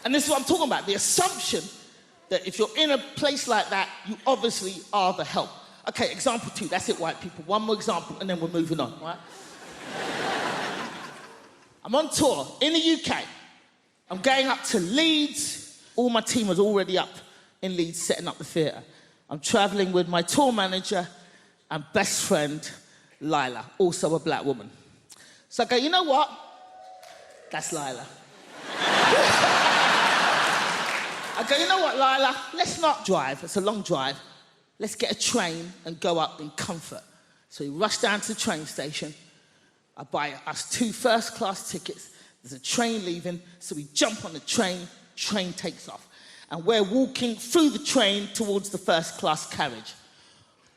And this is what I'm talking about, the assumption that if you're in a place like that, you obviously are the help. Okay, example 2, that's it, white people. One more example, and then we're moving on, right? I'm on tour in the UK. I'm going up to Leeds. All my team was already up in Leeds setting up the theatre. I'm travelling with my tour manager and best friend, Lila, also a black woman. So I go, you know what? That's Lila. I go, you know what, Lila? Let's not drive. It's a long drive. Let's get a train and go up in comfort. So we rush down to the train station. I buy us 2 first-class tickets. There's a train leaving, so we jump on the train takes off. And we're walking through the train towards the first-class carriage.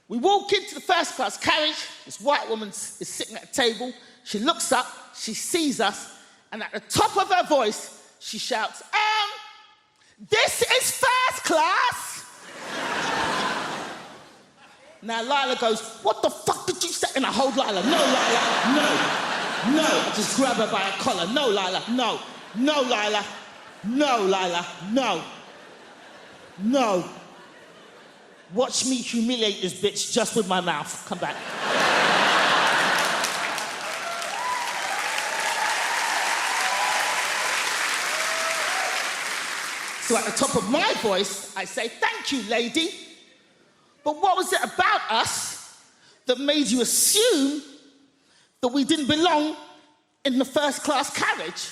We walk into the first-class carriage. This white woman is sitting at a table. She looks up, she sees us, and at the top of her voice, she shouts, this is first class! Now Lila goes, what the fuck did you say? And I hold Lila, no, Lila, no. I just grab her by her collar, no, Lila, no. No, Lila, no, Lila, no. Watch me humiliate this bitch just with my mouth. Come back. So at the top of my voice, I say, thank you, lady. But what was it about us that made you assume that we didn't belong in the first-class carriage?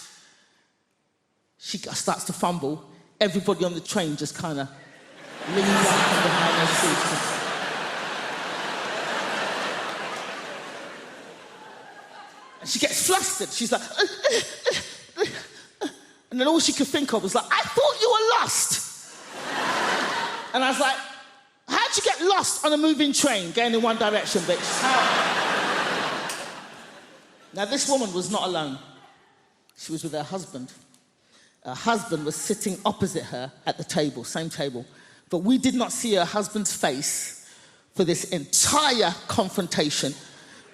She starts to fumble. Everybody on the train just kind of leans up from behind their seats. And she gets flustered. She's like, and then all she could think of was like, I thought you were lost. And I was like, how'd you get lost on a moving train going in one direction, bitch? How? Now, this woman was not alone. She was with her husband. Her husband was sitting opposite her at the table, same table. But we did not see her husband's face for this entire confrontation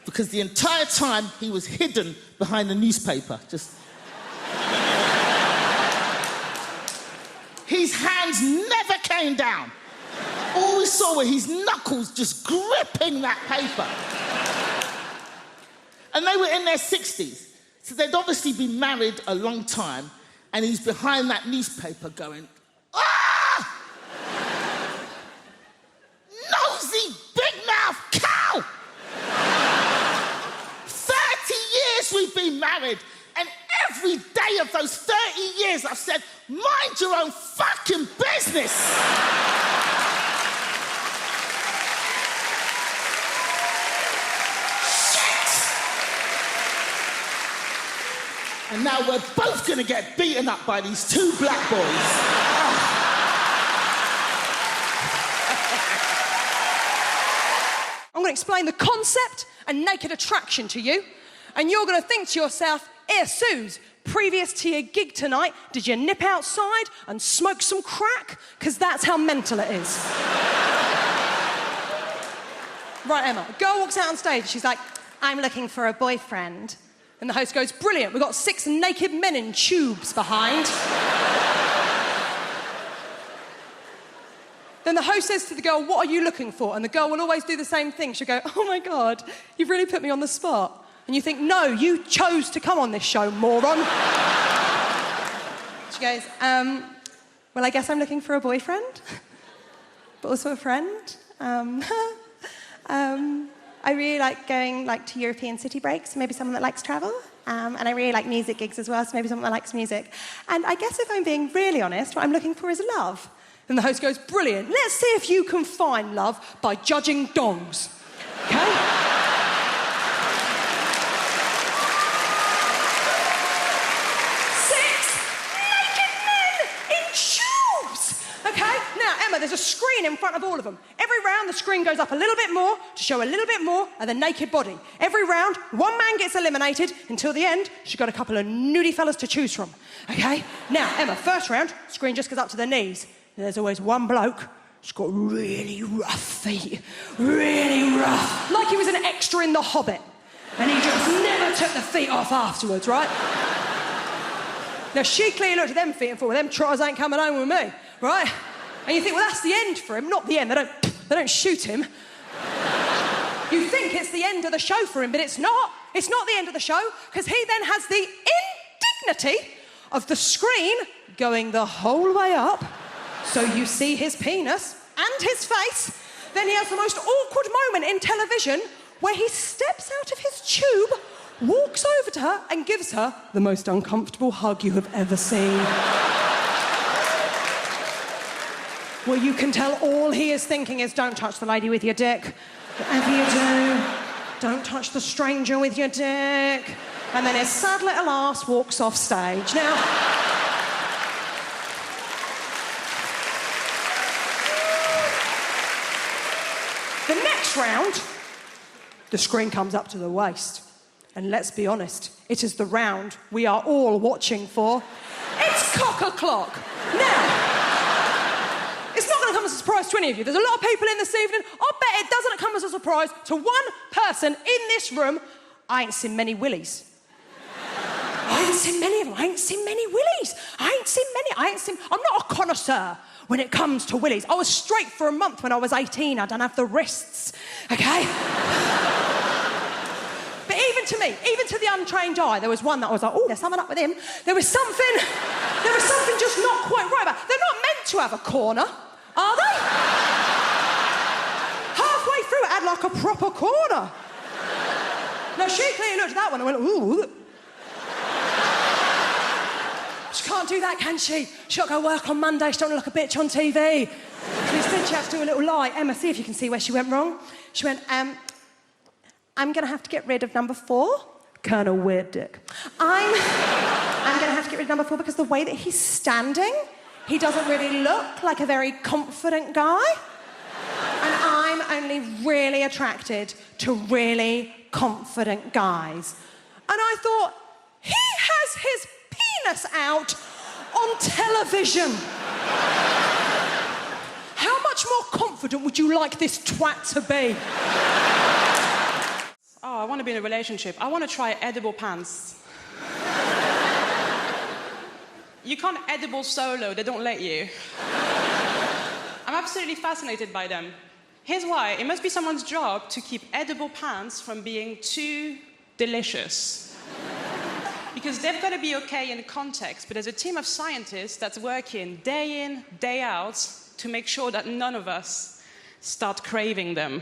because the entire time he was hidden behind the newspaper, just... His hands never came down. All we saw were his knuckles just gripping that paper. And they were in their 60s. So they'd obviously been married a long time, and he's behind that newspaper going, ah! Nosy, big-mouth cow! 30 years we've been married, and every day of those 30 years I've said, mind your own fucking business! And now we're both gonna get beaten up by these 2 black boys. I'm gonna explain the concept and naked attraction to you, and you're gonna think to yourself, Suze, previous to your gig tonight, did you nip outside and smoke some crack? Because that's how mental it is. Right, Emma, a girl walks out on stage, she's like, I'm looking for a boyfriend. And the host goes, brilliant, we've got 6 naked men in tubes behind. Then the host says to the girl, what are you looking for? And the girl will always do the same thing. She'll go, oh my God, you've really put me on the spot. And you think, no, you chose to come on this show, moron. She goes, well, I guess I'm looking for a boyfriend, but also a friend. I really like going to European city breaks, maybe someone that likes travel. And I really like music gigs as well, so maybe someone that likes music. And I guess if I'm being really honest, what I'm looking for is love. And the host goes, brilliant, let's see if you can find love by judging dongs. Okay? There's a screen in front of all of them. Every round, the screen goes up a little bit more to show a little bit more of the naked body. Every round, one man gets eliminated until the end. She's got a couple of nudie fellas to choose from. Okay? Now, Emma, first round, screen just goes up to the knees. There's always one bloke. He's got really rough feet. Really rough. Like he was an extra in The Hobbit. And he just never took the feet off afterwards, right? Now, she clearly looked at them feet and thought, well, them trotters ain't coming home with me, right? And you think, well, that's the end for him. Not the end. They don't shoot him. You think it's the end of the show for him, but it's not. It's not the end of the show, because he then has the indignity of the screen going the whole way up, so you see his penis and his face. Then he has the most awkward moment in television where he steps out of his tube, walks over to her and gives her the most uncomfortable hug you have ever seen. Well, you can tell all he is thinking is, don't touch the lady with your dick. Whatever you do, don't touch the stranger with your dick. And then his sad little ass walks off stage. Now, the next round, the screen comes up to the waist. And let's be honest, it is the round we are all watching for. It's cock-a-clock. Now, it's not going to come as a surprise to any of you. There's a lot of people in this evening. I bet it doesn't come as a surprise to one person in this room. I ain't seen many willies. I ain't seen many of them. I ain't seen many willies. I'm not a connoisseur when it comes to willies. I was straight for a month when I was 18. I don't have the wrists, okay? But even to me, even to the untrained eye, there was one that I was like, oh, there's something up with him. There was something just not quite right about it. They're not meant to have a corner, are they? Halfway through, it had like a proper corner. Now, she clearly looked at that one and went, ooh. She can't do that, can she? She's got to go work on Monday. She don't want to look a bitch on TV. So instead, she has to do a little lie. Emma, see if you can see where she went wrong. She went, I'm going to have to get rid of number 4. Kind of weird dick. I'm going to have to get rid of number 4 because the way that he's standing, he doesn't really look like a very confident guy. And I'm only really attracted to really confident guys. And I thought, he has his penis out on television. How much more confident would you like this twat to be? Oh, I want to be in a relationship. I want to try edible pants. You can't edible solo, they don't let you. I'm absolutely fascinated by them. Here's why. It must be someone's job to keep edible pants from being too delicious. Because they've got to be okay in context, but there's a team of scientists that's working day in, day out to make sure that none of us start craving them.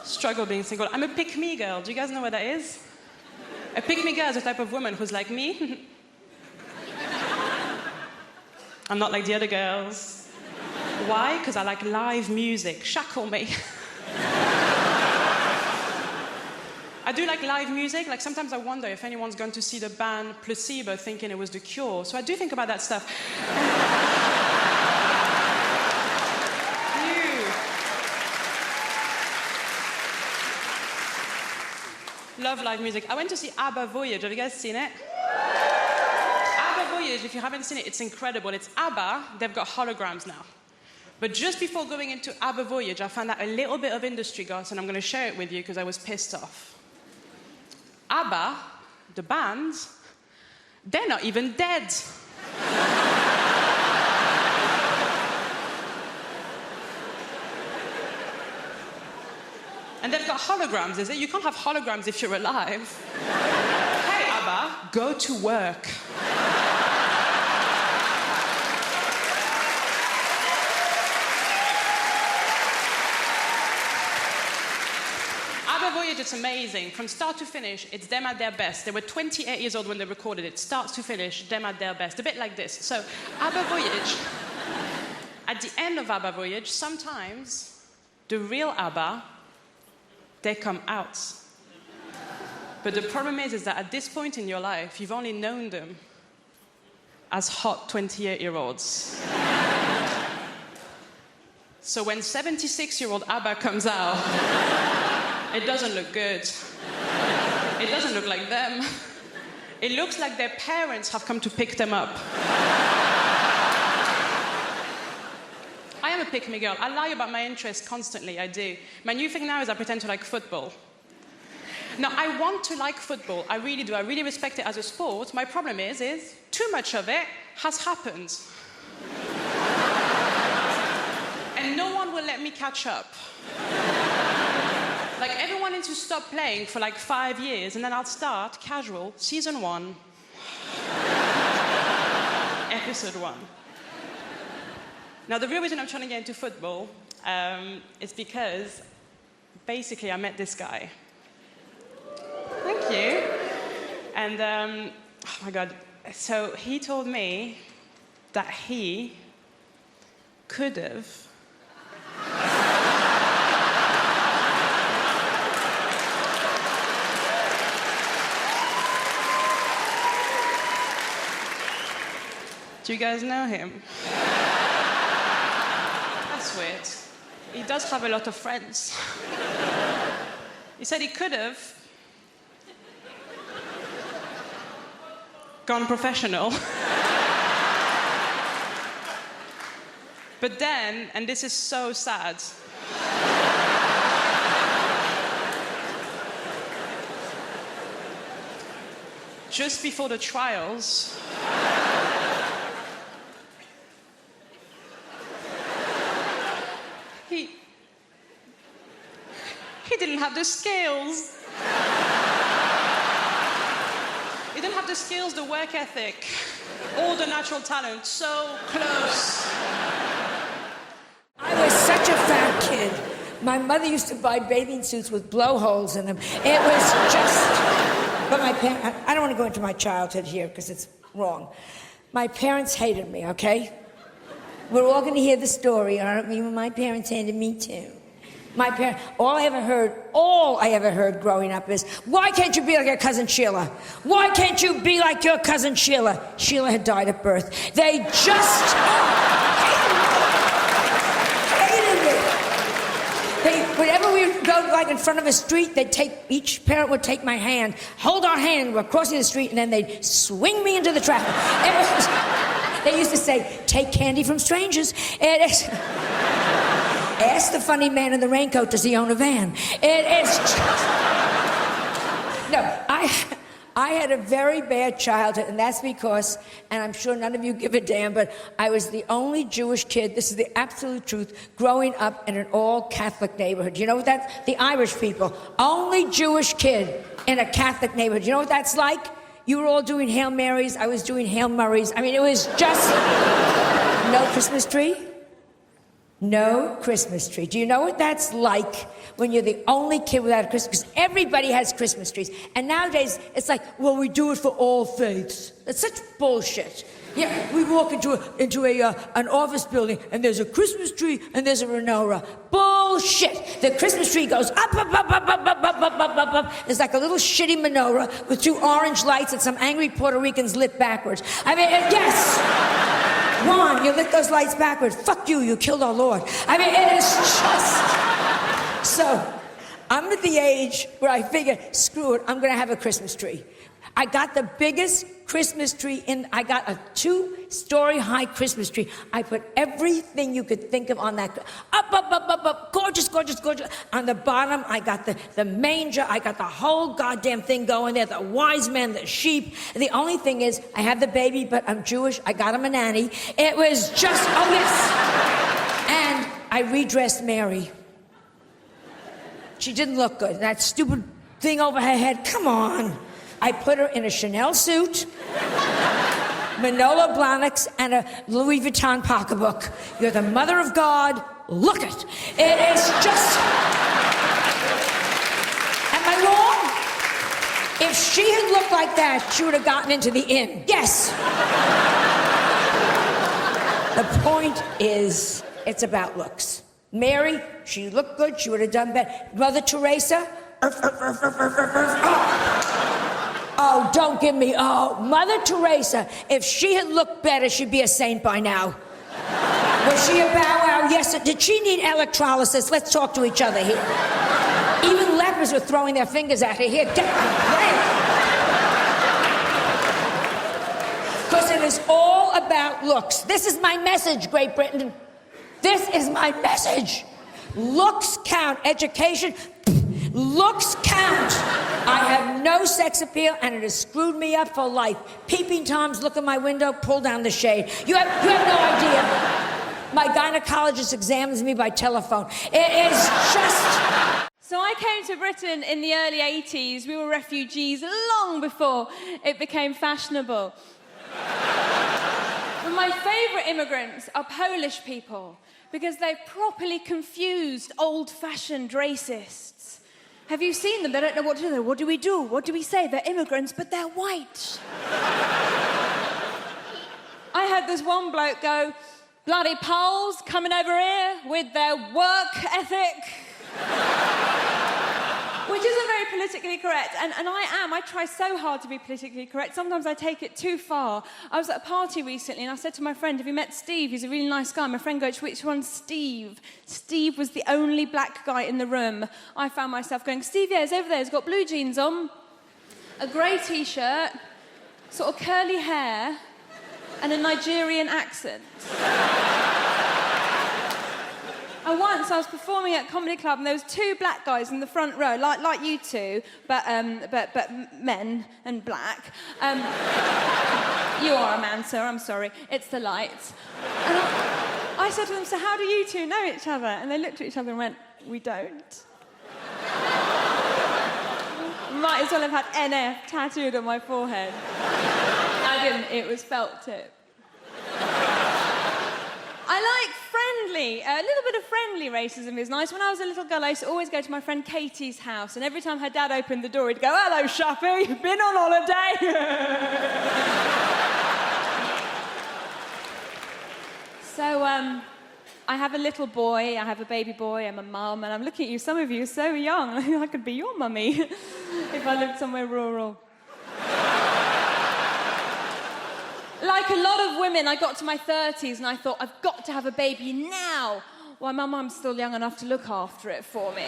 Struggle being single. I'm a pick-me girl. Do you guys know what that is? A pick-me girl is a type of woman who's like me. I'm not like the other girls. Why? Because I like live music. Shackle me. I do like live music. Like sometimes I wonder if anyone's going to see the band Placebo thinking it was The Cure. So I do think about that stuff. Love live music. I went to see ABBA Voyage. Have you guys seen it? ABBA Voyage, if you haven't seen it, it's incredible. It's ABBA. They've got holograms now. But just before going into ABBA Voyage, I found out a little bit of industry gossip, and I'm going to share it with you because I was pissed off. ABBA, the band, they're not even dead. And they've got holograms, is it? You can't have holograms if you're alive. Hey, ABBA, go to work. ABBA Voyage, it's amazing. From start to finish, it's them at their best. They were 28 years old when they recorded it. Start to finish, them at their best. A bit like this. So, ABBA Voyage, at the end of ABBA Voyage, sometimes the real ABBA, they come out. But the problem is that at this point in your life, you've only known them as hot 28-year-olds. So when 76-year-old ABBA comes out, it doesn't look good. It doesn't look like them. It looks like their parents have come to pick them up. I am a pick-me girl. I lie about my interests constantly, I do. My new thing now is I pretend to like football. No, I want to like football. I really do. I really respect it as a sport. My problem is too much of it has happened. And no one will let me catch up. Like, everyone needs to stop playing for like 5 years, and then I'll start casual, season 1, episode 1. Now, the real reason I'm trying to get into football is because basically I met this guy. Thank you. And, oh my God. So he told me that he could have Do you guys know him? That's weird. He does have a lot of friends. He said he could have gone professional. But then, and this is so sad, just before the trials, he didn't have the skills. He didn't have the skills, the work ethic, or the natural talent. So close. I was such a fat kid. My mother used to buy bathing suits with blowholes in them. It was just... But my parents... I don't want to go into my childhood here because it's wrong. My parents hated me, okay? We're all going to hear the story, aren't we? My parents hated me too. My parents... All I ever heard growing up is, why can't you be like your cousin Sheila? Why can't you be like your cousin Sheila? Sheila had died at birth. They just... Whenever we would go, like, in front of a street, each parent would take my hand, hold our hand, we're crossing the street, and then they'd swing me into the traffic. They used to say, take candy from strangers. Ask the funny man in the raincoat, does he own a van? It's just... No, I had a very bad childhood, and that's because, and I'm sure none of you give a damn, but I was the only Jewish kid, this is the absolute truth, growing up in an all-Catholic neighborhood. You know what that's? The Irish people. Only Jewish kid in a Catholic neighborhood. You know what that's like? You were all doing Hail Marys, I was doing Hail Murrays. I mean, it was just... No Christmas tree? No Christmas tree. Do you know what that's like when you're the only kid without a Christmas? Because everybody has Christmas trees. And nowadays, it's like, well, we do it for all faiths. It's such bullshit. Yeah, we walk into an office building, and there's a Christmas tree, and there's a menorah. Bullshit. The Christmas tree goes up, up, up, up, up, up, up, up, up, up, up. There's like a little shitty menorah with 2 orange lights that some angry Puerto Ricans lit backwards. I mean, yes! Juan, you lit those lights backwards. Fuck you, you killed our Lord. I mean, it is just... So, I'm at the age where I figure, screw it, I'm gonna have a Christmas tree. I got the biggest Christmas tree I got a 2-story high Christmas tree. I put everything you could think of on that. Up, up, up, up, up, gorgeous, gorgeous, gorgeous. On the bottom, I got the manger. I got the whole goddamn thing going there, the wise men, the sheep. And the only thing is, I have the baby, but I'm Jewish. I got him a nanny. It was just, oh yes. And I redressed Mary. She didn't look good. That stupid thing over her head, come on. I put her in a Chanel suit, Manolo Blahniks, and a Louis Vuitton pocketbook. You're the mother of God. Look it. It is just... Am I wrong? If she had looked like that, she would have gotten into the inn. Yes. The point is, it's about looks. Mary, she looked good. She would have done better. Mother Teresa... Oh, don't give me... Oh, Mother Teresa, if she had looked better, she'd be a saint by now. Was she a bow wow? Yes. Did she need electrolysis? Let's talk to each other here. Even lepers were throwing their fingers at her. Here, because it is all about looks. This is my message, Great Britain. This is my message. Looks count. Education... Looks count. I have no sex appeal, and it has screwed me up for life. Peeping Toms look in my window, pull down the shade. You have no idea. My gynecologist examines me by telephone. It is just... So I came to Britain in the early 80s. We were refugees long before it became fashionable. But my favourite immigrants are Polish people because they've properly confused old-fashioned racists. Have you seen them? They don't know what to do. What do we do? What do we say? They're immigrants, but they're white. I had this one bloke go, bloody Poles coming over here with their work ethic. Which isn't very politically correct, and I try so hard to be politically correct. Sometimes I take it too far. I was at a party recently and I said to my friend, have you met Steve? He's a really nice guy. My friend goes, which one's Steve? Steve was the only black guy in the room. I found myself going, Steve, yeah, he's over there. He's got blue jeans on, a grey T-shirt, sort of curly hair, and a Nigerian accent. And once I was performing at a comedy club and there was two black guys in the front row, like you two, but men and black. You are a man, sir, I'm sorry. It's the lights. And I said to them, so how do you two know each other? And they looked at each other and went, we don't. Might as well have had NF tattooed on my forehead. I didn't, it was felt tip. I like friendly, a little bit of friendly racism is nice. When I was a little girl, I used to always go to my friend Katie's house, and every time her dad opened the door, he'd go, hello, Shappy, been on holiday? So, I have a little boy, I have a baby boy, I'm a mum, and I'm looking at you, some of you are so young, I could be your mummy if I lived somewhere rural. Like a lot of women, I got to my 30s and I thought, I've got to have a baby now. Why, my mum's still young enough to look after it for me.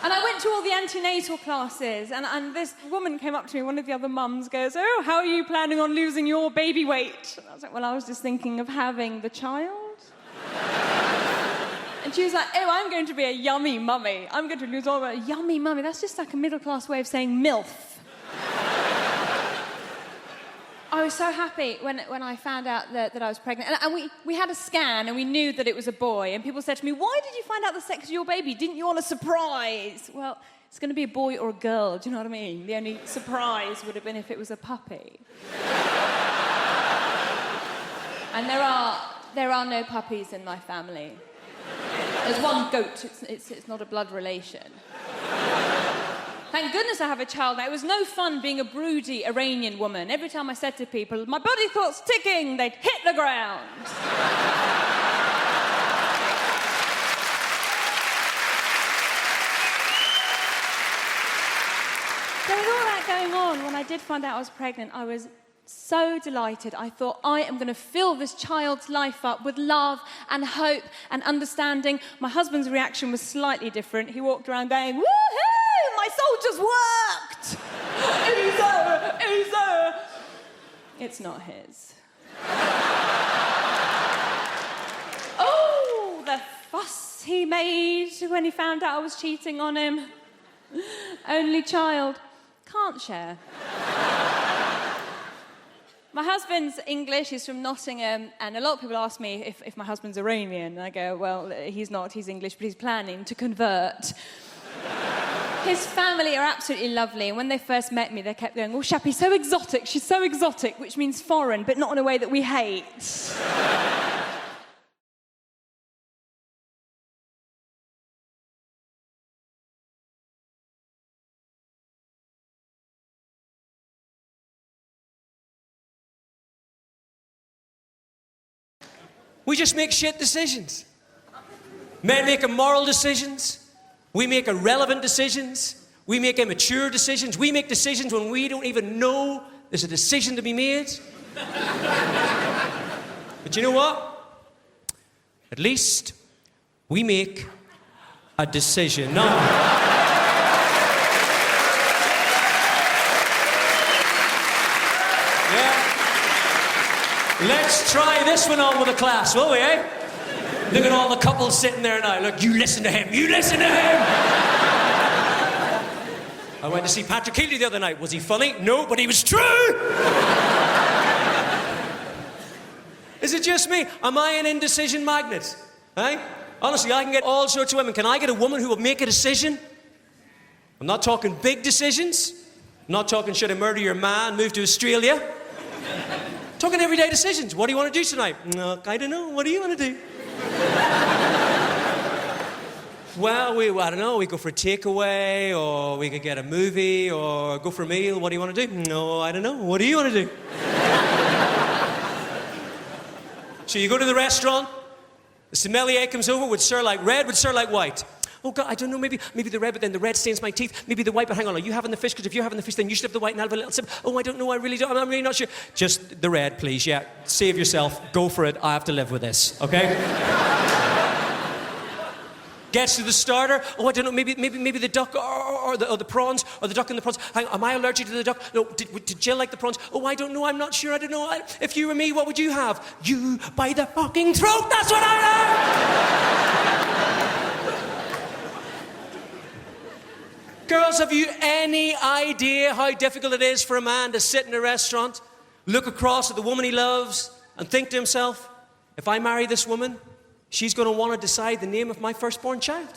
And I went to all the antenatal classes, and this woman came up to me, one of the other mums goes, oh, how are you planning on losing your baby weight? And I was like, well, I was just thinking of having the child. And she was like, oh, I'm going to be a yummy mummy. I'm going to lose all my... Yummy mummy, that's just like a middle-class way of saying MILF. I was so happy when I found out that I was pregnant. And we had a scan and we knew that it was a boy. And people said to me, why did you find out the sex of your baby? Didn't you want a surprise? Well, it's going to be a boy or a girl, do you know what I mean? The only surprise would have been if it was a puppy. And there are no puppies in my family. There's one goat, it's not a blood relation. Thank goodness I have a child now. It was no fun being a broody Iranian woman. Every time I said to people, my body thought's ticking, they'd hit the ground. So with all that going on, when I did find out I was pregnant, I was so delighted. I thought, I am going to fill this child's life up with love and hope and understanding. My husband's reaction was slightly different. He walked around going, woohoo! My soldiers worked! Easy! It's not his. Oh, the fuss he made when he found out I was cheating on him. Only child. Can't share. My husband's English, he's from Nottingham, and a lot of people ask me if my husband's Iranian. And I go, well, he's not, he's English, but he's planning to convert. His family are absolutely lovely, and when they first met me, they kept going, oh, Shappy's so exotic, she's so exotic, which means foreign, but not in a way that we hate. We just make shit decisions. Men make immoral decisions. We make irrelevant decisions. We make immature decisions. We make decisions when we don't even know there's a decision to be made. But you know what? At least we make a decision. No. Yeah. Let's try this one on with the class, will we, eh? Look at all the couples sitting there now. Look, you listen to him. You listen to him. I went to see Patrick Healy the other night. Was he funny? No, but he was true! Is it just me? Am I an indecision magnet? Eh? Honestly, I can get all sorts of women. Can I get a woman who will make a decision? I'm not talking big decisions. I'm not talking should I murder your man, move to Australia. I'm talking everyday decisions. What do you want to do tonight? No, I don't know. What do you want to do? Well, I don't know, we go for a takeaway, or we could get a movie, or go for a meal. What do you want to do? No, I don't know. What do you want to do? So you go to the restaurant, the sommelier comes over, would sir like red, would sir like white? Oh God, I don't know, maybe the red, but then the red stains my teeth. Maybe the white, but hang on, are you having the fish? Because if you're having the fish, then you should have the white and I'll have a little sip. Oh, I don't know, I'm really not sure. Just the red, please, yeah. Save yourself, go for it, I have to live with this, okay? Gets to the starter. Oh, I don't know. Maybe the duck or the prawns, or the duck and the prawns. Hang on, am I allergic to the duck? No. Did Jill like the prawns? Oh, I don't know. I'm not sure. I don't know. If you were me, what would you have? You by the fucking throat. That's what I have. Girls, have you any idea how difficult it is for a man to sit in a restaurant, look across at the woman he loves, and think to himself, if I marry this woman, she's going to want to decide the name of my firstborn child.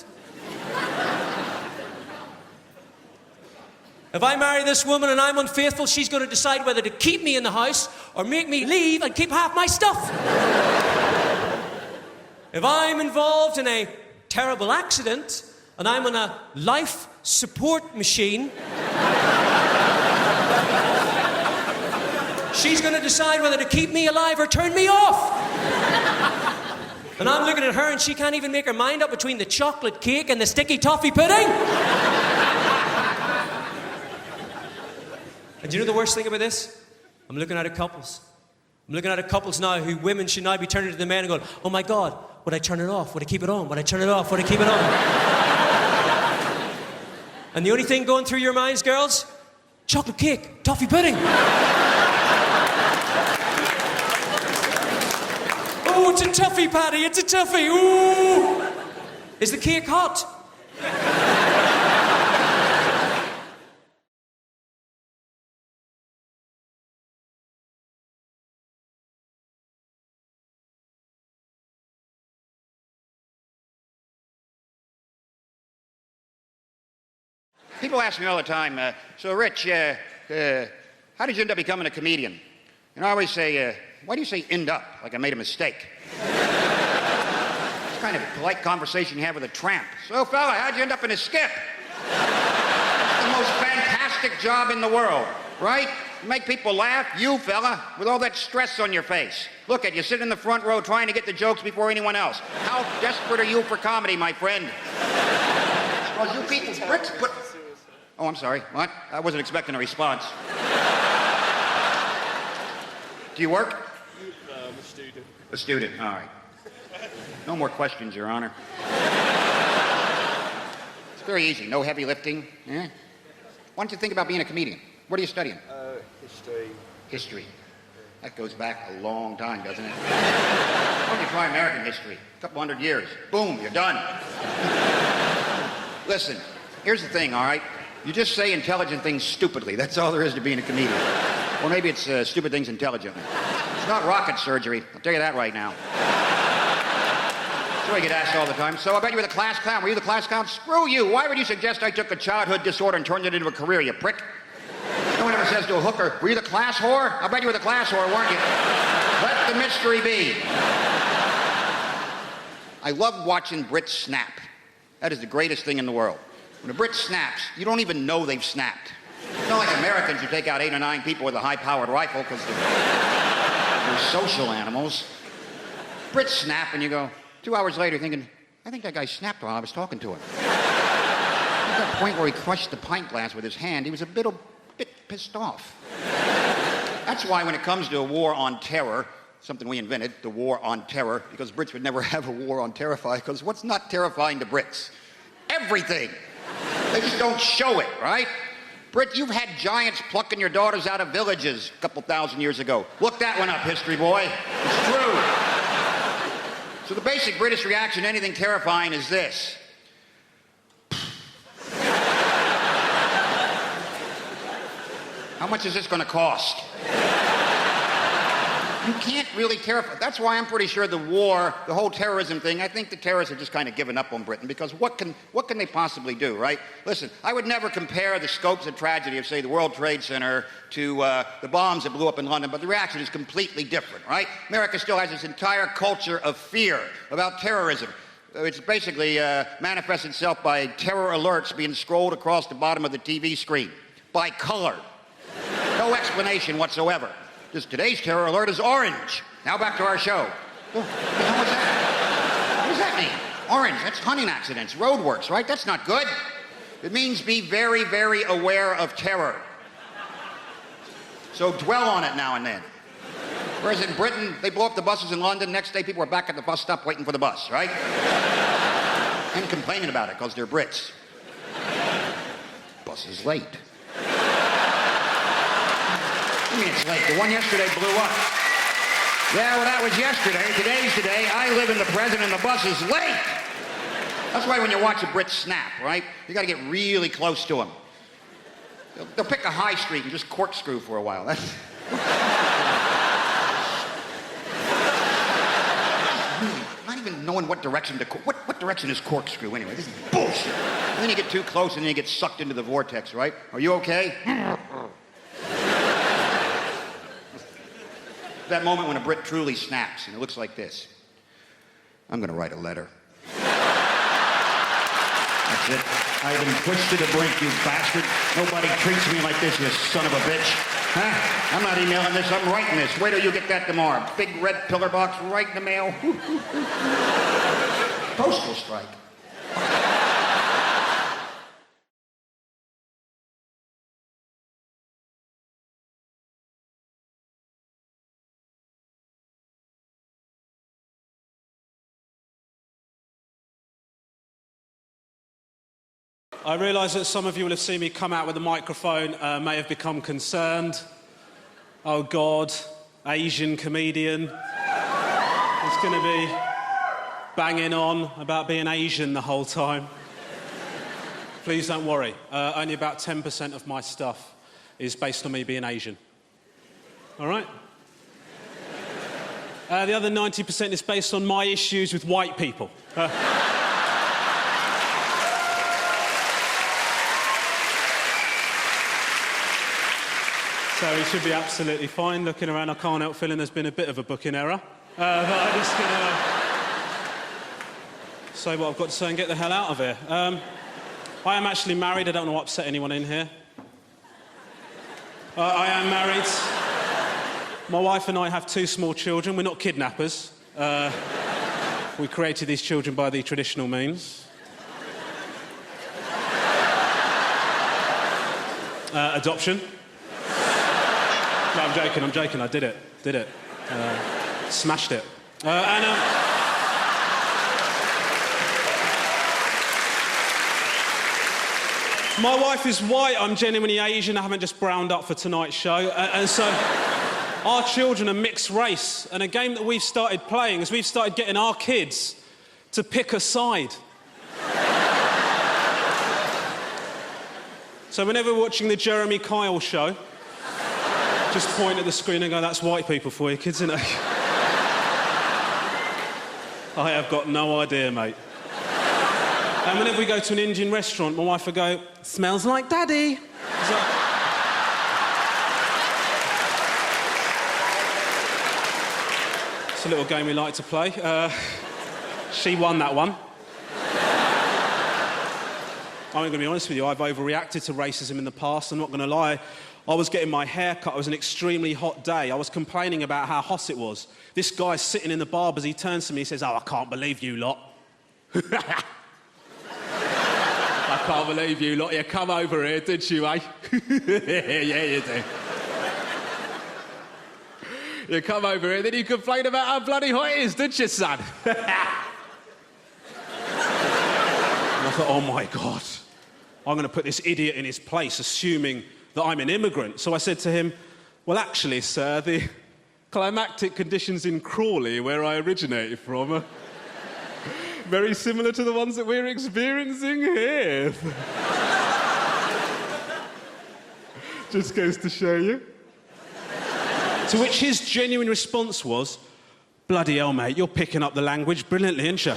If I marry this woman and I'm unfaithful, she's going to decide whether to keep me in the house or make me leave and keep half my stuff. If I'm involved in a terrible accident and I'm on a life support machine, she's going to decide whether to keep me alive or turn me off. And I'm looking at her and she can't even make her mind up between the chocolate cake and the sticky toffee pudding. And do you know the worst thing about this? I'm looking at couples. I'm looking at couples now who women should now be turning to the men and going, oh my God, would I turn it off? Would I keep it on? Would I turn it off? Would I keep it on? And the only thing going through your minds, girls, chocolate cake, toffee pudding. Oh, it's a toughie, Paddy, it's a toughie. Ooh. Is the cake hot? People ask me all the time, so Rich, how did you end up becoming a comedian? And I always say, why do you say end up, like I made a mistake? It's kind of a polite conversation you have with a tramp. So fella, how'd you end up in a skip? It's the most fantastic job in the world, right? You make people laugh, you fella, with all that stress on your face. Look at you, sit in the front row trying to get the jokes before anyone else. How desperate are you for comedy, my friend? Well, you people, Brits, but... Oh, I'm sorry, what? I wasn't expecting a response. Do you work? I'm a student. A student, all right. No more questions, Your Honor. It's very easy, no heavy lifting. Yeah? Why don't you think about being a comedian? What are you studying? History. History. That goes back a long time, doesn't it? Why don't you try American history? A couple hundred years. Boom, you're done. Listen, here's the thing, all right? You just say intelligent things stupidly. That's all there is to being a comedian. Or maybe it's stupid things intelligently. It's not rocket surgery. I'll tell you that right now. So I get asked all the time, so I bet you were the class clown. Were you the class clown? Screw you. Why would you suggest I took a childhood disorder and turned it into a career, you prick? No one ever says to a hooker, were you the class whore? I bet you were the class whore, weren't you? Let the mystery be. I love watching Brits snap. That is the greatest thing in the world. When a Brit snaps, you don't even know they've snapped. It's not like Americans who take out 8 or 9 people with a high-powered rifle because they're social animals. Brits snap and you go, 2 hours later thinking, I think that guy snapped while I was talking to him. At that point where he crushed the pint glass with his hand, he was a bit pissed off. That's why when it comes to a war on terror, something we invented, the war on terror, because Brits would never have a war on terrify, because what's not terrifying to Brits? Everything. They just don't show it, right? Brit, you've had giants plucking your daughters out of villages a couple thousand years ago. Look that one up, history boy. It's true. So the basic British reaction to anything terrifying is this. How much is this going to cost? You can't really terrify. That's why I'm pretty sure the war, the whole terrorism thing, I think the terrorists have just kind of given up on Britain, because what can they possibly do, right? Listen, I would never compare the scopes of tragedy of, say, the World Trade Center to the bombs that blew up in London, but the reaction is completely different, right? America still has this entire culture of fear about terrorism. It's basically manifests itself by terror alerts being scrolled across the bottom of the TV screen by color. No explanation whatsoever. Just today's terror alert is orange. Now back to our show. What the hell was that? What does that mean? Orange, that's hunting accidents, roadworks, right? That's not good. It means be very, very aware of terror. So dwell on it now and then. Whereas in Britain, they blow up the buses in London. Next day, people are back at the bus stop waiting for the bus, right? And complaining about it because they're Brits. Bus is late. I mean, it's late. The one yesterday blew up. Yeah, well, that was yesterday. Today's today. I live in the present and the bus is late. That's why when you watch a Brit snap, right, you got to get really close to them. They'll pick a high street and just corkscrew for a while. That's... Not even knowing what direction to... What direction is corkscrew anyway? This is bullshit. And then you get too close and then you get sucked into the vortex, right? Are you okay? That moment when a Brit truly snaps, and it looks like this. I'm going to write a letter. That's it. I've been pushed to the brink, you bastard. Nobody treats me like this, you son of a bitch. Huh? I'm not emailing this, I'm writing this. Wait till you get that tomorrow. Big red pillar box right in the mail. Postal strike. I realise that some of you will have seen me come out with a microphone, may have become concerned. Oh God, Asian comedian. It's going to be banging on about being Asian the whole time. Please don't worry, only about 10% of my stuff is based on me being Asian. All right? The other 90% is based on my issues with white people. So he should be absolutely fine. Looking around, I can't help feeling there's been a bit of a booking error. But I'm just going to say what I've got to say and get the hell out of here. I am actually married. I don't want to upset anyone in here. I am married. My wife and I have 2 small children. We're not kidnappers. We created these children by the traditional means. Adoption. No, I'm joking, I did it. Smashed it. My wife is white, I'm genuinely Asian, I haven't just browned up for tonight's show. And so, our children are mixed race. And a game that we've started playing is we've started getting our kids to pick a side. So whenever we're watching the Jeremy Kyle show, just point at the screen and go, that's white people for you, kids, isn't it? I have got no idea, mate. And whenever we go to an Indian restaurant, my wife will go, smells like daddy. It's a little game we like to play. She won that one. I'm going to be honest with you, I've overreacted to racism in the past. I'm not going to lie. I was getting my hair cut. It was an extremely hot day. I was complaining about how hot it was. This guy's sitting in the bar, as he turns to me, he says, oh, I can't believe you lot. I can't believe you lot. You come over here, did you, eh? Yeah, you do. You come over here, then you complain about how bloody hot it is, didn't you, son? And I thought, oh, my God. I'm going to put this idiot in his place, assuming that I'm an immigrant. So I said to him, well, actually, sir, the climactic conditions in Crawley, where I originated from, are very similar to the ones that we're experiencing here. Just goes to show you. To which his genuine response was, bloody hell, mate, you're picking up the language brilliantly, aren't you?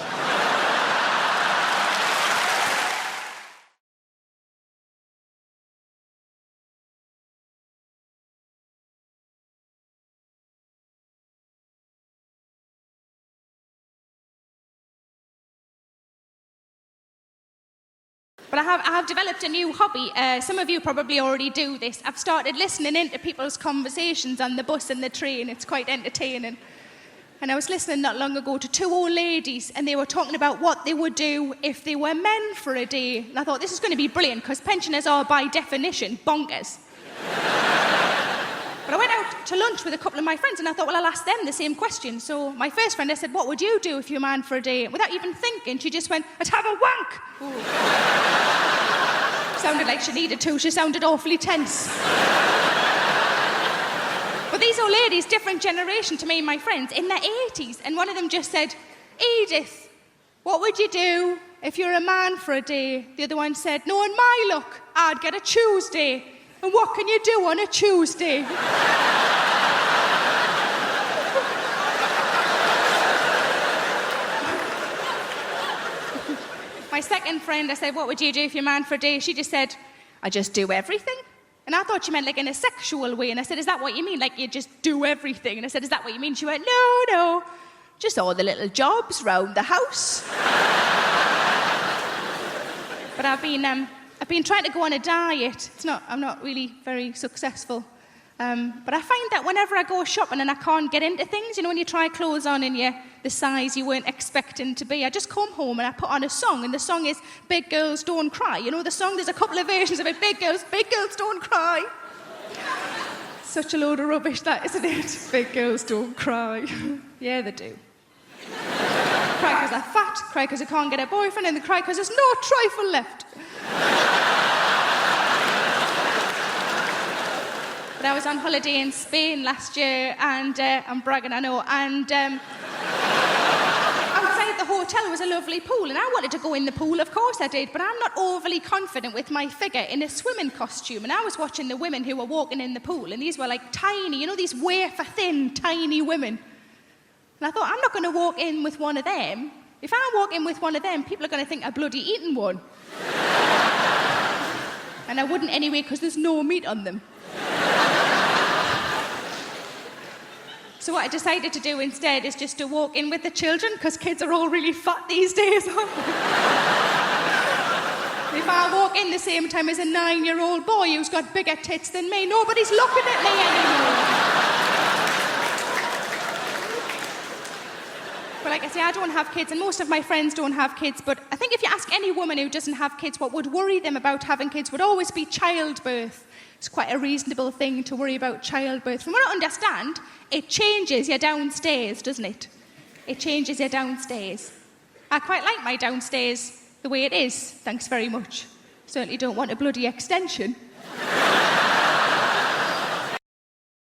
But I have developed a new hobby. Some of you probably already do this. I've started listening into people's conversations on the bus and the train. It's quite entertaining. And I was listening not long ago to two old ladies, and they were talking about what they would do if they were men for a day. And I thought, this is going to be brilliant, because pensioners are, by definition, bonkers. But I went out to lunch with a couple of my friends, and I thought, well, I'll ask them the same question. So my first friend, I said, what would you do if you're a man for a day? And without even thinking, she just went, I'd have a wank. Sounded like she needed to. She sounded awfully tense. But these old ladies, different generation to me and my friends, in their 80s, and one of them just said, Edith, what would you do if you're a man for a day? The other one said, knowing my luck, I'd get a Tuesday. And what can you do on a Tuesday? My second friend, I said, what would you do if you're a man for a day? She just said, I just do everything. And I thought she meant like in a sexual way. And I said, is that what you mean? Like you just do everything? And I said, is that what you mean? She went, no, just all the little jobs round the house. But I've been trying to go on a diet. I'm not really very successful. But I find that whenever I go shopping and I can't get into things, you know, when you try clothes on and you're the size you weren't expecting to be, I just come home and I put on a song, and the song is Big Girls Don't Cry. You know the song? There's a couple of versions of it. Big girls don't cry. Such a load of rubbish, that, isn't it? Big girls don't cry. Yeah, they do. Cry because they're fat, cry because they can't get a boyfriend, and they cry because there's no trifle left. But I was on holiday in Spain last year, and I'm bragging, I know, and outside the hotel was a lovely pool, and I wanted to go in the pool, of course I did, but I'm not overly confident with my figure in a swimming costume, and I was watching the women who were walking in the pool, and these were like tiny, you know, these wafer-thin, tiny women. And I thought, I'm not going to walk in with one of them. If I walk in with one of them, people are going to think I've bloody eaten one. And I wouldn't anyway, because there's no meat on them. So what I decided to do instead is just to walk in with the children, because kids are all really fat these days. If I walk in the same time as a 9-year-old boy who's got bigger tits than me, nobody's looking at me anymore. But like I say, I don't have kids, and most of my friends don't have kids, but I think if you ask any woman who doesn't have kids, what would worry them about having kids would always be childbirth. It's quite a reasonable thing to worry about childbirth. From what I understand, it changes your downstairs, doesn't it? It changes your downstairs. I quite like my downstairs the way it is, thanks very much. Certainly don't want a bloody extension.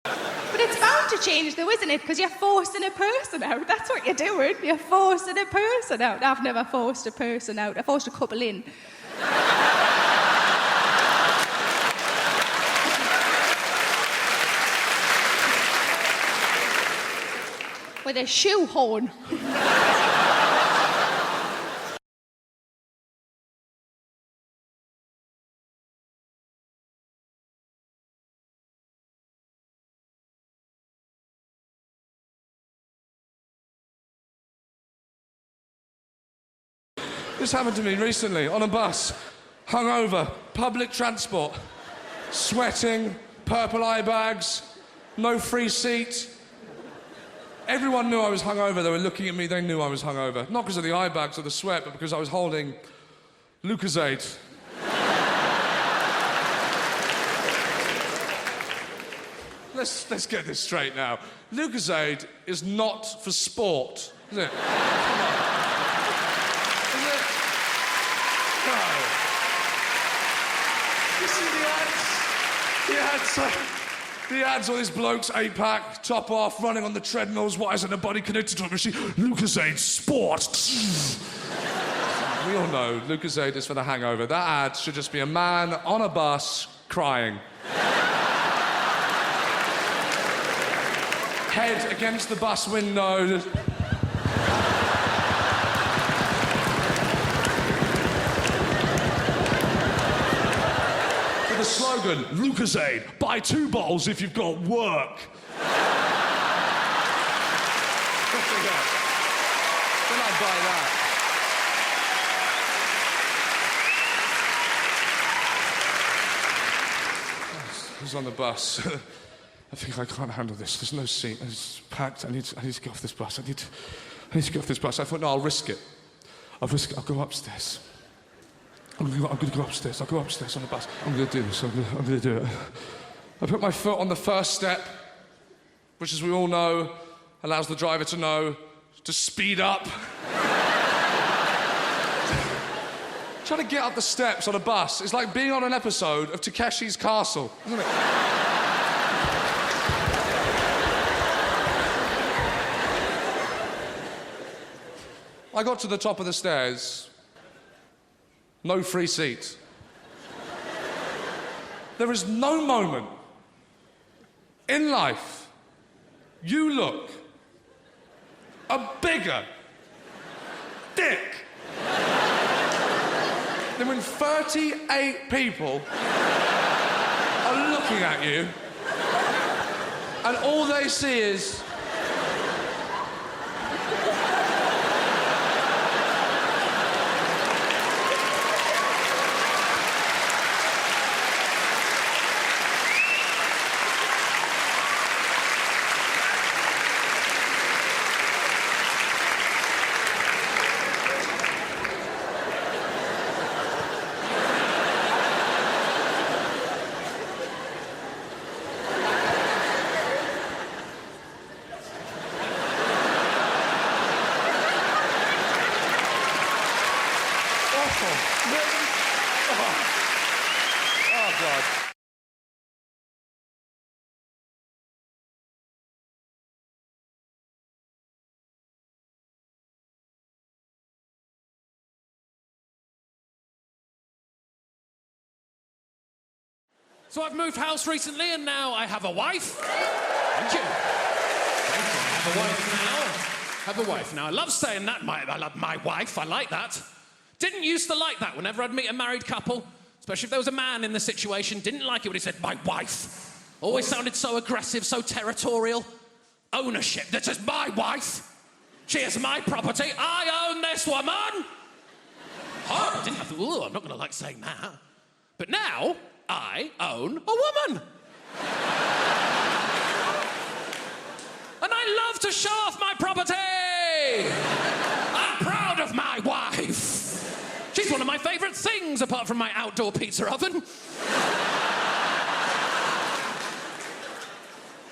But it's bound to change though, isn't it? Because you're forcing a person out. That's what you're doing. You're forcing a person out. I've never forced a person out. I forced a couple in. With a shoehorn. This happened to me recently on a bus, hungover, public transport, sweating, purple eye bags, no free seat. Everyone knew I was hungover. They were looking at me. They knew I was hungover. Not because of the eye bags or the sweat, but because I was holding Lucozade. Let's get this straight now. Lucozade is not for sport, is it? Come on. Is it? No. You see the ads? The ads, all these blokes, 8-pack, top off, running on the treadmills. Why isn't a body connected to a machine? Lucozade Sport. We all know Lucozade is for the hangover. That ad should just be a man on a bus crying. head against the bus window. Just... With the slogan, Lucasade, buy 2 bottles if you've got work. Then I'd buy that. I was on the bus. I think I can't handle this. There's no seat. It's packed. I need to get off this bus. I need to get off this bus. I thought, no, I'll risk it. I'll go upstairs. I'm going to go upstairs. I'll go upstairs on the bus. I'm going to do this. I'm going to do it. I put my foot on the first step, which, as we all know, allows the driver to know to speed up. Trying to get up the steps on a bus is like being on an episode of Takeshi's Castle, isn't it? I got to the top of the stairs. No free seat. There is no moment in life you look a bigger dick than when 38 people are looking at you and all they see is oh, God. So I've moved house recently and now I have a wife. Thank you. I have a wife now. I love saying that. I love my wife. I like that. Didn't used to like that whenever I'd meet a married couple, especially if there was a man in the situation. Didn't like it when he said, my wife. Always sounded so aggressive, so territorial. Ownership. This is my wife. She is my property. I own this woman. Oh, I thought, ooh, I'm not going to like saying that. But now, I own a woman. And I love to show off my property. I'm proud of my wife. She's one of my favourite things, apart from my outdoor pizza oven.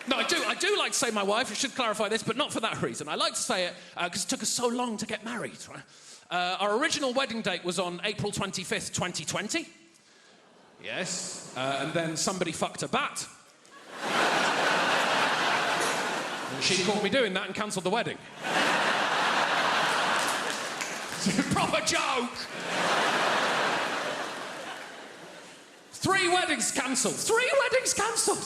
No, I do like to say my wife. I should clarify this, but not for that reason. I like to say it because it took us so long to get married. Right? Our original wedding date was on April 25th, 2020. Yes. And then somebody fucked a bat. And she caught me doing that and cancelled the wedding. Proper joke! 3 weddings cancelled. 3 weddings cancelled!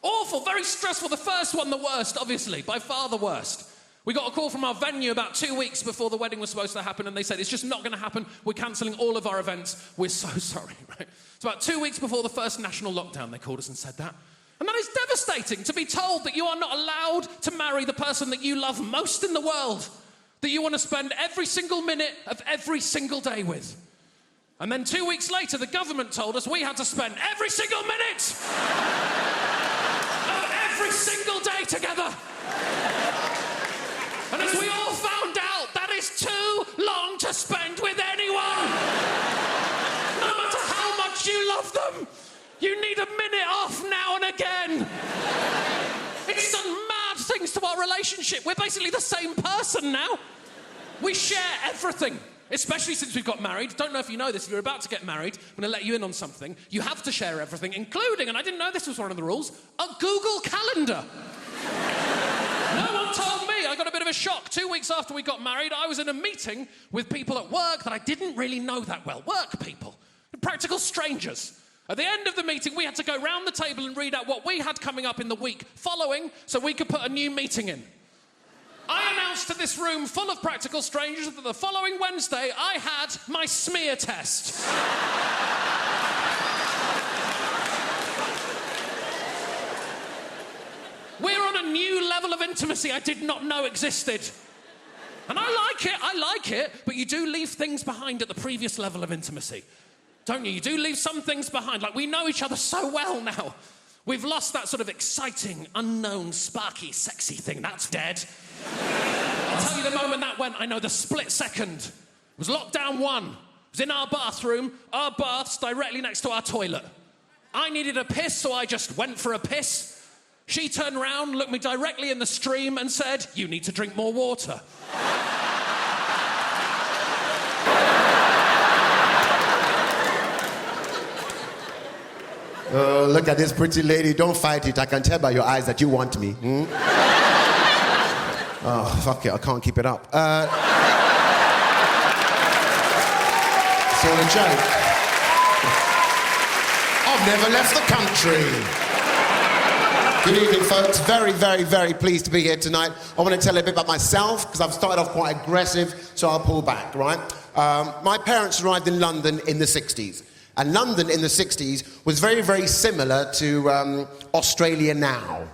Awful, very stressful. The first one, the worst, obviously. By far the worst. We got a call from our venue about 2 weeks before the wedding was supposed to happen, and they said, it's just not going to happen. We're cancelling all of our events. We're so sorry, right? It's about 2 weeks before the first national lockdown, they called us and said that. And that is devastating, to be told that you are not allowed to marry the person that you love most in the world, that you want to spend every single minute of every single day with. And then 2 weeks later, the government told us we had to spend every single minute of every single day together. And as we all found out, that is too long to spend with anyone. No matter how much you love them, you need a minute off now and again. It's done mad things to our relationship. We're basically the same person now. We share everything, especially since we've got married. Don't know if you know this, if you're about to get married, I'm going to let you in on something. You have to share everything, including, and I didn't know this was one of the rules, a Google Calendar. No one told me. I got a bit of a shock. 2 weeks after we got married, I was in a meeting with people at work that I didn't really know that well. Work people. Practical strangers. At the end of the meeting, we had to go round the table and read out what we had coming up in the week following so we could put a new meeting in. I announced to this room full of practical strangers that the following Wednesday I had my smear test. We're on a new level of intimacy I did not know existed. And I like it, but you do leave things behind at the previous level of intimacy. Don't you? You do leave some things behind. Like, we know each other so well now. We've lost that sort of exciting, unknown, sparky, sexy thing. That's dead. I'll tell you the moment that went, I know the split second. It was lockdown 1. It was in our bathroom, our bath's directly next to our toilet. I needed a piss, so I just went for a piss. She turned around, looked me directly in the stream and said, "You need to drink more water." Oh, look at this pretty lady. Don't fight it. I can tell by your eyes that you want me. Oh, fuck it. I can't keep it up. It's all a joke. I've never left the country. Good evening, folks. Very, very, very pleased to be here tonight. I want to tell you a bit about myself, because I've started off quite aggressive, so I'll pull back, right? My parents arrived in London in the 60s. And London in the 60s was very, very similar to Australia now.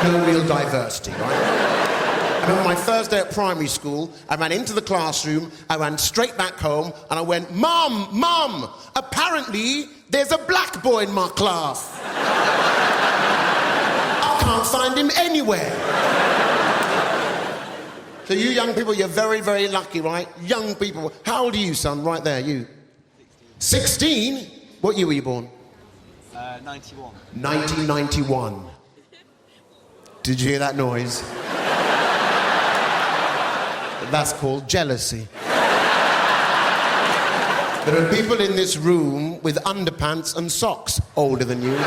No real diversity, right? I remember my first day at primary school, I ran into the classroom, I ran straight back home, and I went, "Mum, Mum, apparently there's a black boy in my class. I can't find him anywhere." So you young people, you're very, very lucky, right? Young people. How old are you, son? Right there, you. 16? What year were you born? 91. 1991. Did you hear that noise? That's called jealousy. There are people in this room with underpants and socks older than you.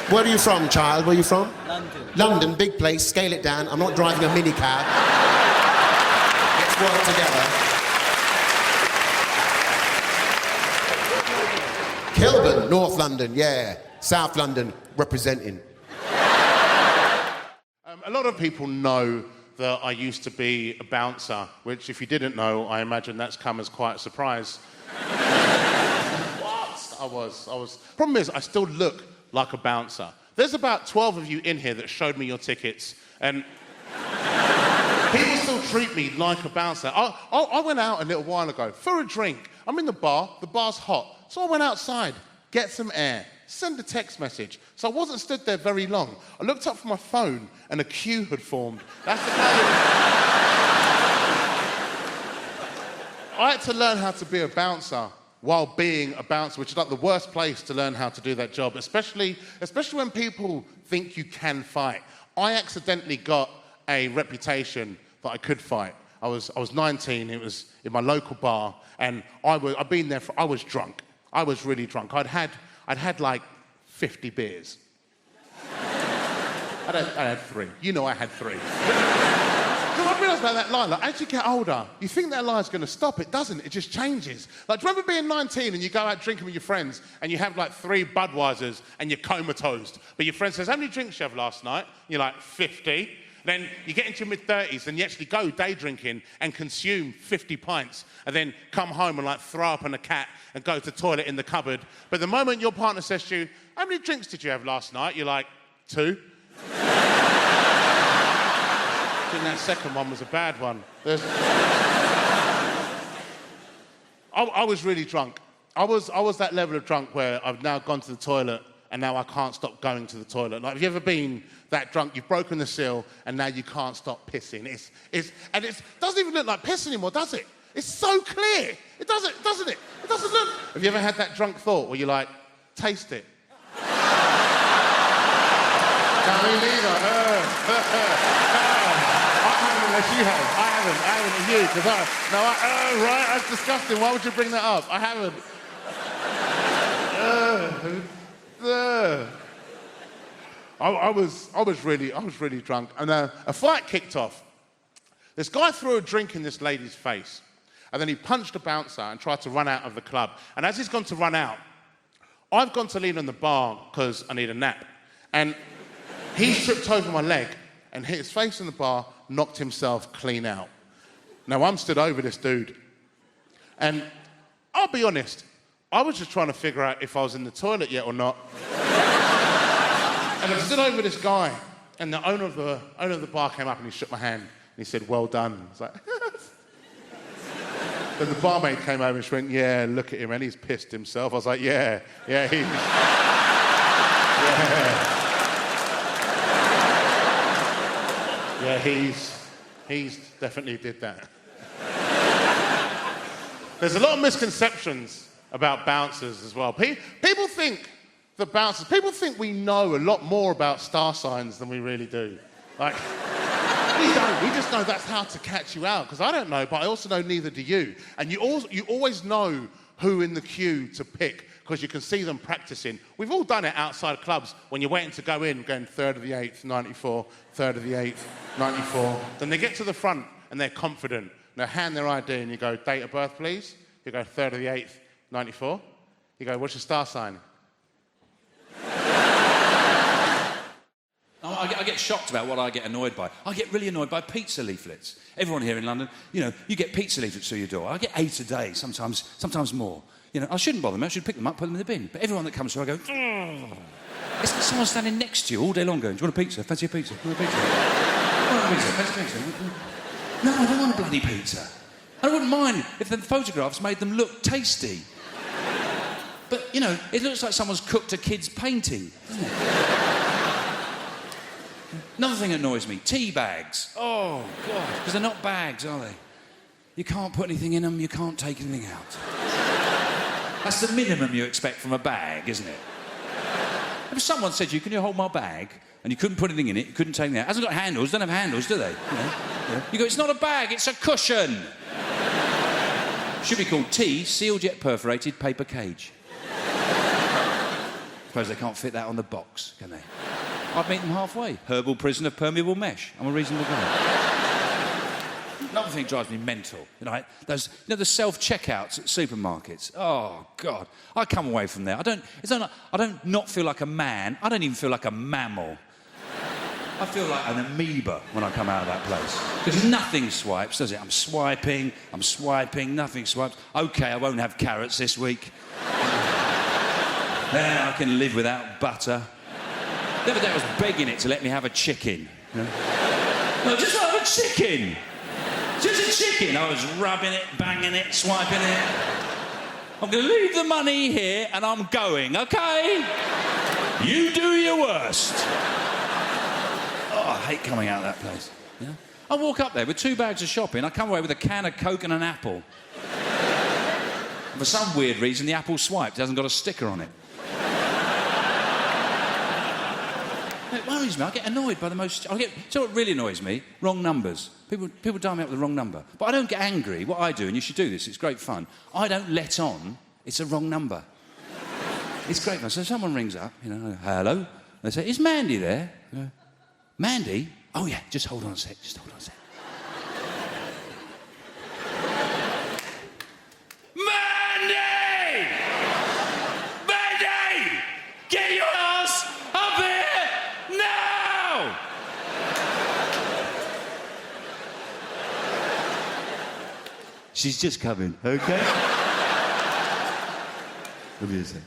Where are you from, child? Where are you from? London. London, big place. Scale it down. I'm not driving a minicab. Let's work together. Kilburn, North London, yeah. South London, representing. A lot of people know that I used to be a bouncer, which, if you didn't know, I imagine that's come as quite a surprise. What? I was. Problem is, I still look like a bouncer. There's about 12 of you in here that showed me your tickets, and people still treat me like a bouncer. I went out a little while ago for a drink. I'm in the bar's hot, so I went outside, get some air, send a text message. So I wasn't stood there very long. I looked up from my phone and a queue had formed. That's the kind of... I had to learn how to be a bouncer while being a bouncer, which is like the worst place to learn how to do that job, especially when people think you can fight. I accidentally got a reputation that I could fight. I was 19, it was in my local bar, and I was drunk. I was really drunk. I'd had like 50 beers. I had 3. You know I had 3. I realised about that line, like, as you get older, you think that line's going to stop. It doesn't. It just changes. Like, do you remember being 19 and you go out drinking with your friends and you have, like, 3 Budweisers and you're comatose, but your friend says, "How many drinks you have last night?" You're like, 50. Then you get into your mid-30s and you actually go day drinking and consume 50 pints and then come home and, like, throw up on a cat and go to the toilet in the cupboard. But the moment your partner says to you, "How many drinks did you have last night?" You're like, 2. I think that second one was a bad one. I was really drunk. I was that level of drunk where I've now gone to the toilet and now I can't stop going to the toilet. Like, have you ever been that drunk? You've broken the seal and now you can't stop pissing. It doesn't even look like piss anymore, does it? It's so clear. It doesn't it? It doesn't look. Have you ever had that drunk thought where you're like, taste it? Can't me neither. Unless you have. I haven't. You, because right, that's disgusting. Why would you bring that up? I haven't. I was really drunk, and a fight kicked off. This guy threw a drink in this lady's face, and then he punched a bouncer and tried to run out of the club. And as he's gone to run out, I've gone to lean on the bar because I need a nap. And he tripped over my leg and hit his face in the bar, knocked himself clean out. Now, I'm stood over this dude. And I'll be honest, I was just trying to figure out if I was in the toilet yet or not. And I stood over this guy, and the owner of the bar came up and he shook my hand. And he said, "Well done." I was like, Then the barmaid came over and she went, "Yeah, look at him, and he's pissed himself." I was like, yeah, he's... Yeah, he's definitely did that. There's a lot of misconceptions about bouncers as well. People think we know a lot more about star signs than we really do. Like, we don't. We just know that's how to catch you out, because I don't know, but I also know neither do you. And you always know who in the queue to pick, because you can see them practicing. We've all done it outside clubs when you're waiting to go in, going 3rd of the 8th, 94, 3rd of the 8th, 94. Then they get to the front and they're confident. They hand their ID and you go, "Date of birth, please." You go, 3rd of the 8th, 94. You go, "What's your star sign?" I get shocked about what I get annoyed by. I get really annoyed by pizza leaflets. Everyone here in London, you get pizza leaflets through your door. I get 8 a day, sometimes more. I shouldn't bother them. I should pick them up, put them in the bin. But everyone that comes through, I go, "Oh." It's like someone standing next to you all day long going, "Do you want a pizza? Fancy a pizza? Do you want a pizza? Do you want a pizza? Fancy a pizza?" No, I don't want a bloody pizza. I wouldn't mind if the photographs made them look tasty. But, it looks like someone's cooked a kid's painting, doesn't it? Another thing that annoys me, tea bags. Oh, God, because they're not bags, are they? You can't put anything in them, you can't take anything out. That's the minimum you expect from a bag, isn't it? If someone said to you, "Can you hold my bag?" and you couldn't put anything in it, you couldn't take anything out. It hasn't got handles, don't have handles, do they? You go, "It's not a bag, it's a cushion." Should be called tea, sealed yet perforated paper cage. Suppose they can't fit that on the box, can they? I'd meet them halfway. Herbal prison of permeable mesh. I'm a reasonable guy. Another thing drives me mental. The self-checkouts at supermarkets. Oh, God. I come away from there. I don't not feel like a man. I don't even feel like a mammal. I feel like an amoeba when I come out of that place. Because nothing swipes, does it? I'm swiping, nothing swipes. OK, I won't have carrots this week. Then I can live without butter. The other day I was begging it to let me have a chicken. No, just have a chicken. Just a chicken. I was rubbing it, banging it, swiping it. I'm going to leave the money here and I'm going, OK? You do your worst. Oh, I hate coming out of that place. I walk up there with 2 bags of shopping. I come away with a can of Coke and an apple. And for some weird reason, the apple swiped. It hasn't got a sticker on it. It worries me. I get annoyed by the most... Do you know what really annoys me? Wrong numbers. People dial me up with the wrong number. But I don't get angry. What I do, and you should do this, it's great fun, I don't let on it's a wrong number. It's great fun. So someone rings up, "Hello?" They say, "Is Mandy there?" I go, "Mandy? Oh, yeah, just hold on a sec, Mandy! Mandy! Get your ass up here now! She's just coming, OK? Give me a sec.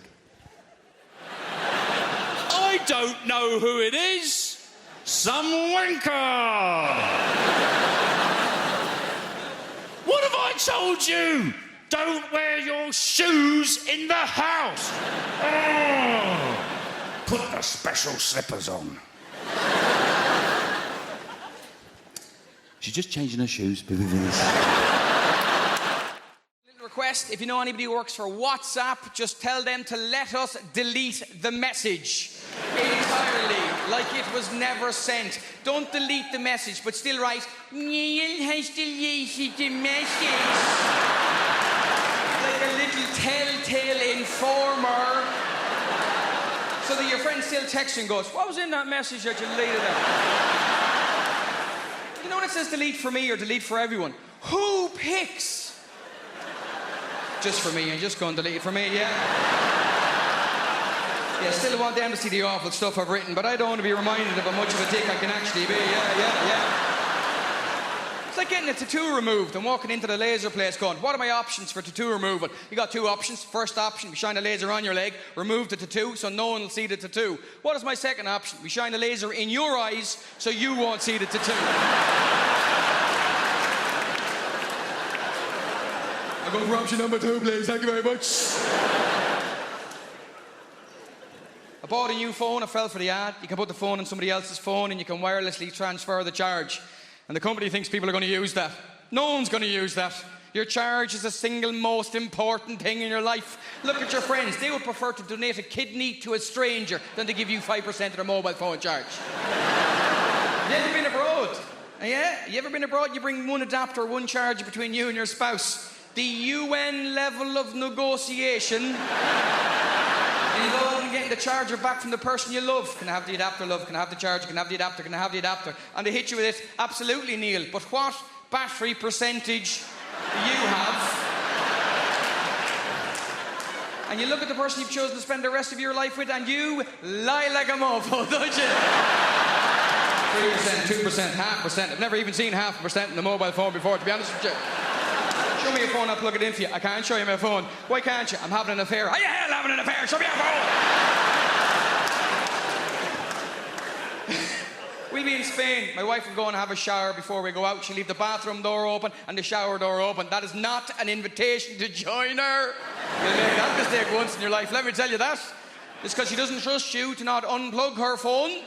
I don't know who it is. Some wanker! What have I told you? Don't wear your shoes in the house. Oh, put the special slippers on. She's just changing her shoes. Request, if you know anybody who works for WhatsApp, just tell them to let us delete the message entirely, like it was never sent. Don't delete the message, but still write, "Neil has deleted the message." Like a little telltale informer. So that your friend still texts and goes, "What was in that message that you deleted it?" You know, it says delete for me or delete for everyone, who picks? Just for me, and just go and delete it for me, yeah? Yeah, still want them to see the awful stuff I've written, but I don't want to be reminded of how much of a dick I can actually be, yeah. It's like getting a tattoo removed and walking into the laser place going, what are my options for tattoo removal? You got two options. First option, we shine a laser on your leg, remove the tattoo so no one will see the tattoo. What is my second option? We shine a laser in your eyes so you won't see the tattoo. I'll go for option number 2, please. Thank you very much. I bought a new phone, I fell for the ad. You can put the phone in somebody else's phone and you can wirelessly transfer the charge. And the company thinks people are going to use that. No one's going to use that. Your charge is the single most important thing in your life. Look at your friends. They would prefer to donate a kidney to a stranger than to give you 5% of their mobile phone charge. You ever been abroad? Yeah? You ever been abroad? You bring one adapter, one charger between you and your spouse. The UN level of negotiation involving getting the charger back from the person you love. Can I have the adapter, love? Can I have the charger? Can I have the adapter? Can I have the adapter? And they hit you with it. Absolutely, Neil. But what battery percentage do you have? And you look at the person you've chosen to spend the rest of your life with and you lie like a mofo, don't you? 3%, 2%, 0.5%. I've never even seen 0.5% in the mobile phone before, to be honest with you. Show me your phone, I'll plug it in for you. I can't show you my phone. Why can't you? I'm having an affair. How you hell having an affair? Show me your phone! We'll be in Spain. My wife will go and have a shower before we go out. She'll leave the bathroom door open and the shower door open. That is not an invitation to join her. You'll make that mistake once in your life, let me tell you that. It's because she doesn't trust you to not unplug her phone and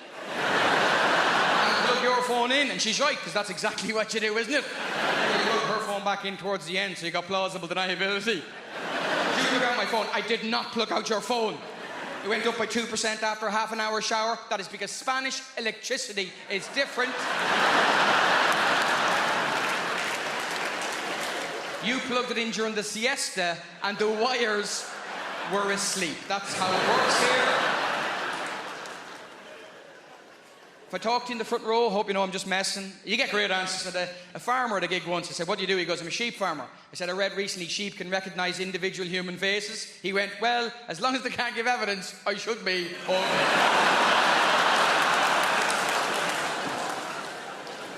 plug your phone in. And she's right, because that's exactly what you do, isn't it? You plug her phone back in towards the end, so you got plausible deniability. You plug out my phone. I did not plug out your phone. It went up by 2% after a half an hour shower. That is because Spanish electricity is different. You plugged it in during the siesta and the wires were asleep. That's how it works here. If I talk to you in the front row, hope you know I'm just messing. You get great answers. I had a farmer at a gig once. I said, what do you do? He goes, I'm a sheep farmer. I said, I read recently sheep can recognise individual human faces. He went, well, as long as they can't give evidence, I should be. I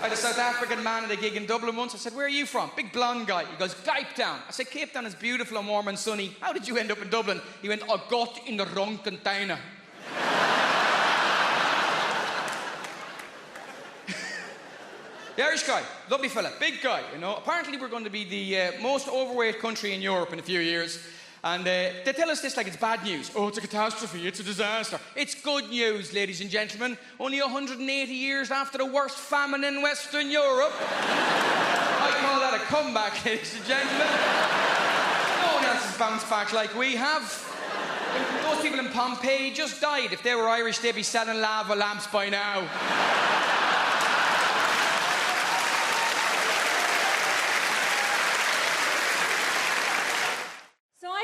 had a South African man at a gig in Dublin once. I said, where are you from? Big blonde guy. He goes, Cape Town. I said, Cape Town is beautiful and warm and sunny. How did you end up in Dublin? He went, I got in the wrong container. The Irish guy, lovely fella, big guy, you know. Apparently we're going to be the most overweight country in Europe in a few years. And they tell us this like it's bad news. Oh, it's a catastrophe, it's a disaster. It's good news, ladies and gentlemen. Only 180 years after the worst famine in Western Europe. I call that a comeback, ladies and gentlemen. No one else has bounced back like we have. Those people in Pompeii just died. If they were Irish, they'd be selling lava lamps by now.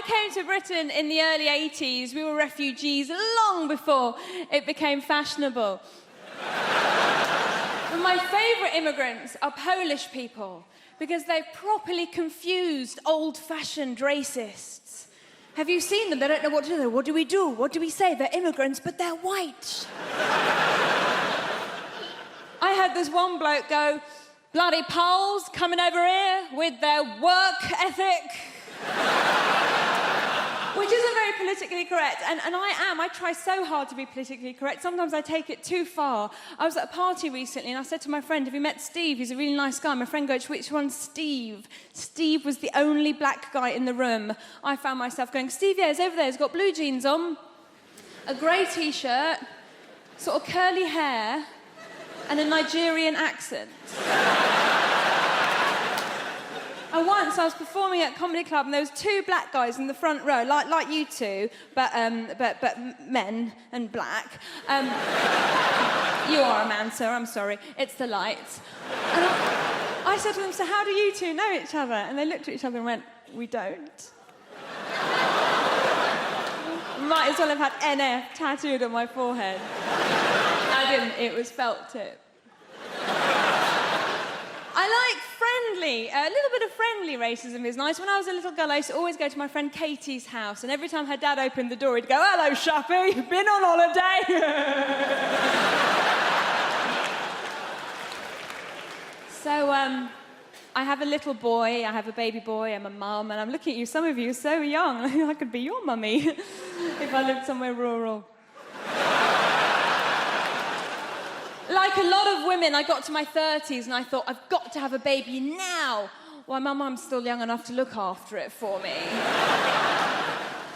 Came to Britain in the early 80s. We were refugees long before it became fashionable. But my favourite immigrants are Polish people because they've properly confused old-fashioned racists. Have you seen them? They don't know what to do. What do we do? What do we say? They're immigrants, but they're white. I had this one bloke go, bloody Poles coming over here with their work ethic. Which isn't very politically correct, and I try so hard to be politically correct. Sometimes I take it too far. I was at a party recently and I said to my friend, have you met Steve? He's a really nice guy. My friend goes, which one's Steve? Steve was the only black guy in the room. I found myself going, Steve, yeah, he's over there. He's got blue jeans on, a grey T-shirt, sort of curly hair, and a Nigerian accent. And once I was performing at a comedy club and there was two black guys in the front row, like you two, but men and black. You are a man, sir, I'm sorry. It's the lights. And I said to them, so how do you two know each other? And they looked at each other and went, we don't. Might as well have had NF tattooed on my forehead. I didn't, it was felt tip. I like friendly. A little bit of friendly racism is nice. When I was a little girl, I used to always go to my friend Katie's house, and every time her dad opened the door, he'd go, "Hello, Shappy, you've been on holiday." So, I have a little boy, I have a baby boy, I'm a mum, and I'm looking at you, some of you are so young. I could be your mummy if I lived somewhere rural. Like a lot of women, I got to my 30s and I thought, I've got to have a baby now. Well, my mum's still young enough to look after it for me.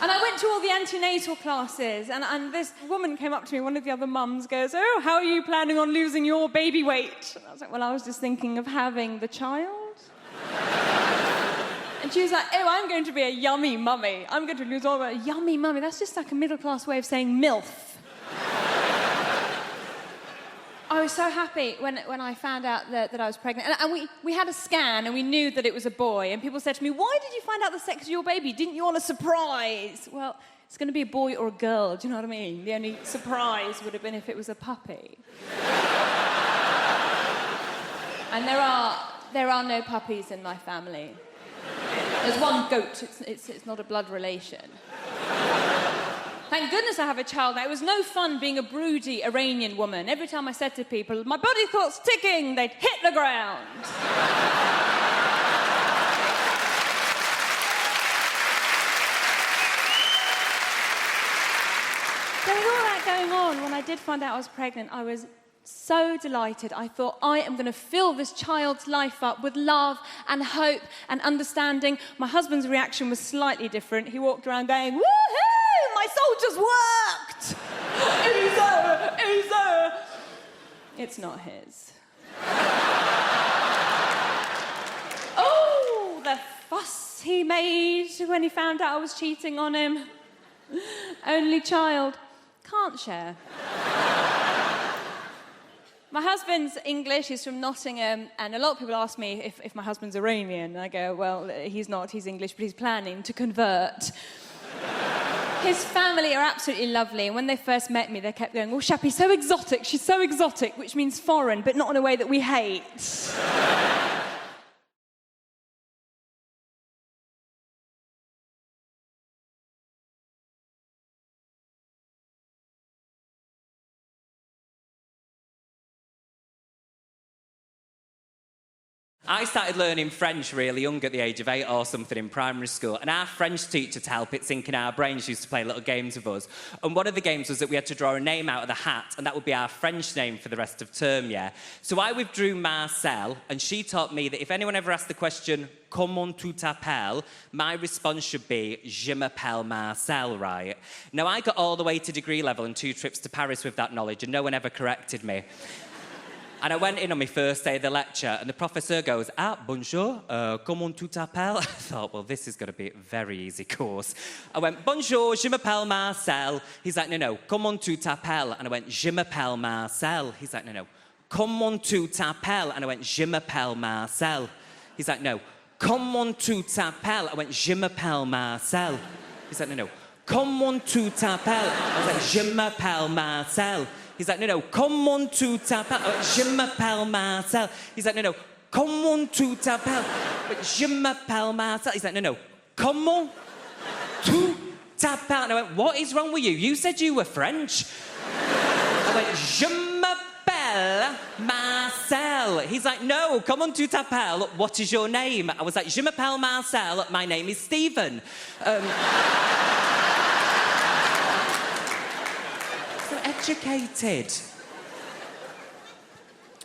And I went to all the antenatal classes, and this woman came up to me, one of the other mums goes, "Oh, how are you planning on losing your baby weight?" And I was like, "Well, I was just thinking of having the child." And she was like, "Oh, I'm going to be a yummy mummy. I'm going to lose all my yummy mummy." That's just like a middle-class way of saying MILF. I was so happy when I found out that I was pregnant. And we had a scan and we knew that it was a boy. And people said to me, "Why did you find out the sex of your baby? Didn't you want a surprise?" Well, it's going to be a boy or a girl, do you know what I mean? The only surprise would have been if it was a puppy. And there are no puppies in my family. There's one goat, it's not a blood relation. Thank goodness I have a child now. It was no fun being a broody Iranian woman. Every time I said to people, "My body clock's ticking," they'd hit the ground. There was all that going on. When I did find out I was pregnant, I was so delighted. I thought, I am going to fill this child's life up with love and hope and understanding. My husband's reaction was slightly different. He walked around going, "Woohoo! My soldiers worked!" Easy. It's not his. Oh, the fuss he made when he found out I was cheating on him. Only child. Can't share. My husband's English, he's from Nottingham, and a lot of people ask me if my husband's Iranian. And I go, well, he's not, he's English, but he's planning to convert. His family are absolutely lovely, and when they first met me, they kept going, "Oh, Shappy's so exotic, she's so exotic," which means foreign, but not in a way that we hate. I started learning French really young at the age of 8 or something in primary school, and our French teacher, to help it sink in our brains, used to play little games with us. And one of the games was that we had to draw a name out of the hat, and that would be our French name for the rest of term, yeah? So I withdrew Marcel, and she taught me that if anyone ever asked the question, "Comment tu t'appelles?" my response should be, "Je m'appelle Marcel," right? Now, I got all the way to degree level and 2 trips to Paris with that knowledge, and no one ever corrected me. And I went in on my first day of the lecture, and the professor goes, "Bonjour, comment tu t'appelles?" I thought, well, this is going to be a very easy course. I went, "Bonjour, je m'appelle Marcel." He's like, "No, comment tu t'appelles?" And I went, "Je m'appelle Marcel." He's like, "No, comment tu t'appelles?" And I went, "Je m'appelle Marcel." He's like, "No, comment tu t'appelles?" I went, "Je m'appelle Marcel." He's like, "No, comment tu t'appelles?" I was like, "Je m'appelle Marcel." He's like, "No, comment tu t'appelles?" "Je m'appelle Marcel." He's like, "No, comment tu t'appelles?" "Je m'appelle Marcel." He's like, "No, comment tu t'appelles?" And I went, "What is wrong with you? You said you were French." I went, "Je m'appelle Marcel." He's like, "No, comment tu t'appelles? What is your name?" I was like, "Je m'appelle Marcel. My name is Stephen." Educated.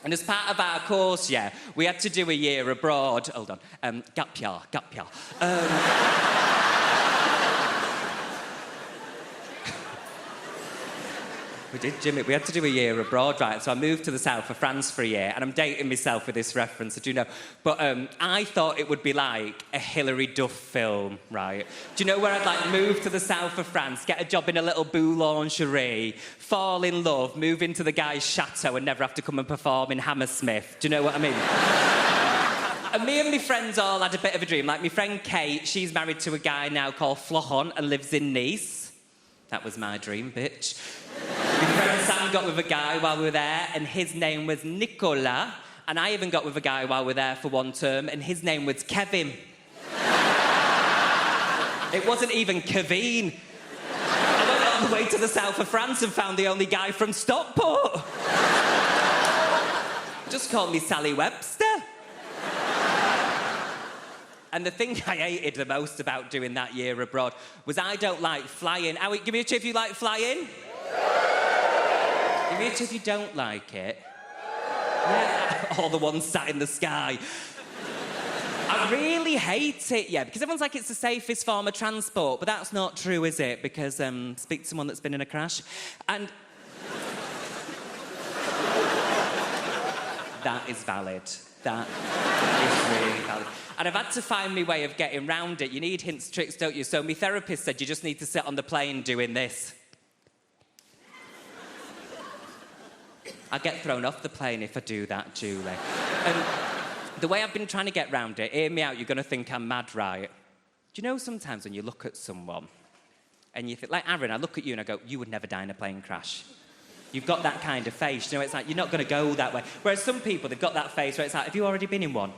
And as part of our course, yeah, we had to do a year abroad. Hold on. Gap year. We did, Jimmy. We had to do a year abroad, right? So I moved to the south of France for a year, and I'm dating myself with this reference, I do know. But I thought it would be like a Hilary Duff film, right? Do you know where I'd like move to the south of France, get a job in a little boulangerie, fall in love, move into the guy's chateau, and never have to come and perform in Hammersmith? Do you know what I mean? And me and my friends all had a bit of a dream. Like my friend Kate, she's married to a guy now called Florent and lives in Nice. That was my dream, bitch. My friend Sam got with a guy while we were there, and his name was Nicolas, And I even got with a guy while we were there for one term, and his name was Kevin. It wasn't even Kevin. I went all the way to the south of France and found the only guy from Stockport. Just called me Sally Webster. And the thing I hated the most about doing that year abroad was I don't like flying. Howie, give me a cheer if you like flying. Give me a cheer if you don't like it. Yeah, all the ones sat in the sky. I really hate it, yeah, because everyone's like it's the safest form of transport, but that's not true, is it? Because speak to someone that's been in a crash. And that is valid. That is really valid. And I've had to find my way of getting round it. You need hints, tricks, don't you? So my therapist said you just need to sit on the plane doing this. I get thrown off the plane if I do that, Julie. And the way I've been trying to get round it, hear me out, you're going to think I'm mad, right? Do you know sometimes when you look at someone and you think, like Aaron, I look at you and I go, you would never die in a plane crash. You've got that kind of face, you know, it's like, you're not going to go that way. Whereas some people, they've got that face where it's like, have you already been in one?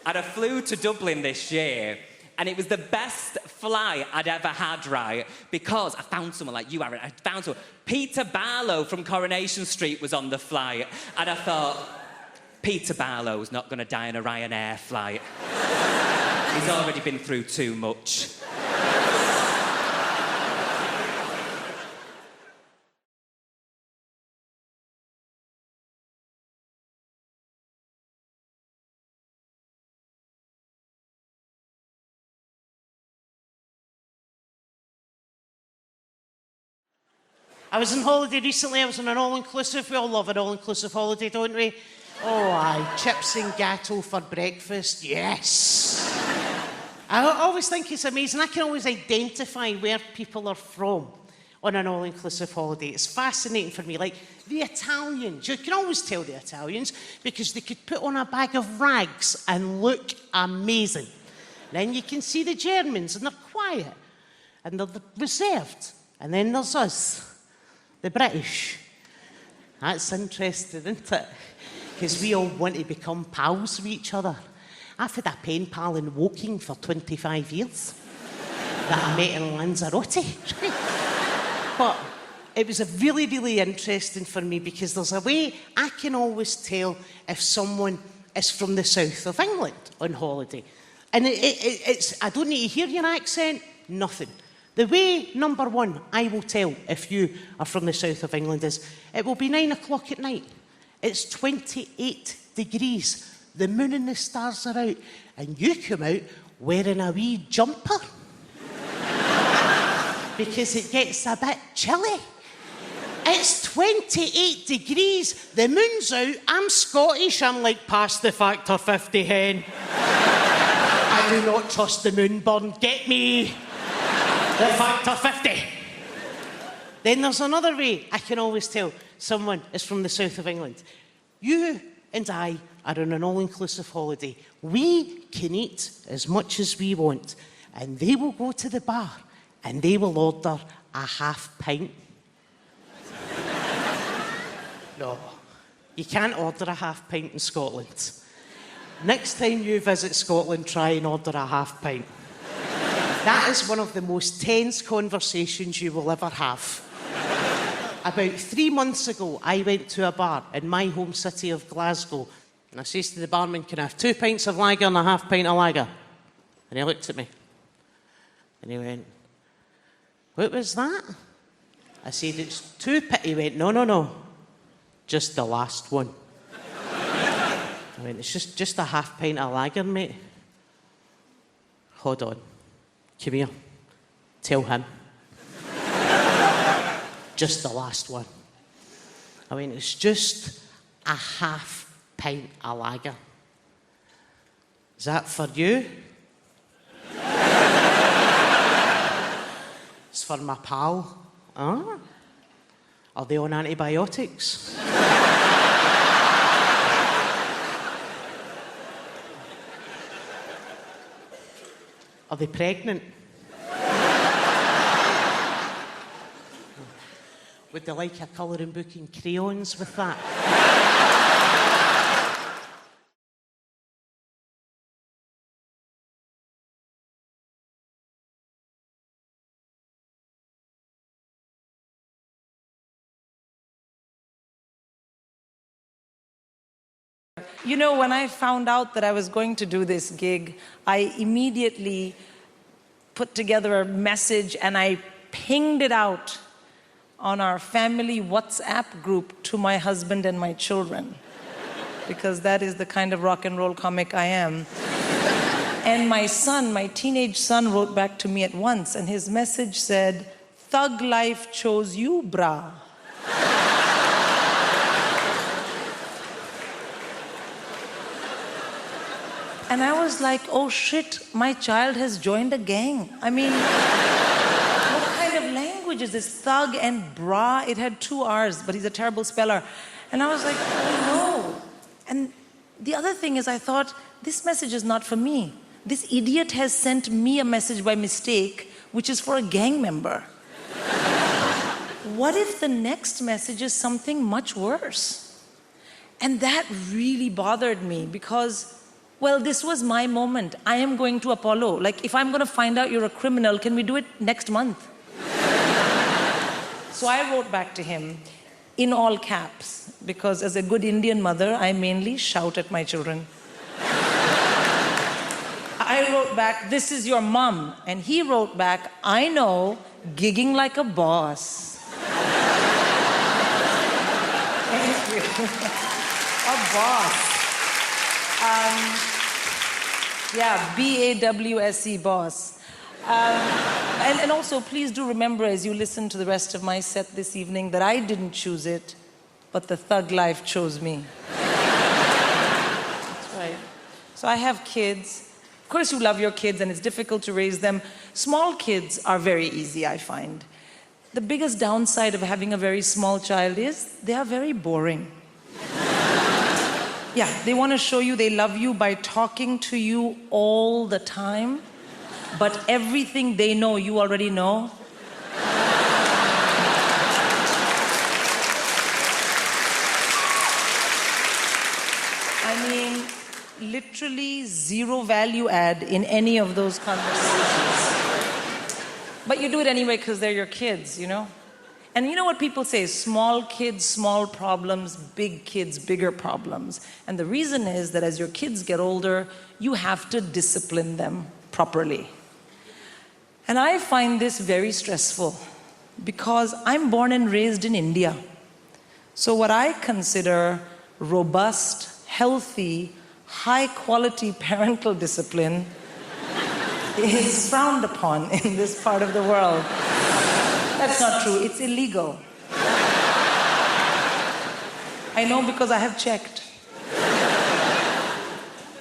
And I flew to Dublin this year, and it was the best flight I'd ever had, right? Because I found someone like you, Aaron. I found someone. Peter Barlow from Coronation Street was on the flight, and I thought, Peter Barlow's not going to die in a Ryanair flight. He's already been through too much. I was on holiday recently. I was on an all-inclusive. We all love an all-inclusive holiday, don't we? Oh, aye. Chips and gateau for breakfast. Yes. I always think it's amazing. I can always identify where people are from on an all-inclusive holiday. It's fascinating for me. Like, the Italians. You can always tell the Italians because they could put on a bag of rags and look amazing. Then you can see the Germans, and they're quiet. And they're reserved. And then there's us. The British. That's interesting, isn't it? Because we all want to become pals with each other. I've had a pen pal in Woking for 25 years that I met in Lanzarote. But it was a really, really interesting for me because there's a way I can always tell if someone is from the south of England on holiday. And it's I don't need to hear your accent, nothing. The way, number one, I will tell if you are from the south of England is it will be 9 o'clock at night. It's 28 degrees. The moon and the stars are out. And you come out wearing a wee jumper. Because it gets a bit chilly. It's 28 degrees. The moon's out. I'm Scottish. I'm like, past the factor 50 hen. I do not trust the moon burn. Get me the factor 50. Then there's another way I can always tell someone is from the south of England. You and I are on an all-inclusive holiday. We can eat as much as we want, and they will go to the bar and they will order a half pint. No, you can't order a half pint in Scotland. Next time you visit Scotland, try and order a half pint. That is one of the most tense conversations you will ever have. About 3 months ago, I went to a bar in my home city of Glasgow, and I says to the barman, can I have 2 pints of lager and a half pint of lager? And he looked at me, and he went, what was that? I said, it's 2 pints. He went, no, just the last one. I went, it's just a half pint of lager, mate. Hold on. Come here. Tell him. Just the last one. I mean, it's just a half pint of lager. Is that for you? It's for my pal. Huh? Are they on antibiotics? Are they pregnant? Would they like a colouring book and crayons with that? You know, when I found out that I was going to do this gig, I immediately put together a message and I pinged it out on our family WhatsApp group to my husband and my children, because that is the kind of rock and roll comic I am. And my son, my teenage son, wrote back to me at once, and his message said, "Thug life chose you, brah." And I was like, oh shit, my child has joined a gang. I mean, what kind of language is this? Thug and bra. It had 2 R's, but he's a terrible speller. And I was like, oh no. And the other thing is I thought, this message is not for me. This idiot has sent me a message by mistake, which is for a gang member. What if the next message is something much worse? And that really bothered me because, well, this was my moment. I am going to Apollo. Like, if I'm going to find out you're a criminal, can we do it next month? So I wrote back to him in all caps, because as a good Indian mother, I mainly shout at my children. I wrote back, "This is your mom." And he wrote back, "I know, gigging like a boss." Thank you. A boss. Yeah, B-A-W-S-E, boss. And also, please do remember as you listen to the rest of my set this evening that I didn't choose it, but the thug life chose me. That's right. So I have kids. Of course you love your kids and it's difficult to raise them. Small kids are very easy, I find. The biggest downside of having a very small child is they are very boring. Yeah, they want to show you they love you by talking to you all the time, but everything they know, you already know. I mean, literally zero value add in any of those conversations. But you do it anyway because they're your kids, you know? And you know what people say, small kids, small problems, big kids, bigger problems. And the reason is that as your kids get older, you have to discipline them properly. And I find this very stressful because I'm born and raised in India. So what I consider robust, healthy, high-quality parental discipline is frowned upon in this part of the world. That's not true. It's illegal. I know because I have checked.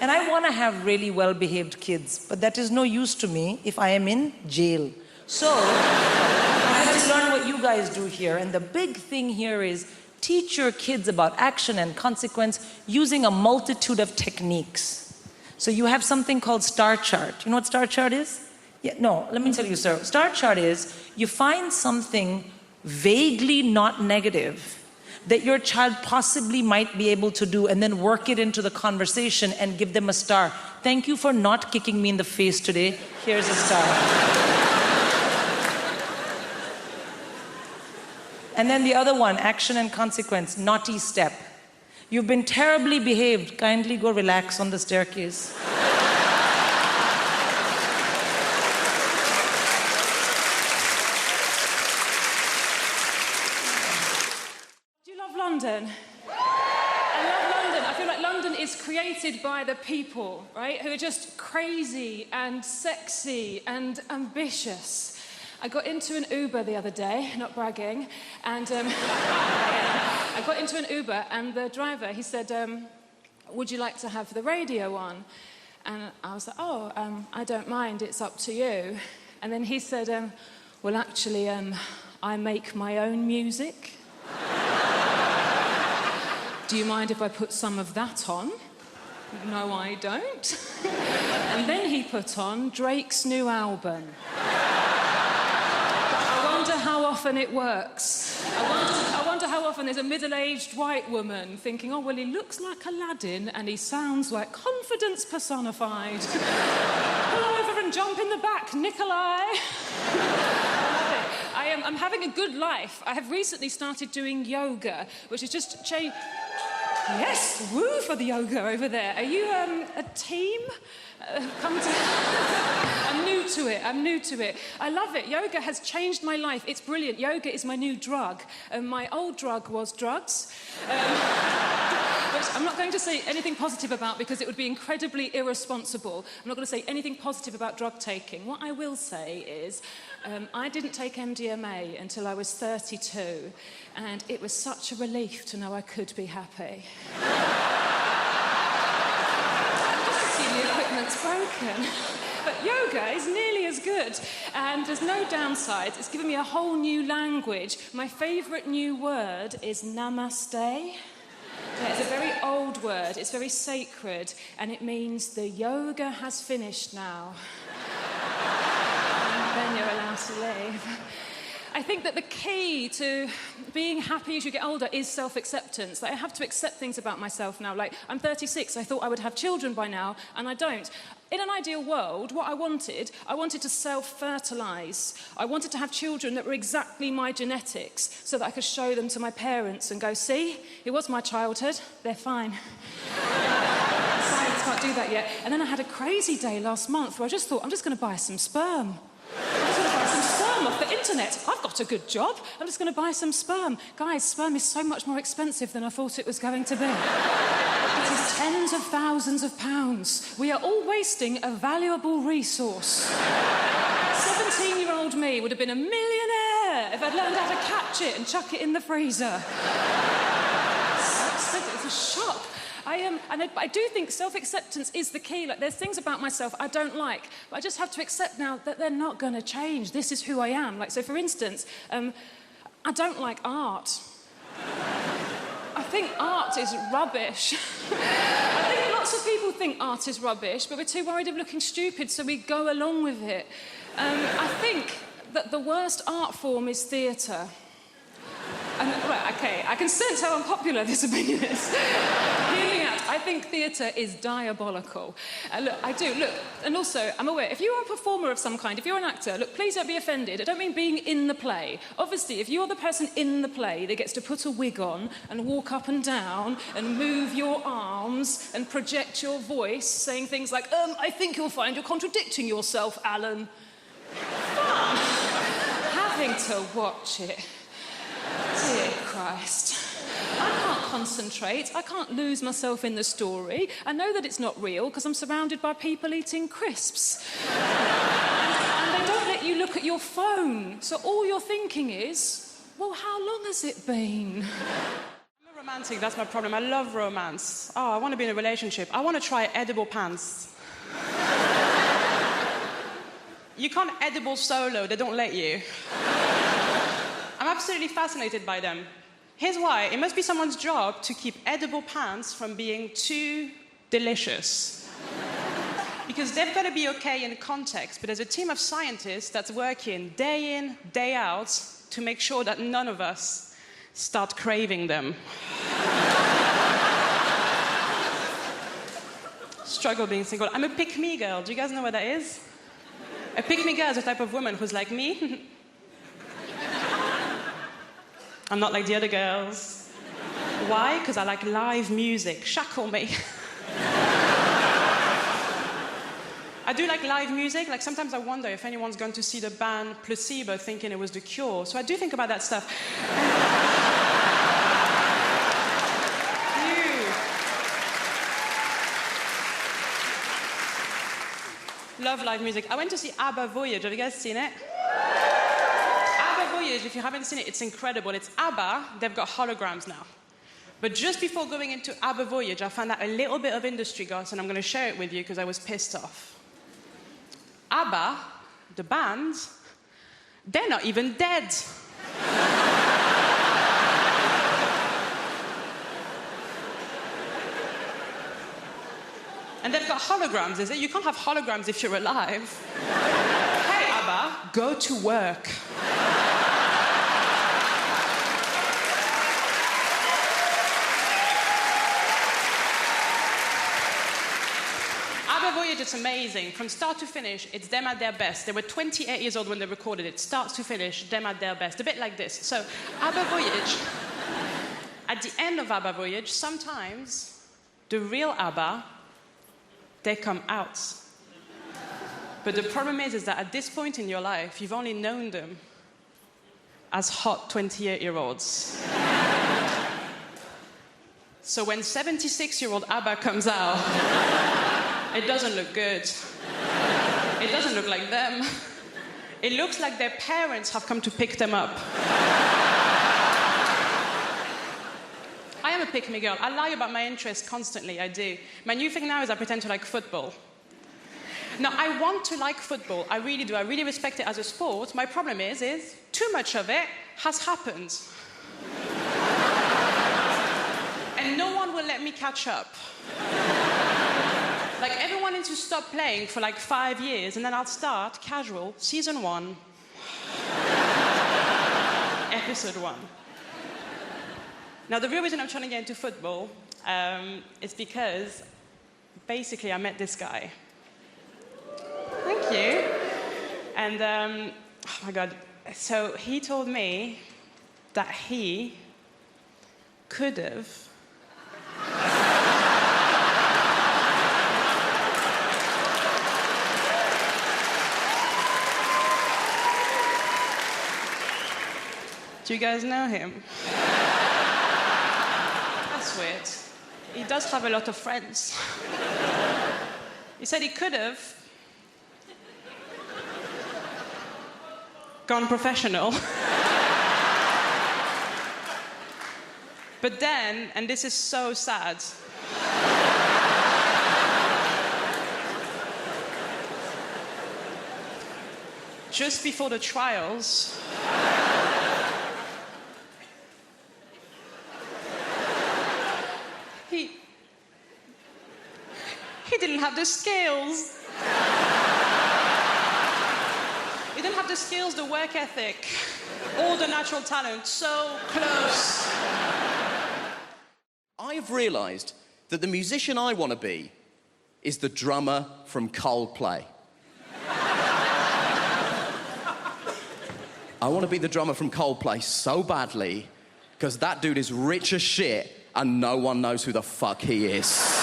And I want to have really well-behaved kids, but that is no use to me if I am in jail. So, I have to learn what you guys do here. And the big thing here is teach your kids about action and consequence using a multitude of techniques. So you have something called star chart. You know what star chart is? Yeah, no, let me tell you, sir. Star chart is you find something vaguely not negative that your child possibly might be able to do and then work it into the conversation and give them a star. Thank you for not kicking me in the face today. Here's a star. And then the other one, action and consequence, naughty step. You've been terribly behaved. Kindly go relax on the staircase. London. I love London. I feel like London is created by the people, right? Who are just crazy and sexy and ambitious. I got into an Uber the other day, not bragging, and I got into an Uber and the driver, he said, would you like to have the radio on? And I was like, oh, I don't mind, it's up to you. And then he said, well, actually, I make my own music. Do you mind if I put some of that on? No, I don't. And then he put on Drake's new album. I wonder how often it works. I wonder how often there's a middle-aged white woman thinking, oh, well, he looks like Aladdin and he sounds like confidence personified. Pull over and jump in the back, Nikolai. I'm having a good life. I have recently started doing yoga, which is just change. Yes, woo for the yoga over there. Are you a team? I'm new to it. I love it. Yoga has changed my life. It's brilliant. Yoga is my new drug. My old drug was drugs. Which I'm not going to say anything positive about because it would be incredibly irresponsible. I'm not going to say anything positive about drug taking. What I will say is I didn't take MDMA until I was 32, and it was such a relief to know I could be happy. Just assume the equipment's broken. But yoga is nearly as good, and there's no downsides. It's given me a whole new language. My favourite new word is namaste. Yeah, it's a very old word, it's very sacred, and it means the yoga has finished now. And then you're allowed to leave. I think that the key to being happy as you get older is self-acceptance. Like, I have to accept things about myself now. Like, I'm 36, I thought I would have children by now, and I don't. In an ideal world, what I wanted to self-fertilise. I wanted to have children that were exactly my genetics so that I could show them to my parents and go, see, it was my childhood, they're fine. Science can't do that yet. And then I had a crazy day last month where I just thought, I'm just going to buy some sperm. I'm just going to buy some sperm off the internet. I've got a good job. I'm just going to buy some sperm. Guys, sperm is so much more expensive than I thought it was going to be. It is tens of thousands of pounds. We are all wasting a valuable resource. 17-year-old me would have been a millionaire if I'd learned how to catch it and chuck it in the freezer. It's a shock. I do think self-acceptance is the key. Like, there's things about myself I don't like, but I just have to accept now that they're not going to change. This is who I am. Like, so for instance, I don't like art. I think art is rubbish. I think lots of people think art is rubbish, but we're too worried of looking stupid, so we go along with it. I think that the worst art form is theatre. Right, okay, I can sense how unpopular this opinion is. Hear me out. I think theatre is diabolical. Look, I do, look, and also, I'm aware, if you are a performer of some kind, if you're an actor, look, please don't be offended. I don't mean being in the play. Obviously, if you're the person in the play that gets to put a wig on and walk up and down and move your arms and project your voice, saying things like, I think you'll find you're contradicting yourself, Alan. Fun. Having to watch it. Dear Christ. I can't concentrate. I can't lose myself in the story. I know that it's not real because I'm surrounded by people eating crisps. And they don't let you look at your phone. So all you're thinking is, well, how long has it been? I'm a romantic, that's my problem. I love romance. Oh, I want to be in a relationship. I want to try edible pants. You can't edible solo, they don't let you. I'm absolutely fascinated by them. Here's why. It must be someone's job to keep edible pants from being too delicious. Because they've got to be okay in context, but there's a team of scientists that's working day in, day out to make sure that none of us start craving them. Struggle being single. I'm a pick-me girl. Do you guys know what that is? A pick-me girl is a type of woman who's like me. I'm not like the other girls. Why? Because I like live music. Shackle me. I do like live music. Like, sometimes I wonder if anyone's gone to see the band Placebo thinking it was The Cure. So I do think about that stuff. Love live music. I went to see ABBA Voyage. Have you guys seen it? If you haven't seen it, it's incredible. It's ABBA, they've got holograms now. But just before going into ABBA Voyage, I found out a little bit of industry gossip, and I'm going to share it with you because I was pissed off. ABBA, the band, they're not even dead. And they've got holograms, is it? You can't have holograms if you're alive. Hey, ABBA, go to work. it's amazing. From start to finish, it's them at their best. They were 28 years old when they recorded it. Start to finish, them at their best. A bit like this. So, ABBA Voyage. At the end of ABBA Voyage, sometimes the real ABBA, they come out. But the problem is that at this point in your life, you've only known them as hot 28-year-olds. So when 76-year-old ABBA comes out, it doesn't look good. It doesn't look like them. It looks like their parents have come to pick them up. I am a pick-me girl. I lie about my interests constantly, I do. My new thing now is I pretend to like football. Now, I want to like football. I really do. I really respect it as a sport. My problem is too much of it has happened. And no one will let me catch up. Like, everyone needs to stop playing for like 5 years, and then I'll start casual, season 1, episode 1. Now, the real reason I'm trying to get into football is because, basically, I met this guy. Thank you. And, oh my God. So he told me that he could have Do you guys know him? That's weird. He does have a lot of friends. He said he could have gone professional. But then, and this is so sad, just before the trials, he didn't have the skills. He didn't have the skills, the work ethic, or the natural talent. So close. I've realised that the musician I want to be is the drummer from Coldplay. I want to be the drummer from Coldplay so badly because that dude is rich as shit and no one knows who the fuck he is.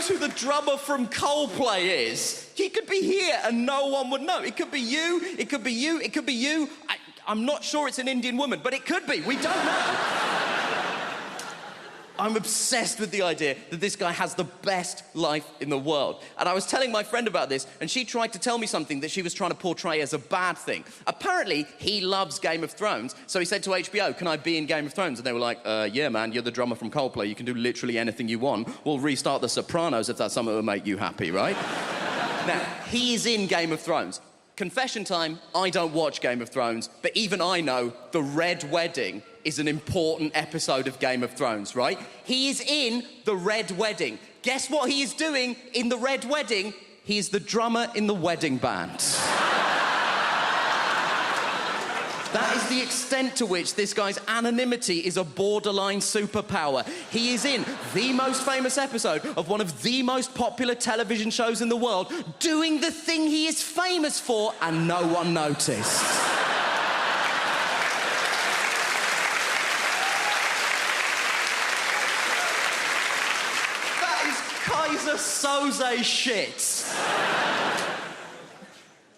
Who the drummer from Coldplay is. He could be here and no one would know. It could be you, it could be you, it could be you. I'm not sure it's an Indian woman, but it could be. We don't know. I'm obsessed with the idea that this guy has the best life in the world. And I was telling my friend about this, and she tried to tell me something that she was trying to portray as a bad thing. Apparently, he loves Game of Thrones, so he said to HBO, can I be in Game of Thrones? And they were like, yeah, man, you're the drummer from Coldplay. You can do literally anything you want. We'll restart The Sopranos if that's something that will make you happy, right? Now, he is in Game of Thrones. Confession time, I don't watch Game of Thrones, but even I know the Red Wedding is an important episode of Game of Thrones, right? He is in the Red Wedding. Guess what he is doing in the Red Wedding? He is the drummer in the wedding band. That is the extent to which this guy's anonymity is a borderline superpower. He is in the most famous episode of one of the most popular television shows in the world, doing the thing he is famous for, and no one noticed. That is Kaiser Soze shit.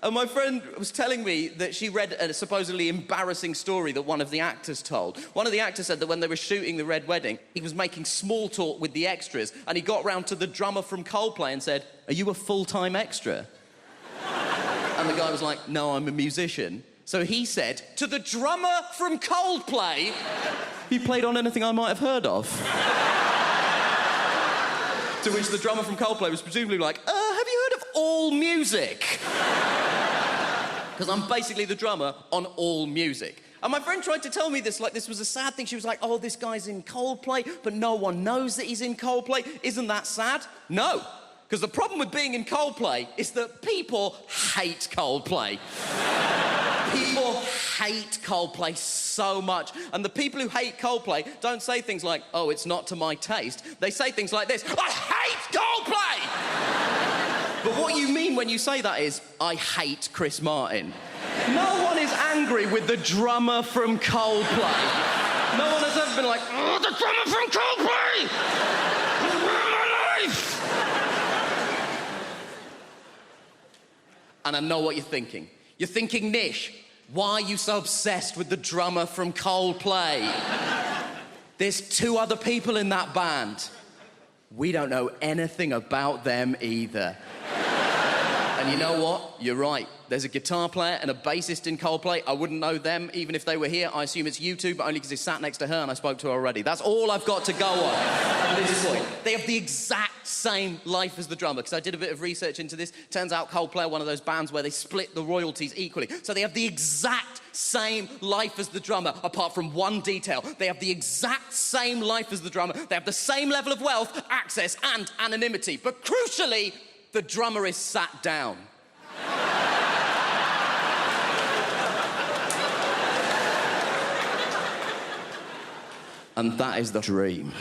And my friend was telling me that she read a supposedly embarrassing story that one of the actors told. One of the actors said that when they were shooting The Red Wedding, he was making small talk with the extras, and he got round to the drummer from Coldplay and said, "Are you a full-time extra?" And the guy was like, "No, I'm a musician." So he said, to the drummer from Coldplay, "You played on anything I might have heard of?" To which the drummer from Coldplay was presumably like, have you heard of All Music? Because I'm basically the drummer on All Music. And my friend tried to tell me this, like this was a sad thing. She was like, oh, this guy's in Coldplay, but no one knows that he's in Coldplay. Isn't that sad? No. Because the problem with being in Coldplay is that people hate Coldplay. People hate Coldplay so much. And the people who hate Coldplay don't say things like, oh, it's not to my taste. They say things like this, I hate Coldplay! But what you mean when you say that is, I hate Chris Martin. No one is angry with the drummer from Coldplay. No one has ever been like, oh, the drummer from Coldplay! My life! And I know what you're thinking. You're thinking, Nish, why are you so obsessed with the drummer from Coldplay? There's 2 other people in that band. We don't know anything about them either. And you know what? You're right. There's a guitar player and a bassist in Coldplay. I wouldn't know them even if they were here. I assume it's you two, but only because he sat next to her and I spoke to her already. That's all I've got to go on at this point. They have the exact same life as the drummer, because I did a bit of research into this. Turns out Coldplay are one of those bands where they split the royalties equally. So they have the exact same life as the drummer, apart from one detail. They have the exact same life as the drummer. They have the same level of wealth, access, and anonymity. But crucially, the drummer is sat down. And that is the dream.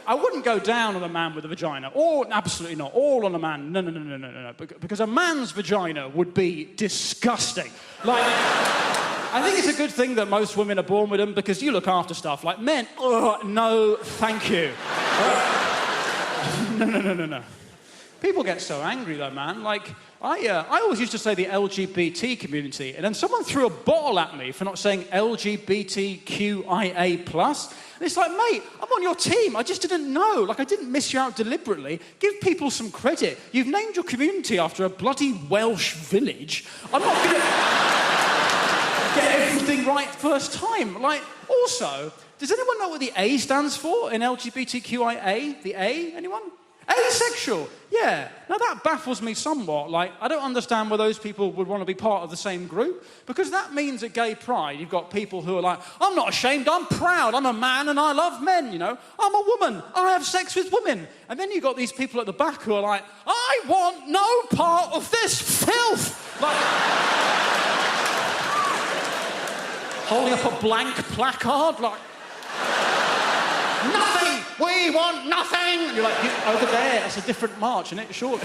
I wouldn't go down on a man with a vagina. Or, absolutely not. All on a man. No. Because a man's vagina would be disgusting. Like, I think it's a good thing that most women are born with them, because you look after stuff. Like men, no, thank you. No. People get so angry though, man. Like, I always used to say the LGBT community, and then someone threw a bottle at me for not saying LGBTQIA+. And it's like, mate, I'm on your team. I just didn't know. Like, I didn't miss you out deliberately. Give people some credit. You've named your community after a bloody Welsh village. I'm not going to get everything right first time. Like, also, does anyone know what the A stands for in LGBTQIA? The A? Anyone? Asexual. Yeah. Now, that baffles me somewhat. Like, I don't understand why those people would want to be part of the same group, because that means at Gay Pride, you've got people who are like, I'm not ashamed, I'm proud, I'm a man and I love men, you know. I'm a woman, I have sex with women. And then you've got these people at the back who are like, I want no part of this filth. Like, holding up a blank placard, like, nothing! We want nothing! And you're like, over there, that's a different march, isn't it? Surely.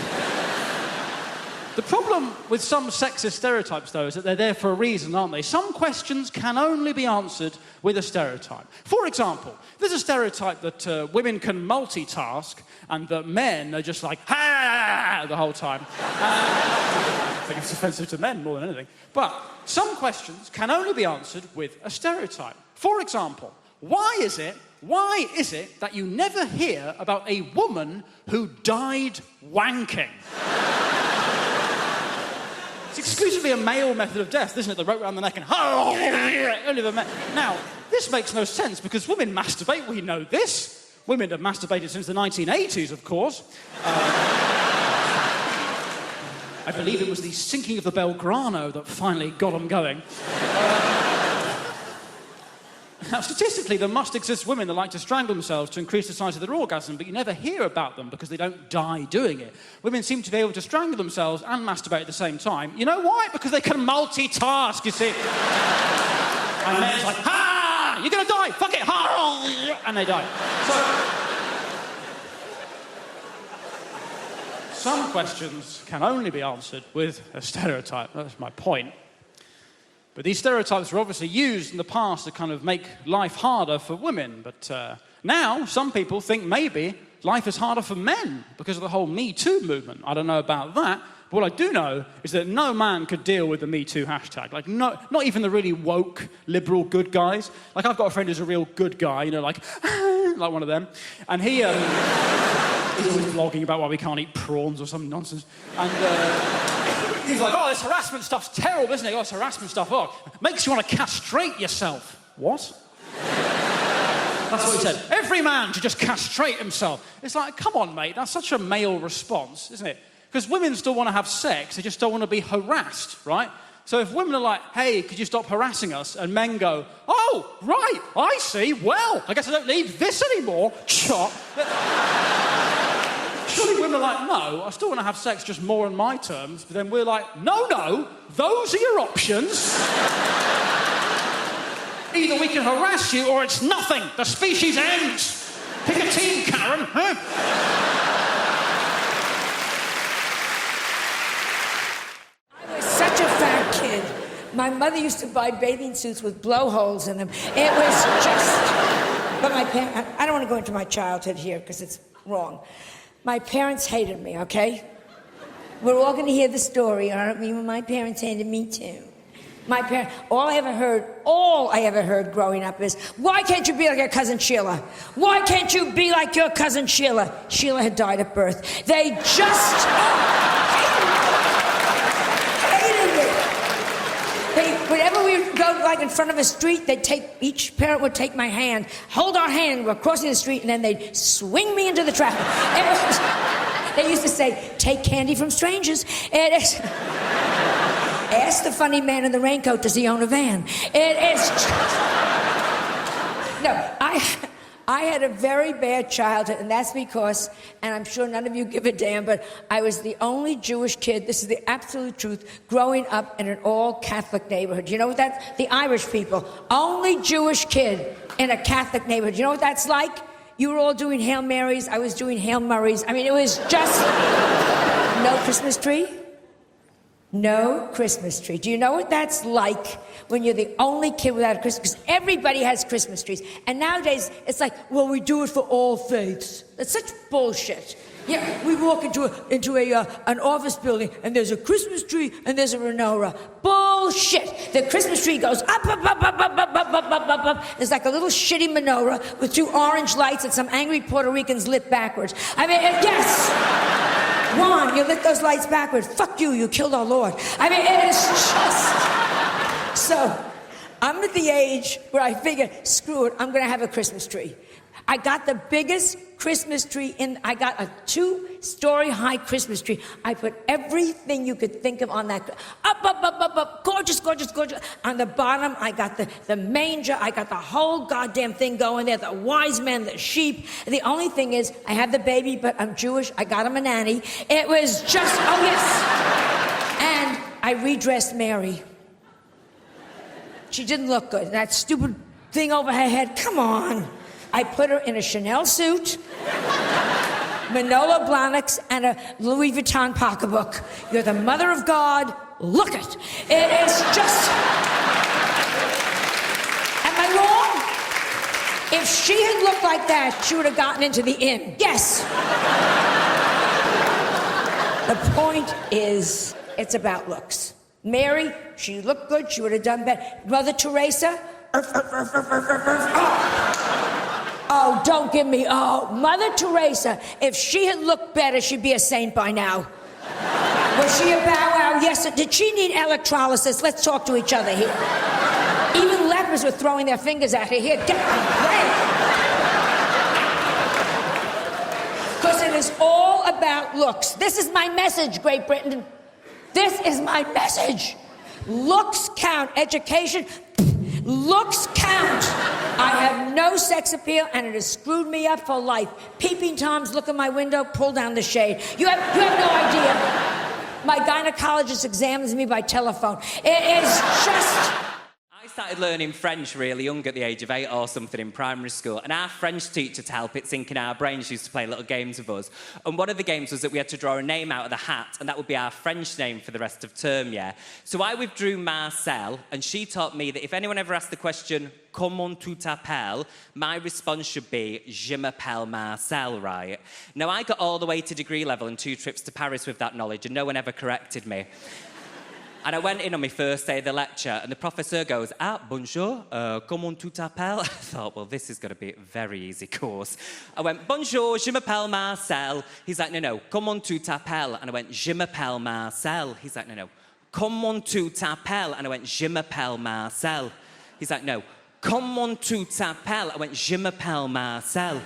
The problem with some sexist stereotypes, though, is that they're there for a reason, aren't they? Some questions can only be answered with a stereotype. For example, there's a stereotype that women can multitask and that men are just like, ha, the whole time. I think it's offensive to men more than anything. But some questions can only be answered with a stereotype. For example, why is it that you never hear about a woman who died wanking? It's exclusively a male method of death, isn't it? The rope around the neck and... Now, this makes no sense, because women masturbate, we know this. Women have masturbated since the 1980s, of course. I believe it was the sinking of the Belgrano that finally got them going. Now, statistically, there must exist women that like to strangle themselves to increase the size of their orgasm, but you never hear about them because they don't die doing it. Women seem to be able to strangle themselves and masturbate at the same time. You know why? Because they can multitask, you see. And men's like, ha! You're going to die! Fuck it! Ha! And they die. So, some questions can only be answered with a stereotype. That's my point. But these stereotypes were obviously used in the past to kind of make life harder for women. But now, some people think maybe life is harder for men because of the whole Me Too movement. I don't know about that. But what I do know is that no man could deal with the Me Too hashtag. Like, no, not even the really woke, liberal good guys. Like, I've got a friend who's a real good guy, you know, like one of them. And he... he's always blogging about why we can't eat prawns or some nonsense. And... he's like, oh, this harassment stuff's terrible, isn't it? Oh, this harassment stuff, makes you want to castrate yourself. What? That's what he said. Every man should just castrate himself. It's like, come on, mate, that's such a male response, isn't it? Because women still want to have sex, they just don't want to be harassed, right? So if women are like, hey, could you stop harassing us? And men go, oh, right, I see, well, I guess I don't need this anymore. Chop. Surely children are like, no, I still want to have sex, just more on my terms. But then we're like, no, those are your options. Either we can harass you or it's nothing. The species ends. Pick a team, Karen. Huh? I was such a fat kid. My mother used to buy bathing suits with blowholes in them. It was just... But my parents... I don't want to go into my childhood here because it's wrong. My parents hated me, okay? We're all going to hear the story, aren't we? My parents hated me too. My parents... All I ever heard growing up is, why can't you be like your cousin Sheila? Why can't you be like your cousin Sheila? Sheila had died at birth. They just... Whenever we would go, like, in front of a street, each parent would take my hand, hold our hand, we're crossing the street, and then they'd swing me into the traffic. They used to say, take candy from strangers. Ask the funny man in the raincoat, does he own a van? No, I had a very bad childhood, and that's because, and I'm sure none of you give a damn, but I was the only Jewish kid, this is the absolute truth, growing up in an all-Catholic neighborhood. You know what that's? The Irish people. Only Jewish kid in a Catholic neighborhood. You know what that's like? You were all doing Hail Marys, I was doing Hail Murrays. I mean, it was just... No Christmas tree? No Christmas tree. Do you know what that's like when you're the only kid without a Christmas? Because everybody has Christmas trees. And nowadays, it's like, well, we do it for all faiths. That's such bullshit. Yeah, we walk into an office building, and there's a Christmas tree, and there's a menorah. Bullshit. The Christmas tree goes up, up, up, up, up, up, up, up, up, up, up. There's like a little shitty menorah with 2 orange lights that some angry Puerto Ricans lit backwards. I mean, yes. Juan, you lit those lights backwards. Fuck you, you killed our Lord. I mean, it is just... So, I'm at the age where I figure, screw it, I'm gonna have a Christmas tree. I got the biggest Christmas tree I got a 2-story high Christmas tree. I put everything you could think of on that. Up, up, up, up, up, gorgeous, gorgeous, gorgeous. On the bottom, I got the manger. I got the whole goddamn thing going there. The wise men, the sheep. The only thing is, I have the baby, but I'm Jewish. I got him a nanny. It was just, oh yes. And I redressed Mary. She didn't look good. That stupid thing over her head, come on. I put her in a Chanel suit, Manolo Blahniks, and a Louis Vuitton pocketbook. You're the mother of God. Look it. It is just... Am I wrong? If she had looked like that, she would have gotten into the inn. Yes. The point is, it's about looks. Mary, she looked good. She would have done better. Mother Teresa... Oh, don't give me, oh, Mother Teresa, if she had looked better, she'd be a saint by now. Was she a bow wow? Yes. Did she need electrolysis? Let's talk to each other here. Even lepers were throwing their fingers at her. Here, get away. Because it is all about looks. This is my message, Great Britain. This is my message. Looks count. Education, looks count. I have no sex appeal, and it has screwed me up for life. Peeping Toms look in my window, pull down the shade. You have no idea. My gynecologist examines me by telephone. It is just... I started learning French really young at the age of 8 or something in primary school, and our French teacher, to help it sink in our brains, used to play little games with us. And one of the games was that we had to draw a name out of the hat, and that would be our French name for the rest of term, yeah? So I withdrew Marcel, and she taught me that if anyone ever asked the question, comment tu t'appelles, my response should be, je m'appelle Marcel, right? Now, I got all the way to degree level and 2 trips to Paris with that knowledge, and no one ever corrected me. And I went in on my first day of the lecture, and the professor goes, bonjour, comment tu t'appelles? I thought, well, this is going to be a very easy course. I went, bonjour, je m'appelle Marcel. He's like, no, comment tu t'appelles? And I went, je m'appelle Marcel. He's like, no, comment tu t'appelles? And I went, je m'appelle Marcel. He's like, no, comment tu t'appelles? I went, je m'appelle Marcel.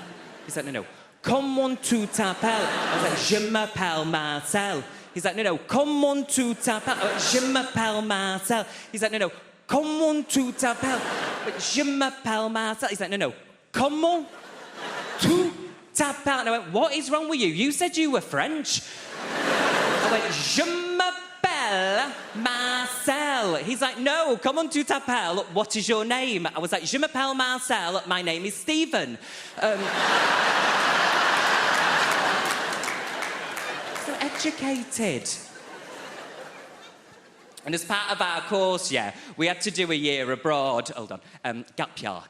He's like, no, comment tu t'appelles? I was like, je m'appelle Marcel. He's like, no, comment tu t'appelles? Je m'appelle Marcel. He's like, no, comment tu t'appelles? Je m'appelle Marcel. He's like, no, comment tu t'appelles. And I went, what is wrong with you? You said you were French. I went, je m'appelle Marcel. He's like, no, comment tu t'appelles? What is your name? I was like, je m'appelle Marcel. My name is Stephen. So educated. And as part of our course, yeah, we had to do a year abroad. Hold on. Gap year.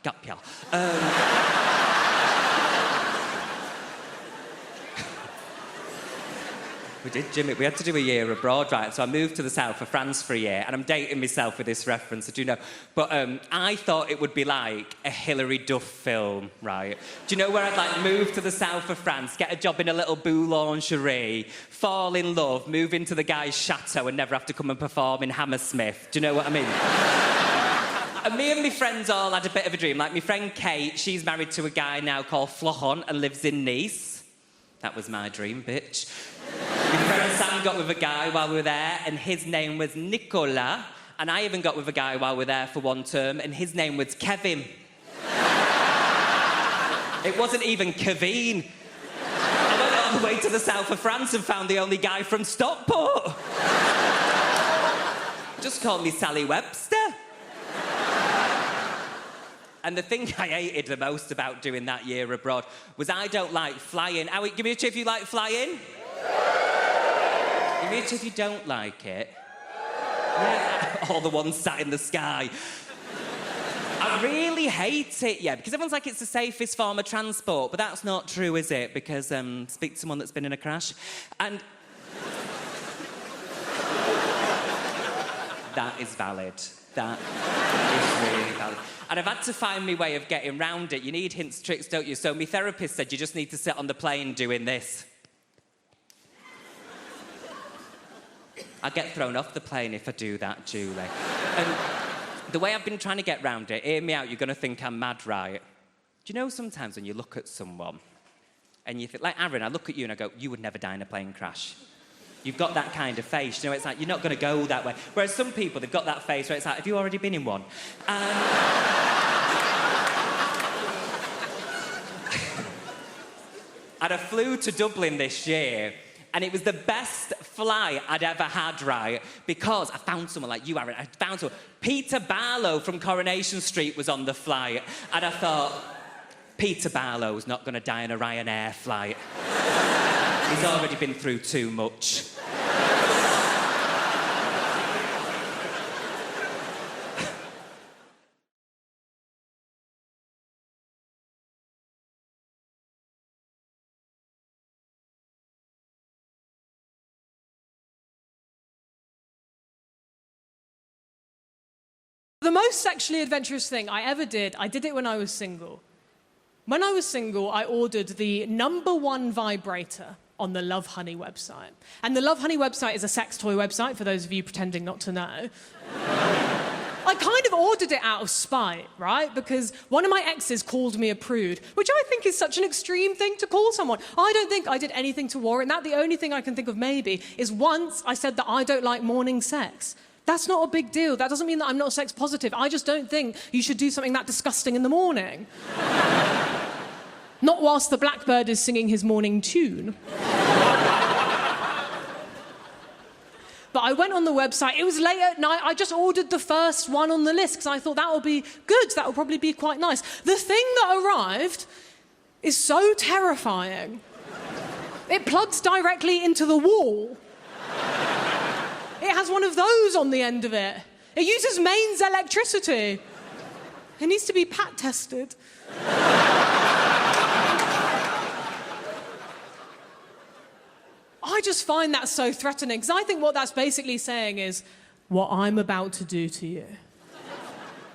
We did, Jimmy. We had to do a year abroad, right? So I moved to the south of France for a year, and I'm dating myself with this reference, I do know. But I thought it would be like a Hilary Duff film, right? Do you know where I'd like move to the south of France, get a job in a little boulangerie, fall in love, move into the guy's chateau and never have to come and perform in Hammersmith? Do you know what I mean? And me and my friends all had a bit of a dream. Like my friend Kate, she's married to a guy now called Florent and lives in Nice. That was my dream, bitch. My friend Sam got with a guy while we were there, and his name was Nicolas. And I even got with a guy while we were there for one term, and his name was Kevin. It wasn't even Kevin. I went all the way to the south of France and found the only guy from Stockport. Just called me Sally Webster. And the thing I hated the most about doing that year abroad was I don't like flying. Give me a cheer if you like flying. Give me a cheer if you don't like it. Yeah, all the ones sat in the sky. I really hate it, yeah, because everyone's like it's the safest form of transport, but that's not true, is it? Because speak to someone that's been in a crash. And that is valid. That is really valid. And I've had to find my way of getting round it. You need hints, tricks, don't you? So my therapist said you just need to sit on the plane doing this. I get thrown off the plane if I do that, Julie. And the way I've been trying to get round it, hear me out, you're going to think I'm mad, right? Do you know sometimes when you look at someone and you think, like Aaron, I look at you and I go, you would never die in a plane crash. You've got that kind of face, you know, it's like, you're not going to go that way. Whereas some people, they've got that face where it's like, have you already been in one? And I flew to Dublin this year, and it was the best flight I'd ever had, right? Because I found someone like you, Aaron. I found someone. Peter Barlow from Coronation Street was on the flight, and I thought, Peter Barlow's not going to die on a Ryanair flight. He's already been through too much. The most sexually adventurous thing I ever did, I did it when I was single. When I was single, I ordered the #1 vibrator on the Love Honey website. And the Love Honey website is a sex toy website, for those of you pretending not to know. I kind of ordered it out of spite, right? Because one of my exes called me a prude, which I think is such an extreme thing to call someone. I don't think I did anything to warrant that. The only thing I can think of maybe is once I said that I don't like morning sex. That's not a big deal. That doesn't mean that I'm not sex positive. I just don't think you should do something that disgusting in the morning. Not whilst the blackbird is singing his morning tune. But I went on the website. It was late at night. I just ordered the first one on the list because I thought that will be good. That will probably be quite nice. The thing that arrived is so terrifying. It plugs directly into the wall. It has one of those on the end of it. It uses mains electricity. It needs to be pat tested. I just find that so threatening, because I think what that's basically saying is, what I'm about to do to you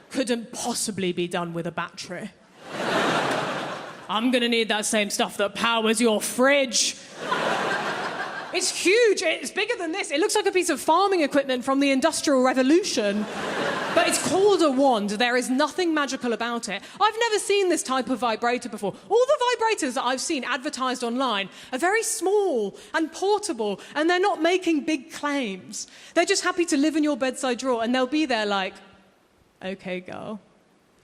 couldn't possibly be done with a battery. I'm gonna need that same stuff that powers your fridge. It's huge, it's bigger than this. It looks like a piece of farming equipment from the Industrial Revolution. But it's called a wand. There is nothing magical about it. I've never seen this type of vibrator before. All the vibrators that I've seen advertised online are very small and portable, and they're not making big claims. They're just happy to live in your bedside drawer, and they'll be there like, okay, girl,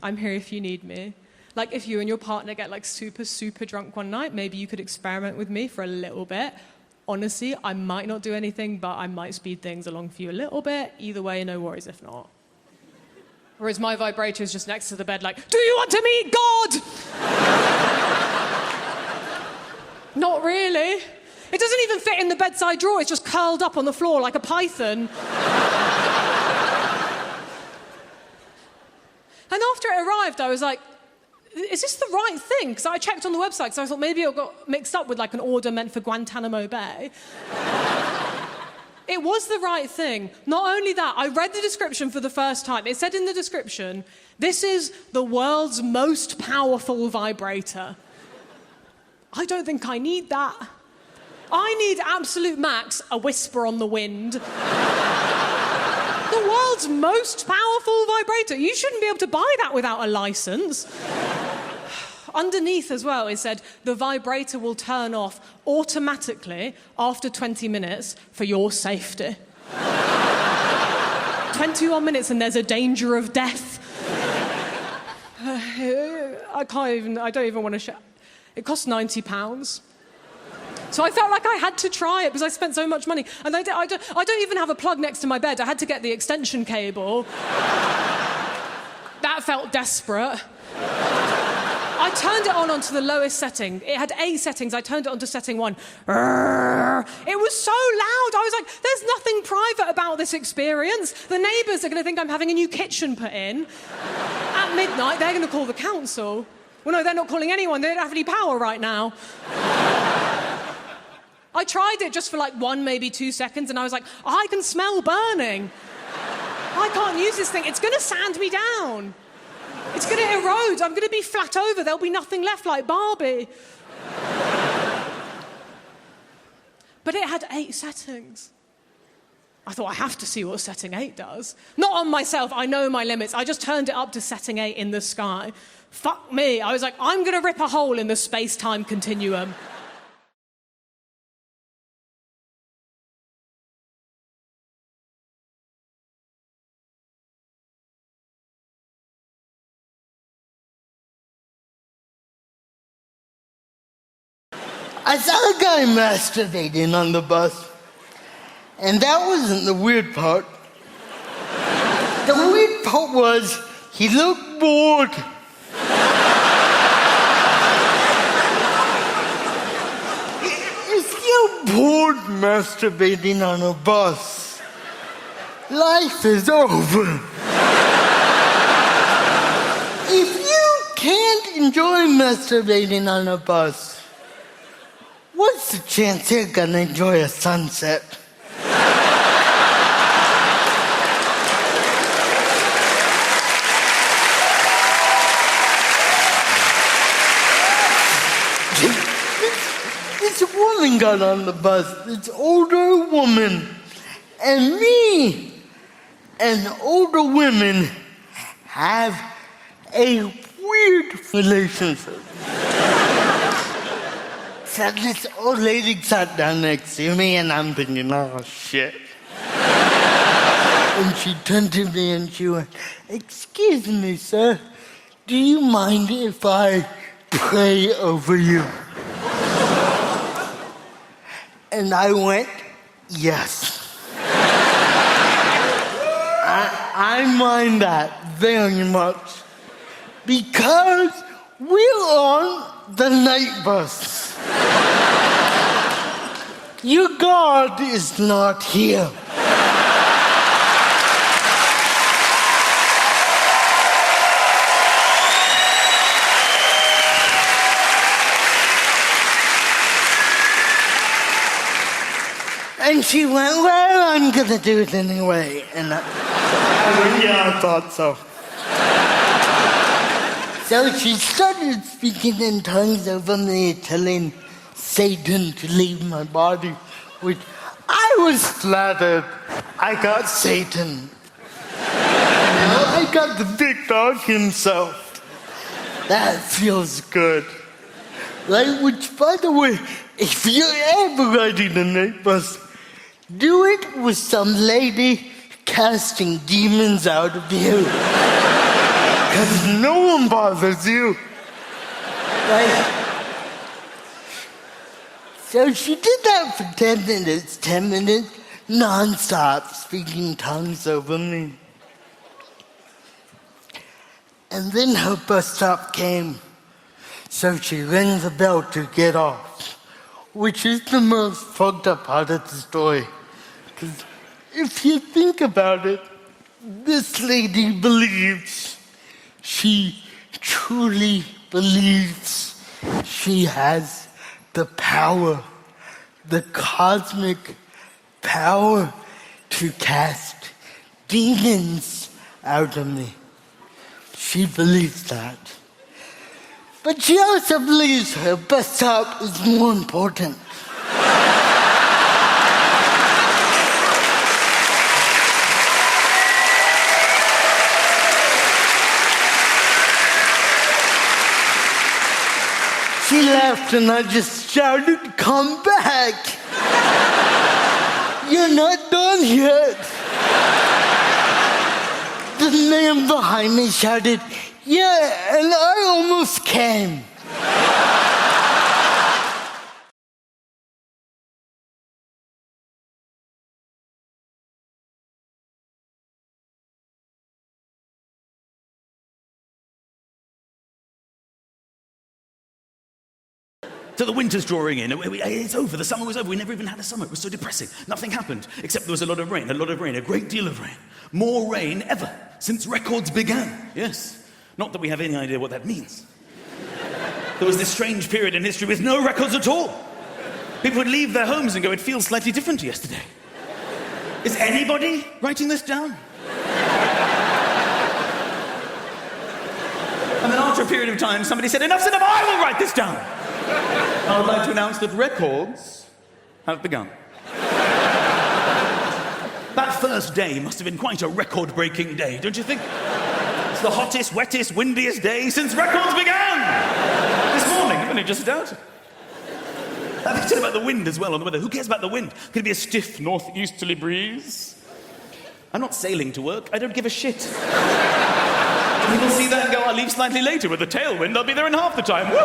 I'm here if you need me. Like, if you and your partner get, like, super, super drunk one night, maybe you could experiment with me for a little bit. Honestly, I might not do anything, but I might speed things along for you a little bit. Either way, no worries if not. Whereas my vibrator is just next to the bed like, do you want to meet God? Not really. It doesn't even fit in the bedside drawer. It's just curled up on the floor like a python. And after it arrived, I was like, is this the right thing? Because I checked on the website, because I thought maybe it got mixed up with like an order meant for Guantanamo Bay. It was the right thing. Not only that, I read the description for the first time. It said in the description, this is the world's most powerful vibrator. I don't think I need that. I need absolute max, a whisper on the wind. The world's most powerful vibrator. You shouldn't be able to buy that without a license. Underneath as well, it said, the vibrator will turn off automatically after 20 minutes for your safety. 21 minutes and there's a danger of death. I don't even want to share. It cost £90. So I felt like I had to try it because I spent so much money. And I don't even have a plug next to my bed. I had to get the extension cable. That felt desperate. I turned it on onto the lowest setting. It had 8 settings. I turned it onto setting 1. It was so loud. I was like, there's nothing private about this experience. The neighbours are going to think I'm having a new kitchen put in. At midnight, they're going to call the council. Well, no, they're not calling anyone. They don't have any power right now. I tried it just for like 1, maybe 2 seconds, and I was like, I can smell burning. I can't use this thing. It's going to sand me down. It's going to erode. I'm going to be flat over. There'll be nothing left like Barbie. But it had 8 settings. I thought, I have to see what setting 8 does. Not on myself. I know my limits. I just turned it up to setting 8 in the sky. Fuck me. I was like, I'm going to rip a hole in the space-time continuum. I saw a guy masturbating on the bus, and that wasn't the weird part. The weird part was he looked bored. If you're bored masturbating on a bus, life is over. If you can't enjoy masturbating on a bus, what's the chance you're gonna enjoy a sunset? This woman got on the bus, this older woman, and me and older women have a weird relationship. So this old lady sat down next to me, and I'm thinking, oh, shit. And she turned to me and she went, excuse me, sir, do you mind if I pray over you? And I went, yes. I mind that very much. Because we're on the night bus. Your God is not here. And she went, well, I'm gonna do it anyway. And I went, yeah, I thought so. So she started speaking in tongues over me, telling Satan to leave my body, which I was flattered. I got Satan. I got the big dog himself. That feels good. Right, which, by the way, if you're ever riding a night bus, do it with some lady casting demons out of you. Because no one bothers you. Right? So she did that for 10 minutes, non-stop, speaking tongues over me. And then her bus stop came. So she rang the bell to get off, which is the most fucked up part of the story. Because if you think about it, this lady believes, she truly believes she has the power, the cosmic power to cast demons out of me. She believes that. But she also believes her bus stop is more important. She laughed and I just shouted, "Come back! You're not done yet." The man behind me shouted, "Yeah, and I almost came." So the winter's drawing in. It's over. The summer was over. We never even had a summer. It was so depressing. Nothing happened, except there was a lot of rain, a great deal of rain. More rain ever since records began. Yes. Not that we have any idea what that means. There was this strange period in history with no records at all. People would leave their homes and go, "It feels slightly different to yesterday." Is anybody writing this down? And then after a period of time, somebody said, "Enough's enough, I will write this down." I would like to announce that records have begun. That first day must have been quite a record-breaking day, don't you think? It's the hottest, wettest, windiest day since records began! This morning, I've only just started. They said about the wind as well on the weather. Who cares about the wind? Could it be a stiff northeasterly breeze? I'm not sailing to work. I don't give a shit. People see that and go, "I'll leave slightly later with a tailwind. I'll be there in half the time." Woo!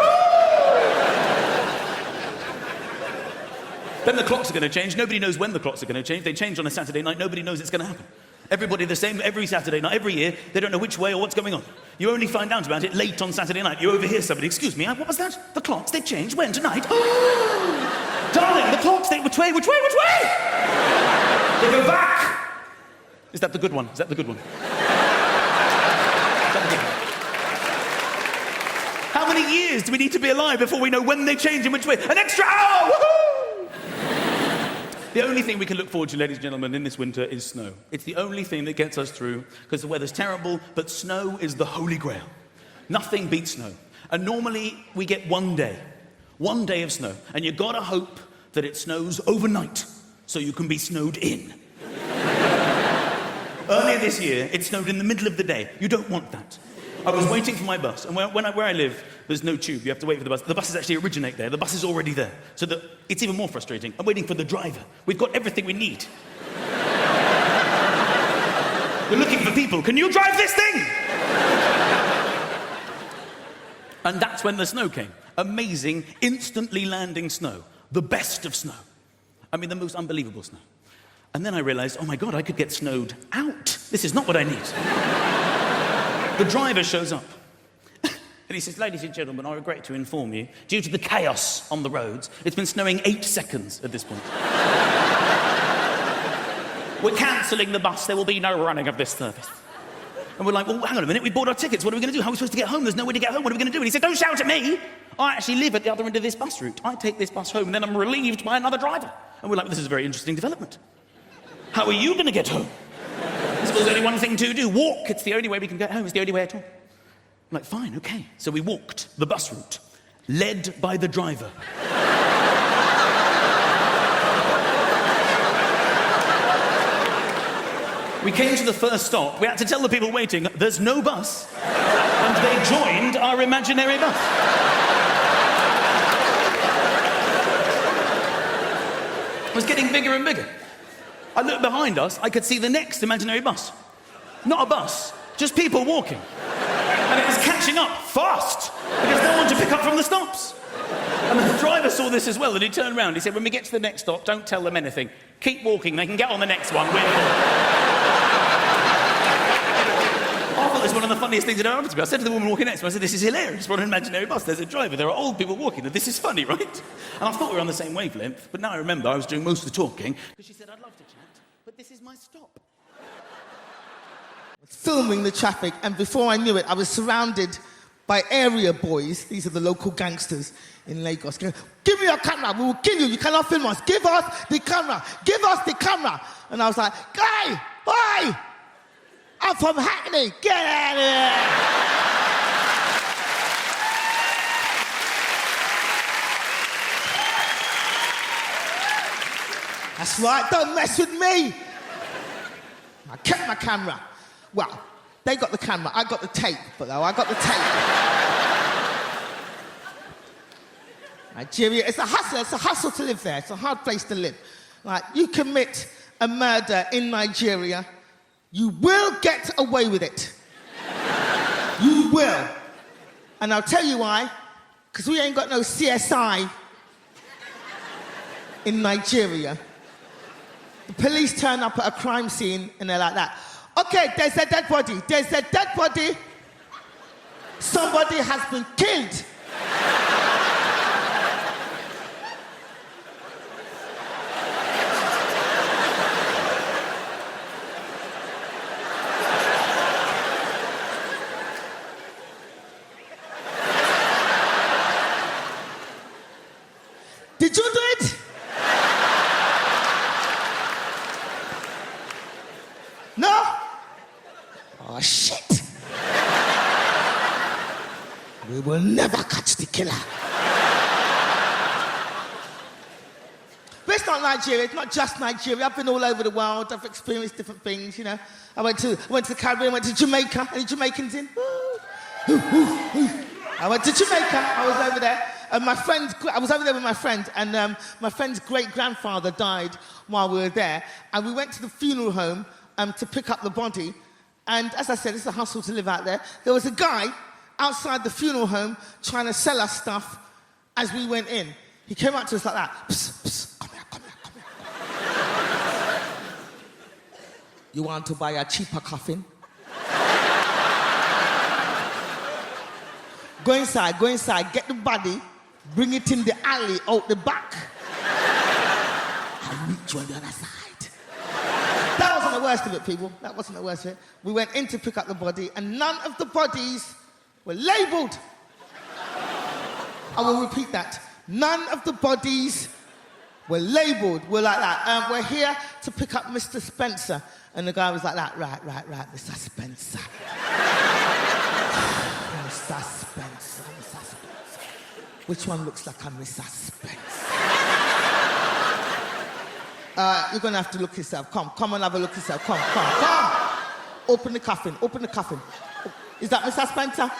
Then the clocks are going to change. Nobody knows when the clocks are going to change. They change on a Saturday night. Nobody knows it's going to happen. Everybody the same every Saturday night, every year. They don't know which way or what's going on. You only find out about it late on Saturday night. You overhear somebody, "Excuse me, what was that? The clocks, they changed. When? Tonight?" "Oh, darling, the clocks, which way? Which way? Which way?" They go back. Is that the good one? Is that the good one? How many years do we need to be alive before we know when they change and which way? An extra hour! Woohoo! The only thing we can look forward to, ladies and gentlemen, in this winter is snow. It's the only thing that gets us through, because the weather's terrible, but snow is the holy grail. Nothing beats snow. And normally we get one day of snow, and you've got to hope that it snows overnight so you can be snowed in. Earlier this year, it snowed in the middle of the day. You don't want that. I was waiting for my bus, and where I live, there's no tube. You have to wait for the bus. The buses actually originate there. The bus is already there. So it's even more frustrating. I'm waiting for the driver. We've got everything we need. We're looking for people. Can you drive this thing? And that's when the snow came. Amazing, instantly landing snow. The best of snow. I mean, the most unbelievable snow. And then I realized, oh my God, I could get snowed out. This is not what I need. The driver shows up. And he says, "Ladies and gentlemen, I regret to inform you, due to the chaos on the roads, it's been snowing 8 seconds at this point. We're cancelling the bus. There will be no running of this service." And we're like, "Well, hang on a minute. We bought our tickets. What are we going to do? How are we supposed to get home? There's no way to get home. What are we going to do?" And he said, "Don't shout at me. I actually live at the other end of this bus route. I take this bus home, and then I'm relieved by another driver." And we're like, "This is a very interesting development. How are you going to get home?" There's only one thing to do. Walk. It's the only way we can get home. It's the only way at all. I'm like, fine, okay. So we walked the bus route, led by the driver. We came to the first stop. We had to tell the people waiting, there's no bus. And they joined our imaginary bus. It was getting bigger and bigger. I looked behind us, I could see the next imaginary bus. Not a bus, just people walking. And it was catching up fast because no one to pick up from the stops. And the driver saw this as well, and he turned around. He said, when we get to the next stop, don't tell them anything. Keep walking, they can get on the next one. I thought this was one of the funniest things that ever happened to me. I said to the woman walking next to me, I said, this is hilarious. We're on an imaginary bus. There's a driver. There are old people walking, and this is funny, right? And I thought we were on the same wavelength, but now I remember I was doing most of the talking because she said, I'd love to chat, but this is my stop. Filming the traffic, and before I knew it, I was surrounded by area boys. These are the local gangsters in Lagos. Going, give me your camera, we will kill you, you cannot film us. Give us the camera, give us the camera. And I was like, guy, oi, I'm from Hackney, get out of here. That's right, don't mess with me. I kept my camera. Well, they got the camera, I got the tape, but I got the tape. Nigeria, it's a hustle to live there. It's a hard place to live. Like, you commit a murder in Nigeria, you will get away with it. You will. And I'll tell you why, because we ain't got no CSI in Nigeria. The police turn up at a crime scene and they're like that. Okay, there's a dead body. There's a dead body. Somebody has been killed. Did you do it? No? Oh, shit. We will never catch the killer. But it's not Nigeria, it's not just Nigeria. I've been all over the world, I've experienced different things, you know. I went to the Caribbean, went to Jamaica. Any Jamaicans in? I went to Jamaica, I was over there. I was over there with my friend, and my friend's great-grandfather died while we were there. And we went to the funeral home to pick up the body. And as I said, it's a hustle to live out there. There was a guy outside the funeral home trying to sell us stuff as we went in. He came up to us like that. Psst, psst, come here, come here, come here. You want to buy a cheaper coffin? Go inside, get the body, bring it in the alley out the back. I'll meet you on the other side. That wasn't the worst of it, people. That wasn't the worst of it. We went in to pick up the body, and none of the bodies were labelled. I will repeat that. None of the bodies were labelled. We're like that. We're here to pick up Mr. Spencer. And the guy was like that. Right, Mr. Spencer. Mr. Spencer. Which one looks like a Mr. Spencer? You're going to have to look yourself. Come and have a look yourself. Come. Open the coffin. Is that Mr. Spencer?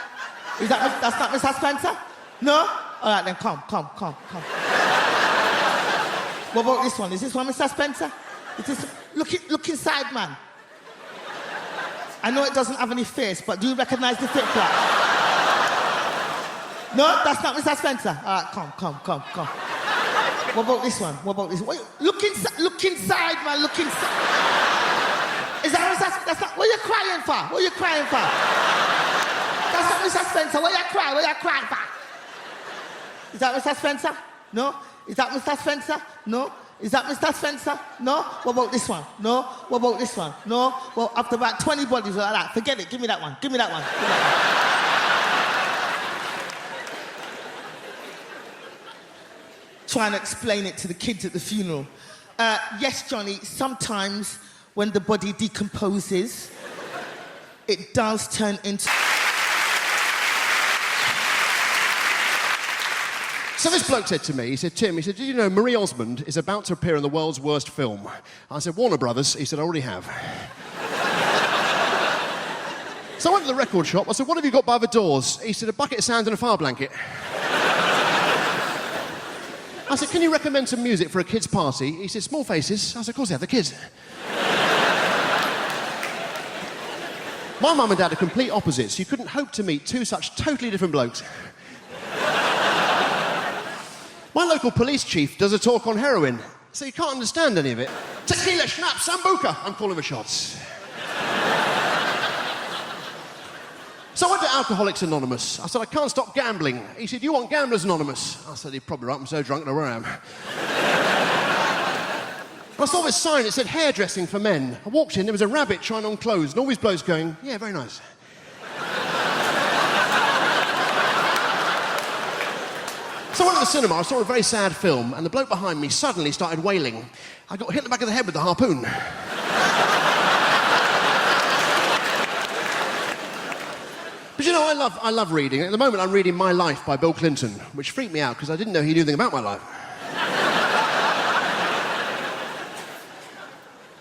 That's not Mr. Spencer? No? All right, then come. What about this one? Is this one Mr. Spencer? Look inside, man. I know it doesn't have any face, but do you recognize the flip flap? No, that's not Mr. Spencer. All right, come. What about this one? Look inside, man. Look inside. Is that Mr. That's not. What are you crying for? That's not Mr. Spencer. What are you crying for? Is that Mr. Spencer? No. Is that Mr. Spencer? No. Is that Mr. Spencer? No. What about this one? No. What about this one? No. Well, after about 20 bodies like that, forget it. Give me that one. Trying to explain it to the kids at the funeral. Yes, Johnny, sometimes when the body decomposes, it does turn into... So this bloke said to me, he said, Tim, did you know Marie Osmond is about to appear in the world's worst film? I said, Warner Brothers. He said, I already have. So I went to the record shop. I said, what have you got by the doors? He said, a bucket of sand and a fire blanket. I said, can you recommend some music for a kid's party? He said, Small Faces. I said, of course they have, the kids. My mum and dad are complete opposites. You couldn't hope to meet two such totally different blokes. My local police chief does a talk on heroin, so you can't understand any of it. Tequila, schnapps, sambuca. I'm calling the shots. So I went to Alcoholics Anonymous. I said, I can't stop gambling. He said, you want Gamblers Anonymous? I said, you're probably right, I'm so drunk, I know where I am. I saw this sign, it said hairdressing for men. I walked in, there was a rabbit trying on clothes, and all these blokes going, yeah, very nice. So I went to the cinema, I saw a very sad film, and the bloke behind me suddenly started wailing. I got hit in the back of the head with the harpoon. But you know, I love reading. At the moment, I'm reading My Life by Bill Clinton, which freaked me out because I didn't know he knew anything about my life.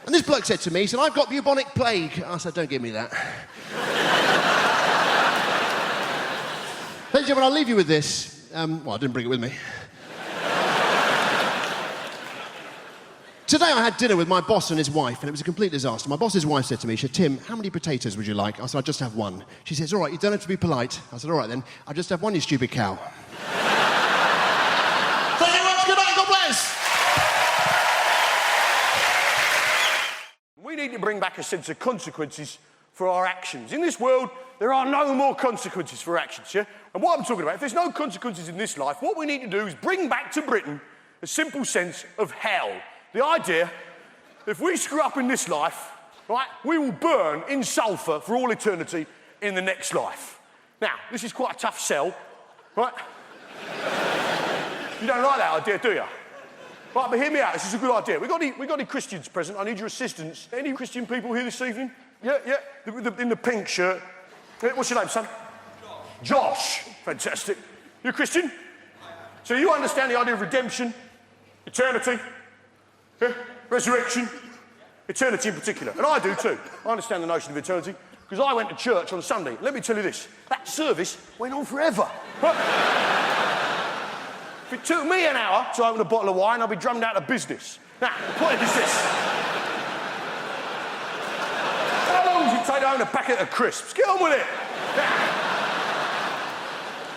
And this bloke said to me, he said, I've got bubonic plague. I said, don't give me that. Ladies and gentlemen, I'll leave you with this. Well, I didn't bring it with me. Today I had dinner with my boss and his wife, and it was a complete disaster. My boss's wife said to me, she said, Tim, how many potatoes would you like? I said, I'll just have one. She says, all right, you don't have to be polite. I said, all right then, I'll just have one, you stupid cow. Thank you very much, good night, God bless! We need to bring back a sense of consequences for our actions. In this world, there are no more consequences for actions, yeah? And what I'm talking about, if there's no consequences in this life, what we need to do is bring back to Britain a simple sense of hell. The idea, if we screw up in this life, right, we will burn in sulphur for all eternity in the next life. Now, this is quite a tough sell, right? You don't like that idea, do you? Right, but hear me out, this is a good idea. We got any Christians present? I need your assistance. Any Christian people here this evening? Yeah, in the pink shirt. What's your name, son? Josh. Fantastic. You're a Christian? So you understand the idea of redemption, eternity, yeah? Resurrection, eternity in particular. And I do too. I understand the notion of eternity because I went to church on Sunday. Let me tell you this, that service went on forever. If it took me an hour to open a bottle of wine, I'd be drummed out of business. Now, the point is this. How long does it take to own a packet of crisps? Get on with it. Now,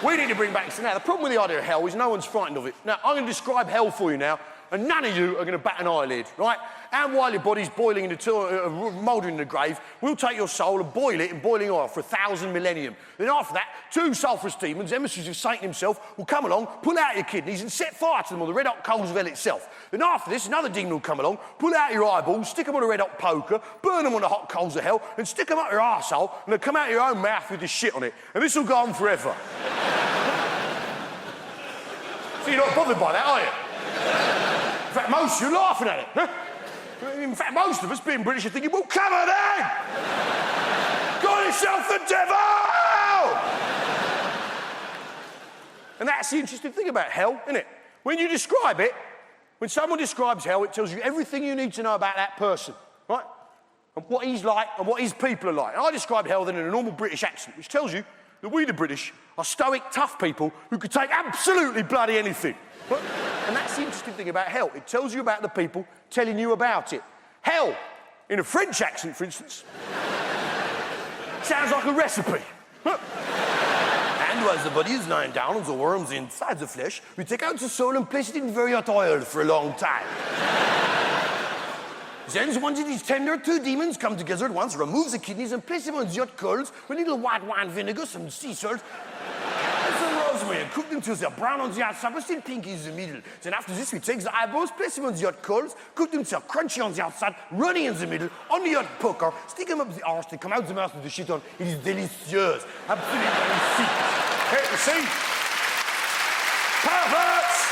we need to bring back... Now, the problem with the idea of hell is no one's frightened of it. Now, I'm going to describe hell for you now, and none of you are going to bat an eyelid, right? And while your body's boiling in the mouldering in the grave, we'll take your soul and boil it in boiling oil for 1,000 millennium. Then after that, 2 sulphurous demons, emissaries of Satan himself, will come along, pull out your kidneys and set fire to them on the red-hot coals of hell itself. Then after this, another demon will come along, pull out your eyeballs, stick them on a red-hot poker, burn them on the hot coals of hell, and stick them up your arsehole, and they'll come out your own mouth with this shit on it. And this will go on forever. So you're not bothered by that, are you? In fact, most of you are laughing at it. Huh? In fact, most of us, being British, are thinking, well, come on then! Call yourself the devil! And that's the interesting thing about hell, isn't it? When you describe it, when someone describes hell, it tells you everything you need to know about that person, right? And what he's like and what his people are like. And I described hell then in a normal British accent, which tells you that we, the British, are stoic, tough people who could take absolutely bloody anything. Right? And that's the interesting thing about hell. It tells you about the people telling you about it. Hell, in a French accent, for instance, sounds like a recipe. And while the body is lying down on the worms inside the flesh, we take out the soul and place it in very hot oil for a long time. Then, once it is tender, 2 demons come together at once, remove the kidneys and place them on the hot coals with a little white wine vinegar, some sea salt, and some rosemary, and cook them till they're brown on the outside, but still pink in the middle. Then after this, we take the eyeballs, place them on the hot coals, cook them till they're crunchy on the outside, runny in the middle, on the hot poker, stick them up the arse, they come out the mouth with the shit on. It is delicious. Absolutely delicious. Hey, you see? Perverts!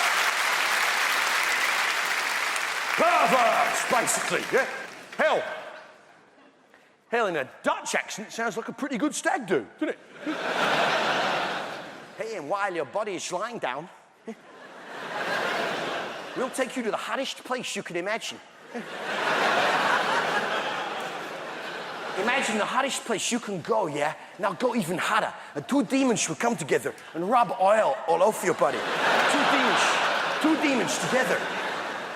Perverts, basically, yeah? Hell. Hell, in a Dutch accent, sounds like a pretty good stag do, doesn't it? Hey, and while your body is lying down, we'll take you to the hottest place you can imagine. Imagine the hottest place you can go, yeah? Now go even hotter. And 2 demons will come together and rub oil all over your body. 2 demons together.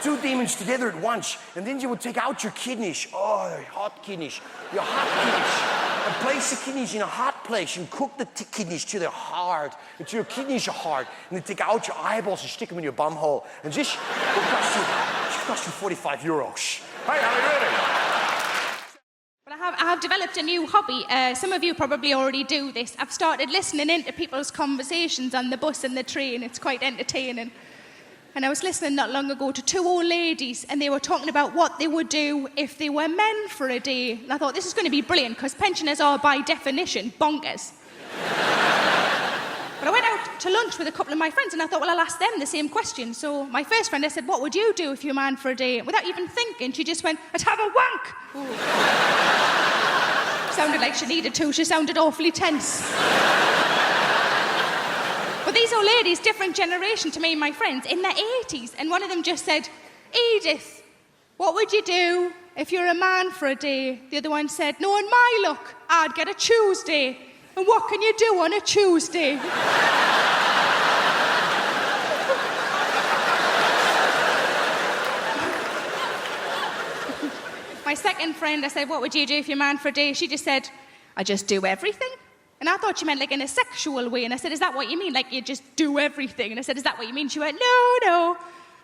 2 demons together at once. And then you will take out your kidneys. Oh, your hot kidneys. Your hot kidneys. And place the kidneys in a hot place and cook the kidneys till they're hard, until your kidneys are hard. And then take out your eyeballs and stick them in your bum hole. And this will cost you 45 euros. Hey, really? But I have developed a new hobby. Some of you probably already do this. I've started listening into people's conversations on the bus and the train. It's quite entertaining. And I was listening not long ago to two old ladies, and they were talking about what they would do if they were men for a day. And I thought, this is going to be brilliant, because pensioners are, by definition, bonkers. But I went out to lunch with a couple of my friends, and I thought, well, I'll ask them the same question. So my first friend, I said, what would you do if you're a man for a day? And without even thinking, she just went, I'd have a wank. Sounded like she needed to. She sounded awfully tense. But these old ladies, different generation to me and my friends, in their 80s, and one of them just said, Edith, what would you do if you're a man for a day? The other one said, knowing my luck, I'd get a Tuesday. And what can you do on a Tuesday? My second friend, I said, what would you do if you're a man for a day? She just said, I just do everything. And I thought she meant like in a sexual way. And I said, is that what you mean? Like you just do everything? And I said, is that what you mean? She went, no,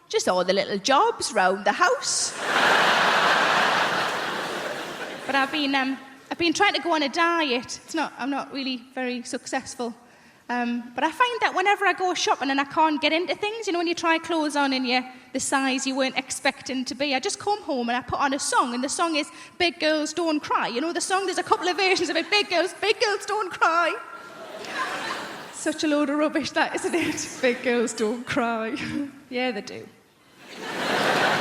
just all the little jobs round the house. But I've been trying to go on a diet. I'm not really very successful. But I find that whenever I go shopping and I can't get into things, you know, when you try clothes on and you're the size you weren't expecting to be, I just come home and I put on a song, and the song is Big Girls Don't Cry. You know the song? There's a couple of versions of it. Big girls don't cry. Such a load of rubbish, that, isn't it? Big girls don't cry. Yeah, they do.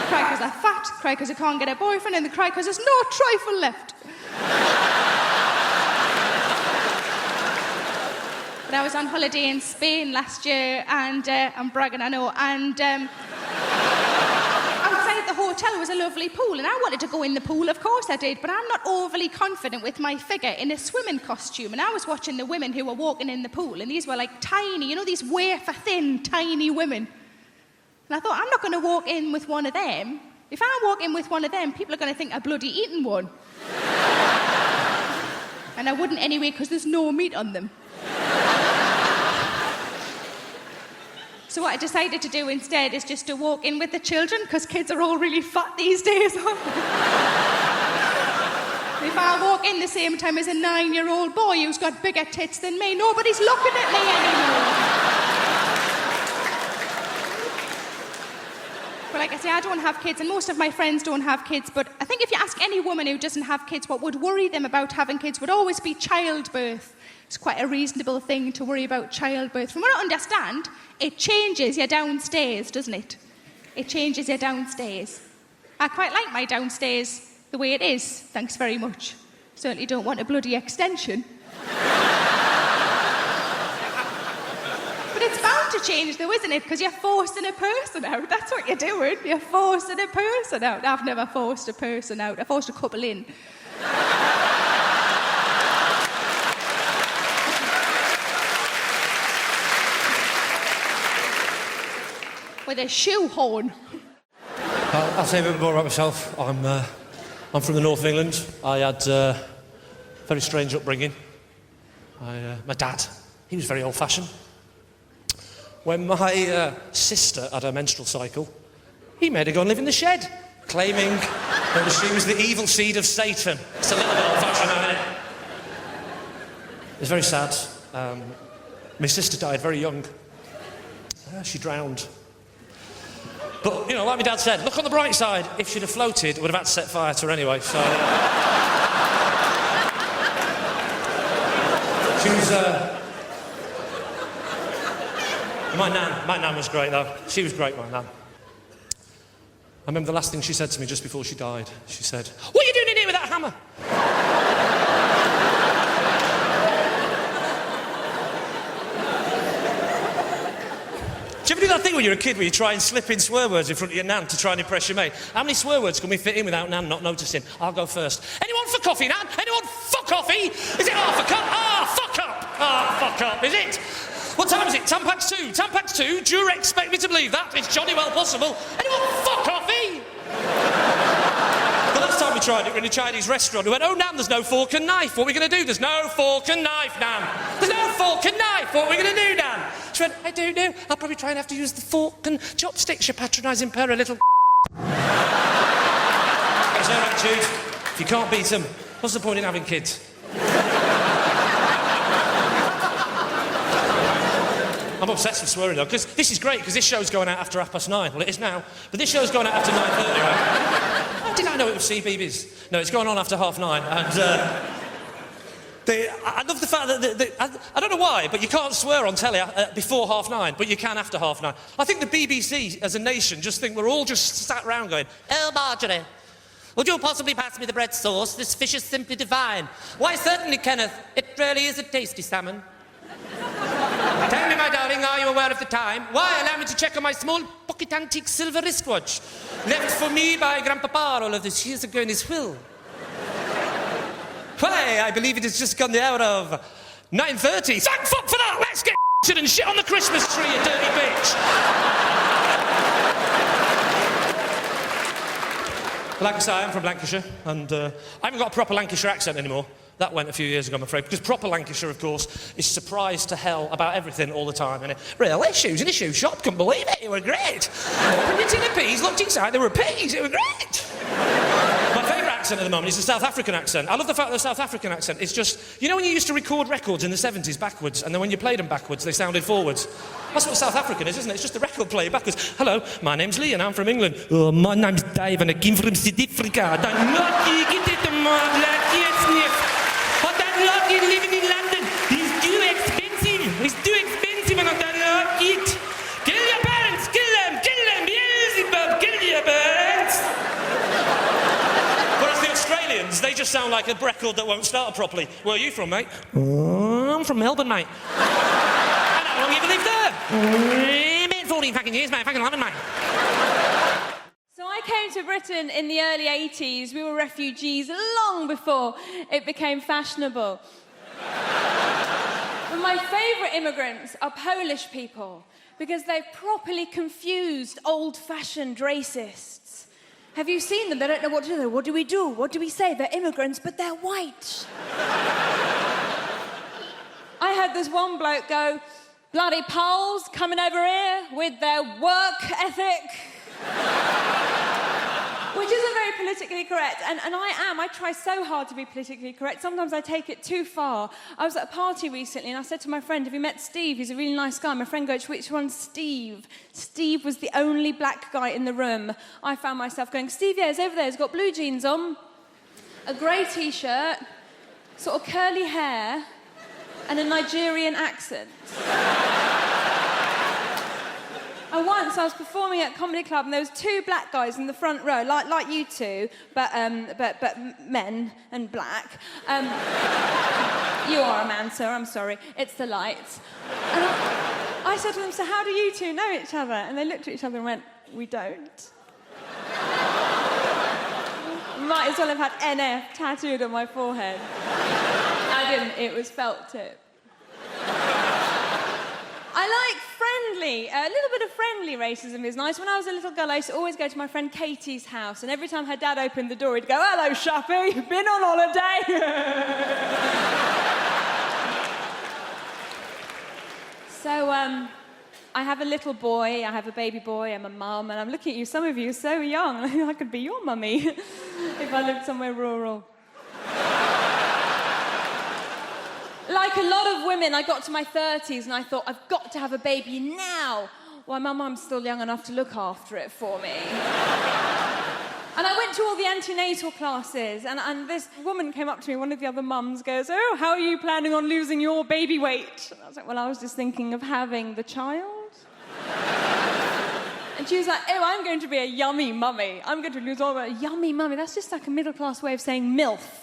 Cry because they're fat, cry because they can't get a boyfriend, and they cry because there's no trifle left. But I was on holiday in Spain last year, and I'm bragging, I know, and outside the hotel was a lovely pool, and I wanted to go in the pool, of course I did, but I'm not overly confident with my figure in a swimming costume, and I was watching the women who were walking in the pool, and these were like tiny, you know, these wafer-thin, tiny women. And I thought, I'm not going to walk in with one of them. If I walk in with one of them, people are going to think I've bloody eaten one. And I wouldn't anyway, because there's no meat on them. So what I decided to do instead is just to walk in with the children, because kids are all really fat these days. If I walk in the same time as a 9-year-old boy who's got bigger tits than me, nobody's looking at me anymore. But like I say, I don't have kids, and most of my friends don't have kids, but I think if you ask any woman who doesn't have kids what would worry them about having kids would always be childbirth. It's quite a reasonable thing to worry about childbirth. From what I understand, it changes you downstairs, doesn't it? It changes you downstairs. I quite like my downstairs the way it is, thanks very much. Certainly don't want a bloody extension. But it's bound to change though, isn't it? Because you're forcing a person out. That's what you're doing. You're forcing a person out. I've never forced a person out. I forced a couple in. With a shoehorn. I'll say a bit more about myself. I'm from the north of England. I had a very strange upbringing. My dad, he was very old-fashioned. When my sister had her menstrual cycle, he made her go and live in the shed, claiming that she was the evil seed of Satan. It's a little bit old-fashioned, isn't it? It was very sad. My sister died very young. She drowned. But, you know, like my dad said, look on the bright side. If she'd have floated, it would have had to set fire to her anyway, so... She was, My nan was great, though. She was great, my nan. I remember the last thing she said to me just before she died. She said, what are you doing in here with that hammer? Do you ever do that thing when you're a kid where you try and slip in swear words in front of your nan to try and impress your mate? How many swear words can we fit in without nan not noticing? I'll go first. Anyone for coffee, nan? Anyone for coffee? Is it half a cup? Fuck up! Fuck up, is it? What time is it? 10 past 2. 10 past 2? Do you expect me to believe that? It's jolly well possible. Anyone for coffee? The last time we tried it in a Chinese restaurant. We went, oh, Nan, there's no fork and knife. What are we going to do? There's no fork and knife, Nan. There's no fork and knife. What are we going to do, Nan? She went, I don't know. I'll probably try and have to use the fork and chopsticks, you patronising pair of little... That's her attitude. If you can't beat them, what's the point in having kids? I'm obsessed with swearing, though, because this is great, because this show's going out after 9:30. Well, it is now, but this show's going out after 9:30, right? How did I know it was CBeebies? No, it's going on after 9:30, and... I love the fact that... I don't know why, but you can't swear on telly before 9:30, but you can after 9:30. I think the BBC, as a nation, just think we're all just sat round going, "Oh, Marjorie, would you possibly pass me the bread sauce? This fish is simply divine." "Why, certainly, Kenneth. It really is a tasty salmon." "Tell me, my darling, are you aware of the time?" "Why, allow me to check on my small pocket antique silver wristwatch, left for me by Grandpapa all of these years ago in his will." "Why, I believe it has just gone the hour of 9:30. Thank fuck for that! Let's get and shit on the Christmas tree, you dirty bitch!" Like I say, I'm from Lancashire, and I haven't got a proper Lancashire accent anymore. That went a few years ago, I'm afraid, because proper Lancashire, of course, is surprised to hell about everything all the time. And really, shoes in a shoe shop, couldn't believe it, they were great. Opened a tin of peas, looked inside, there were peas, it were great. My favourite accent at the moment is the South African accent. I love the fact that the South African accent is just... You know when you used to record records in the 70s backwards, and then when you played them backwards, they sounded forwards? That's what South African is, isn't it? It's just the record player backwards. "Hello, my name's Lee, and I'm from England." "Oh, my name's Dave, and I came from South Africa. I don't like you, get it, you living in London. It's too expensive. It's too expensive and I don't like it. Kill your parents, kill them, Beelzebub, kill your parents." Whereas the Australians, they just sound like a record that won't start properly. "Where are you from, mate?" "Oh, I'm from Melbourne, mate." "And how long have you lived there?" "Mate, 14 fucking years, mate. I fucking love it, mate." So I came to Britain in the early 80s. We were refugees long before it became fashionable. But my favourite immigrants are Polish people because they've properly confused old-fashioned racists. Have you seen them? They don't know what to do. What do we do? What do we say? They're immigrants, but they're white. I had this one bloke go, "Bloody Poles coming over here with their work ethic." Which isn't very politically correct, and I try so hard to be politically correct. Sometimes I take it too far. I was at a party recently and I said to my friend, "Have you met Steve? He's a really nice guy." My friend goes, "Which one's Steve?" Steve was the only black guy in the room. I found myself going, "Steve, yeah, he's over there. He's got blue jeans on, a grey T-shirt, sort of curly hair, and a Nigerian accent." And once I was performing at a comedy club and there was 2 black guys in the front row, like you two, but men and black. You are a man, sir, I'm sorry. It's the lights. And I said to them, "So how do you two know each other?" And they looked at each other and went, "We don't." Might as well have had NF tattooed on my forehead. I didn't, it was felt tip. I like friendly, a little bit of friendly racism is nice. When I was a little girl, I used to always go to my friend Katie's house, and every time her dad opened the door, he'd go, "Hello, Shappy, been on holiday?" So, I have a little boy, I have a baby boy, I'm a mum, and I'm looking at you, some of you are so young, I could be your mummy if I lived somewhere rural. Like a lot of women, I got to my 30s and I thought, I've got to have a baby now. Well, my mum's still young enough to look after it for me. And I went to all the antenatal classes, and this woman came up to me, one of the other mums goes, "Oh, how are you planning on losing your baby weight?" And I was like, "Well, I was just thinking of having the child." And she was like, "Oh, I'm going to be a yummy mummy. I'm going to lose all my yummy mummy." That's just like a middle-class way of saying MILF.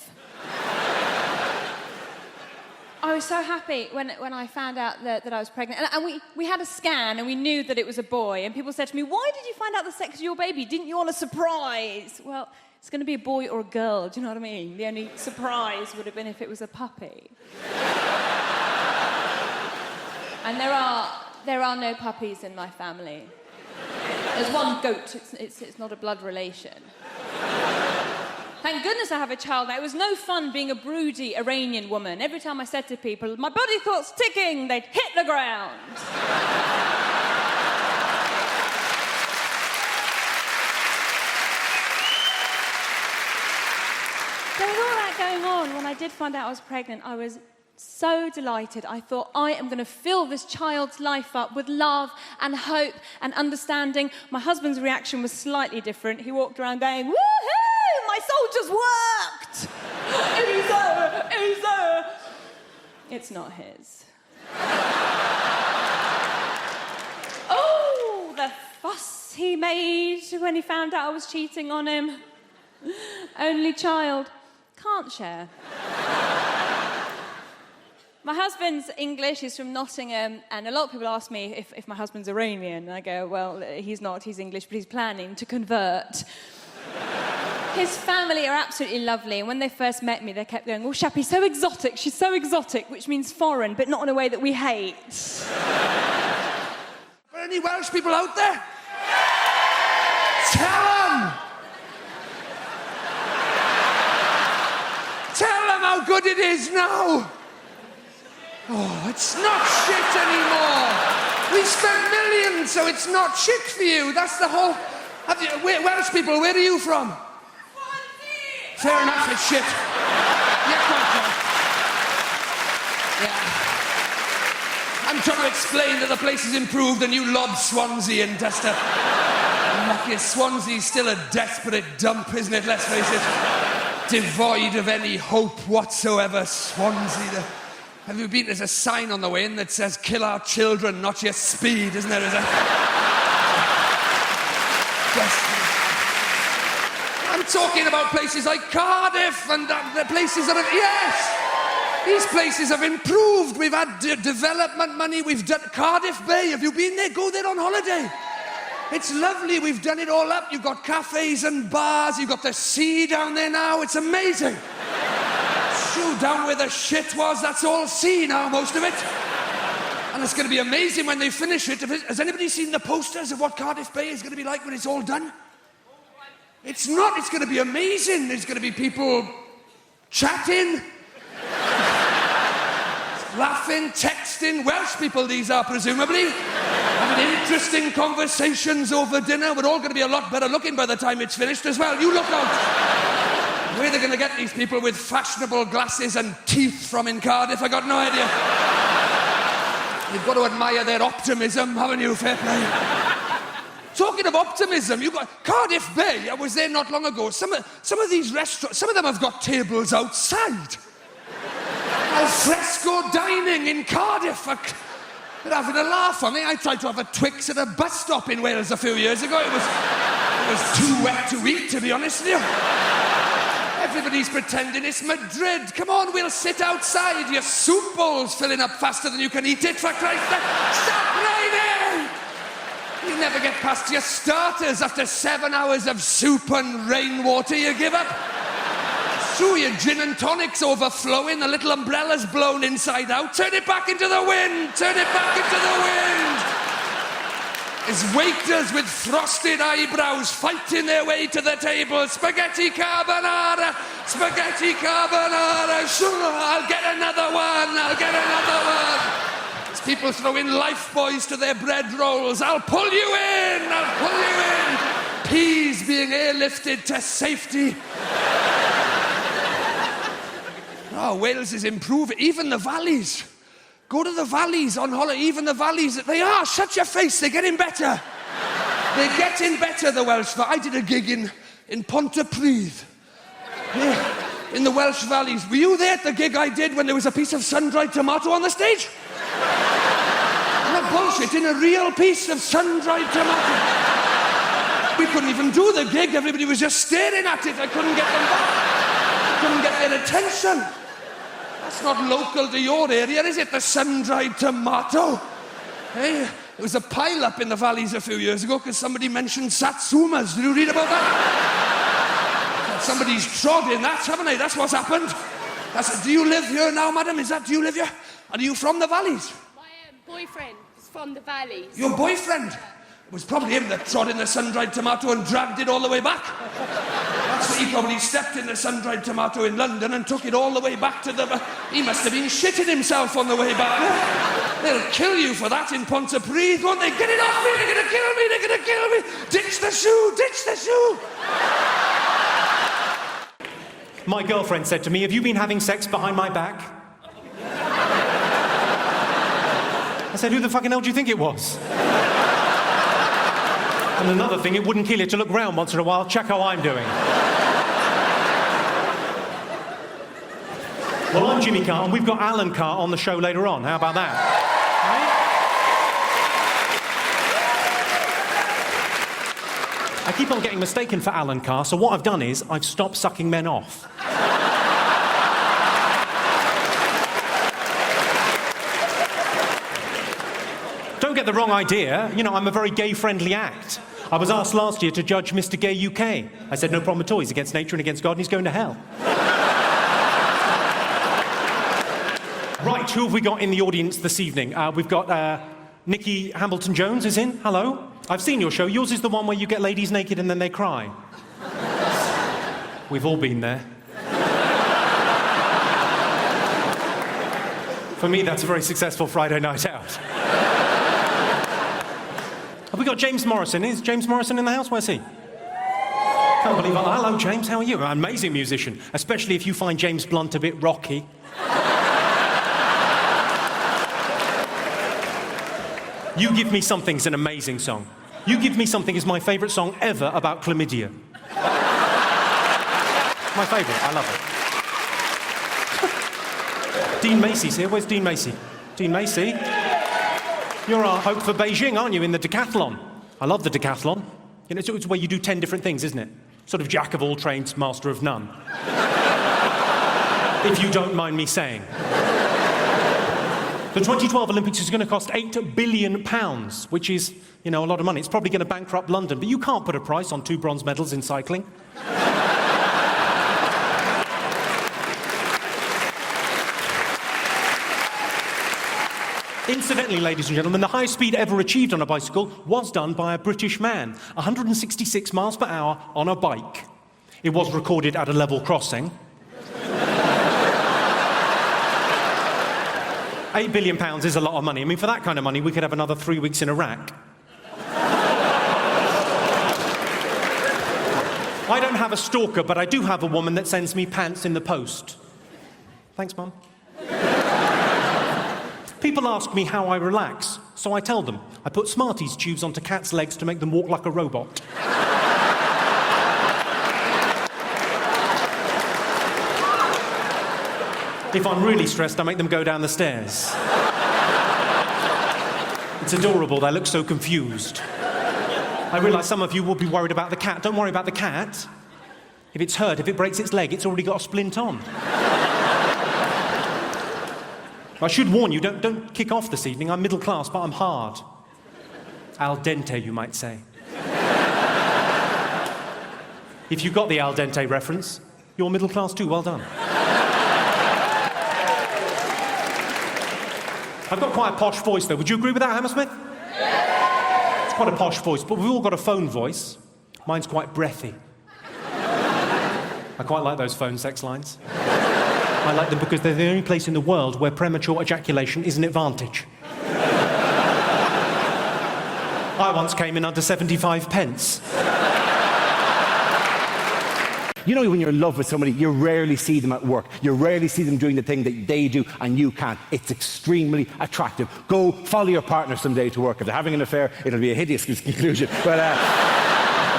I was so happy when I found out that I was pregnant. And we had a scan and we knew that it was a boy. And people said to me, "Why did you find out the sex of your baby? Didn't you want a surprise?" Well, it's going to be a boy or a girl, do you know what I mean? The only surprise would have been if it was a puppy. And there are no puppies in my family. There's one goat, it's not a blood relation. Thank goodness I have a child now. It was no fun being a broody Iranian woman. Every time I said to people, my body thought's ticking, they'd hit the ground. So with all that going on, when I did find out I was pregnant, I was so delighted. I thought, I am going to fill this child's life up with love and hope and understanding. My husband's reaction was slightly different. He walked around going, woohoo, my soldiers worked! Easy. It's not his. Oh, the fuss he made when he found out I was cheating on him. Only child. Can't share. My husband's English, he's from Nottingham, and a lot of people ask me if my husband's Iranian. And I go, well, he's not, he's English, but he's planning to convert. His family are absolutely lovely, and when they first met me, they kept going, oh, Shappy's so exotic, she's so exotic, which means foreign, but not in a way that we hate. Are any Welsh people out there? Tell them! Tell them how good it is now! Oh, it's not shit anymore! We spent millions, so it's not shit for you. That's the whole... Welsh people, where are you from? Fair enough, it's shit. Yeah, quite right. Yeah. I'm trying to explain that the place has improved and you lob Swansea in just to... Lucky Swansea's still a desperate dump, isn't it? Let's face it. Devoid of any hope whatsoever, Swansea. Have you been? There's a sign on the way in that says, kill our children, not your speed, isn't there? Yes. I'm talking about places like Cardiff and the places that have... Yes! These places have improved. We've had development money. We've done... Cardiff Bay, have you been there? Go there on holiday. It's lovely. We've done it all up. You've got cafes and bars. You've got the sea down there now. It's amazing. Shoo, down where the shit was, that's all sea now, most of it. And it's going to be amazing when they finish it. Has anybody seen the posters of what Cardiff Bay is going to be like when it's all done? It's not. It's going to be amazing. There's going to be people chatting, laughing, texting. Welsh people, these are, presumably. Having interesting conversations over dinner. We're all going to be a lot better looking by the time it's finished as well. You look out. Where are they going to get these people with fashionable glasses and teeth from in Cardiff? I got no idea. You've got to admire their optimism, haven't you? Fair play. Talking of optimism, you've got Cardiff Bay. I was there not long ago. Some of these restaurants, some of them have got tables outside. Al fresco dining in Cardiff. They're having a laugh on me. I tried to have a Twix at a bus stop in Wales a few years ago. It was too wet to eat, to be honest with you. Everybody's pretending it's Madrid. Come on, we'll sit outside. Your soup bowl's filling up faster than you can eat it, for Christ's sake. Stop raining! You never get past your starters after 7 hours of soup and rainwater. You give up. So your gin and tonic's overflowing, the little umbrella's blown inside out. Turn it back into the wind! Turn it back into the wind! There's waiters with frosted eyebrows fighting their way to the table. Spaghetti carbonara! Spaghetti carbonara! Sure, I'll get another one! I'll get another one! There's people throwing life buoys to their bread rolls. I'll pull you in! I'll pull you in! Peas being airlifted to safety. Oh, Wales is improving. Even the valleys. Go to the valleys on holiday. Even the valleys. They are. Shut your face. They're getting better. They're getting better, the Welsh. I did a gig in Pontypridd. Yeah, in the Welsh valleys. Were you there at the gig I did when there was a piece of sun-dried tomato on the stage? Not bullshit. In a real piece of sun-dried tomato. We couldn't even do the gig. Everybody was just staring at it. I couldn't get them back. I couldn't get their attention. That's not local to your area, is it? The sun-dried tomato. Hey, there was a pile-up in the valleys a few years ago because somebody mentioned satsumas. Did you read about that? Somebody's trod in that, haven't they? That's what's happened. Do you live here now, madam? Do you live here? Are you from the valleys? My boyfriend is from the valleys. Your boyfriend? It was probably him that trod in the sun-dried tomato and dragged it all the way back. That's what he probably stepped in the sun-dried tomato in London and took it all the way back to the... He must have been shitting himself on the way back. They'll kill you for that in Pontypridd, won't they? Get it off me, they're gonna kill me, they're gonna kill me! Ditch the shoe, ditch the shoe! My girlfriend said to me, have you been having sex behind my back? I said, who the fucking hell do you think it was? And another thing, it wouldn't kill you to look round once in a while, check how I'm doing. Well, I'm Jimmy Carr, and we've got Alan Carr on the show later on. How about that? Right? I keep on getting mistaken for Alan Carr, so what I've done is I've stopped sucking men off. Don't get the wrong idea. You know, I'm a very gay-friendly act. I was asked last year to judge Mr. Gay UK. I said, no problem at all. He's against nature and against God, and he's going to hell. Right, who have we got in the audience this evening? We've got Nikki Hamilton-Jones is in. Hello. I've seen your show. Yours is the one where you get ladies naked and then they cry. We've all been there. For me, that's a very successful Friday night out. Have we got James Morrison? Is James Morrison in the house? Where's he? Can't believe it. Hello, James. How are you? An amazing musician, especially if you find James Blunt a bit rocky. You Give Me Something's an amazing song. You Give Me Something is my favourite song ever about chlamydia. My favourite. I love it. Dean Macy's here. Where's Dean Macy? Dean Macy? You're our hope for Beijing, aren't you, in the decathlon? I love the decathlon. You know, it's where you do 10 different things, isn't it? Sort of jack of all trades, master of none. If you don't mind me saying. The 2012 Olympics is going to cost £8 billion, which is, you know, a lot of money. It's probably going to bankrupt London, but you can't put a price on 2 bronze medals in cycling. Incidentally, ladies and gentlemen, the highest speed ever achieved on a bicycle was done by a British man, 166 miles per hour on a bike. It was recorded at a level crossing. £8 billion is a lot of money. I mean, for that kind of money, we could have another 3 weeks in Iraq. I don't have a stalker, but I do have a woman that sends me pants in the post. Thanks, Mum. People ask me how I relax, so I tell them. I put Smarties tubes onto cats' legs to make them walk like a robot. If I'm really stressed, I make them go down the stairs. It's adorable, they look so confused. I realise some of you will be worried about the cat. Don't worry about the cat. If it's hurt, if it breaks its leg, it's already got a splint on. I should warn you, don't kick off this evening. I'm middle class, but I'm hard. Al dente, you might say. If you got the al dente reference, you're middle class too. Well done. I've got quite a posh voice, though. Would you agree with that, Hammersmith? It's quite a posh voice, but we've all got a phone voice. Mine's quite breathy. I quite like those phone sex lines. I like them because they're the only place in the world where premature ejaculation is an advantage. I once came in under 75 pence. You know, when you're in love with somebody, you rarely see them at work. You rarely see them doing the thing that they do and you can't. It's extremely attractive. Go follow your partner someday to work. If they're having an affair, it'll be a hideous conclusion.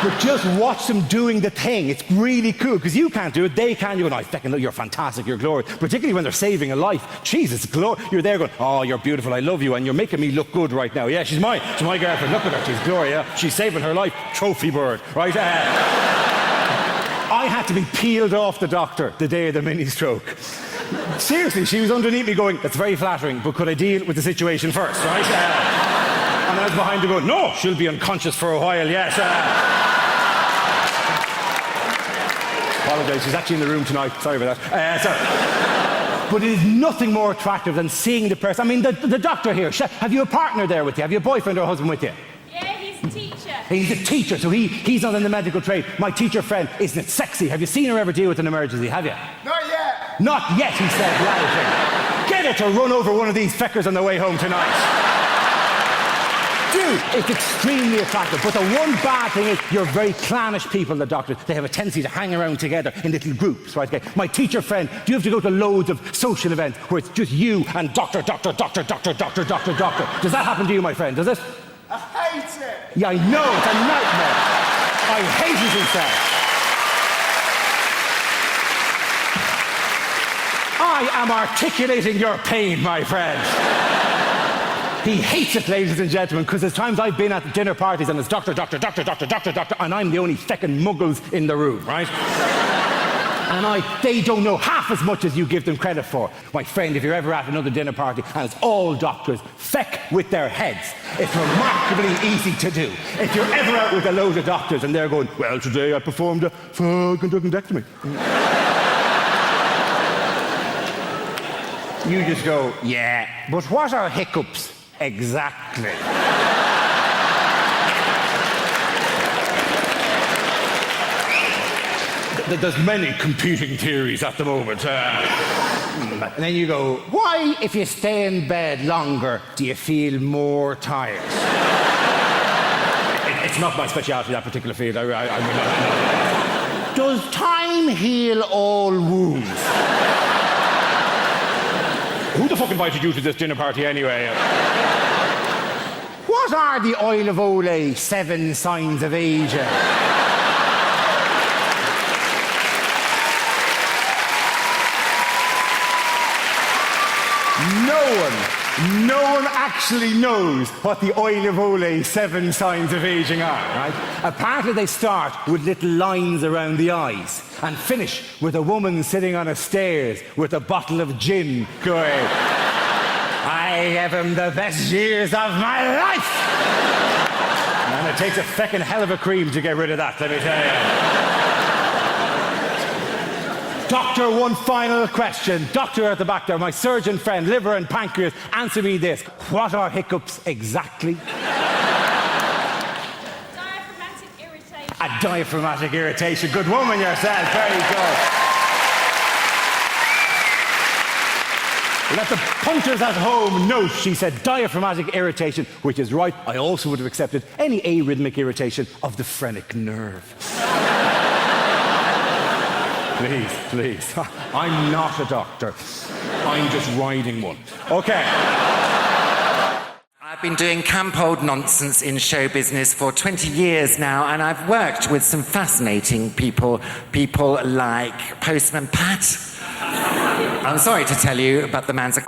But just watch them doing the thing. It's really cool, because you can't do it, they can. You go, I fucking love, you're fantastic, you're glorious. Particularly when they're saving a life. Jesus, you're there going, oh, you're beautiful, I love you, and you're making me look good right now. Yeah, she's my girlfriend, look at her, she's glorious. She's saving her life, trophy bird, right? I had to be peeled off the doctor the day of the mini-stroke. Seriously, she was underneath me going, that's very flattering, but could I deal with the situation first, right? And I was behind her going, no, she'll be unconscious for a while, yes. Apologise, she's actually in the room tonight. Sorry about that. But it is nothing more attractive than seeing the person. I mean, the doctor here, have you a partner there with you? Have you a boyfriend or a husband with you? Yeah, he's a teacher. He's a teacher, so he's not in the medical trade. My teacher friend, isn't it sexy? Have you seen her ever deal with an emergency, have you? Not yet. Not yet, he said, laughing. Get her to run over one of these feckers on the way home tonight. Dude, it's extremely attractive, but the one bad thing is you're very clannish people, the doctors. They have a tendency to hang around together in little groups, right? Okay. My teacher friend, do you have to go to loads of social events where it's just you and doctor? Does that happen to you, my friend? Does it? I hate it. Yeah, I know, it's a nightmare. I hate it, he said. I am articulating your pain, my friend. He hates it, ladies and gentlemen, because there's times I've been at dinner parties and it's doctor, and I'm the only feckin' muggles in the room, right? And they don't know half as much as you give them credit for. My friend, if you're ever at another dinner party and it's all doctors, feck with their heads. It's remarkably easy to do. If you're ever out with a load of doctors and they're going, well, today I performed a conductectomy. You just go, yeah, but what are hiccups? Exactly. There's many competing theories at the moment. And then you go, why, if you stay in bed longer, do you feel more tired? It's not my speciality, that particular field. Does time heal all wounds? Who the fuck invited you to this dinner party anyway? What are the oil of Olay 7 signs of aging? No one actually knows what the oil of Olay 7 signs of aging are, right? Apparently they start with little lines around the eyes and finish with a woman sitting on a stairs with a bottle of gin going, I have them the best years of my life! And it takes a feckin' hell of a cream to get rid of that, let me tell you. Doctor, one final question. Doctor at the back there, my surgeon friend, liver and pancreas, answer me this. What are hiccups exactly? Diaphragmatic irritation. A diaphragmatic irritation. Good woman yourself. Very good. Let the punters at home note, she said, diaphragmatic irritation, which is right. I also would have accepted any arrhythmic irritation of the phrenic nerve. Please. I'm not a doctor. I'm just riding one. Okay. I've been doing camp old nonsense in show business for 20 years now, and I've worked with some fascinating people like Postman Pat. I'm sorry to tell you, but the man's a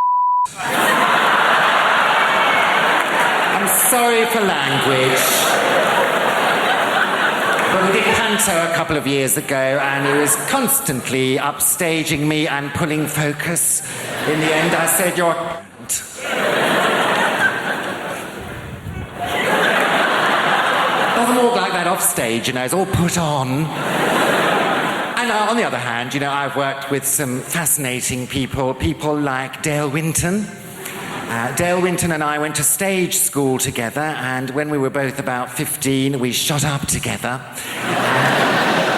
I'm sorry for language. But we did Panto a couple of years ago, and he was constantly upstaging me and pulling focus. In the end, I said, you're doesn't walk like that off stage, you know, it's all put on. And on the other hand, you know, I've worked with some fascinating people like Dale Winton. Dale Winton and I went to stage school together, and when we were both about 15, we shot up together.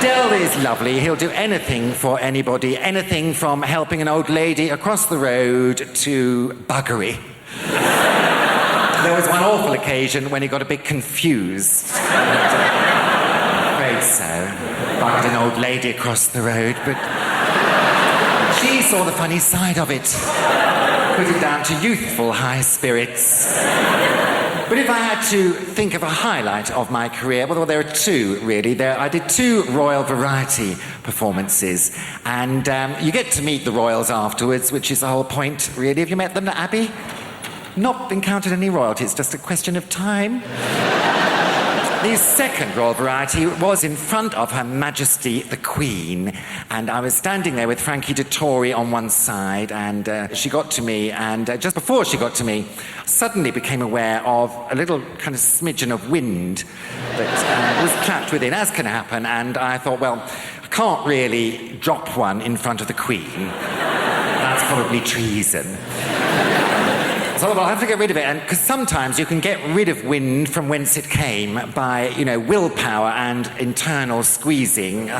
Dale is lovely. He'll do anything for anybody, anything from helping an old lady across the road to buggery. There was one awful occasion when he got a bit confused. Afraid so. Bugged an old lady across the road, but she saw the funny side of it. Put it down to youthful high spirits. But if I had to think of a highlight of my career, well, there are two, really. I did 2 Royal Variety performances, and you get to meet the royals afterwards, which is the whole point, really. Have you met them, Abby? Not encountered any royalty, it's just a question of time. The second Royal Variety was in front of Her Majesty the Queen, and I was standing there with Frankie Dettori on one side, and she got to me, and just before she got to me, suddenly became aware of a little kind of smidgen of wind that was trapped within, as can happen, and I thought, well, I can't really drop one in front of the Queen. That's probably treason. So I'll have to get rid of it, and because sometimes you can get rid of wind from whence it came by, willpower and internal squeezing. I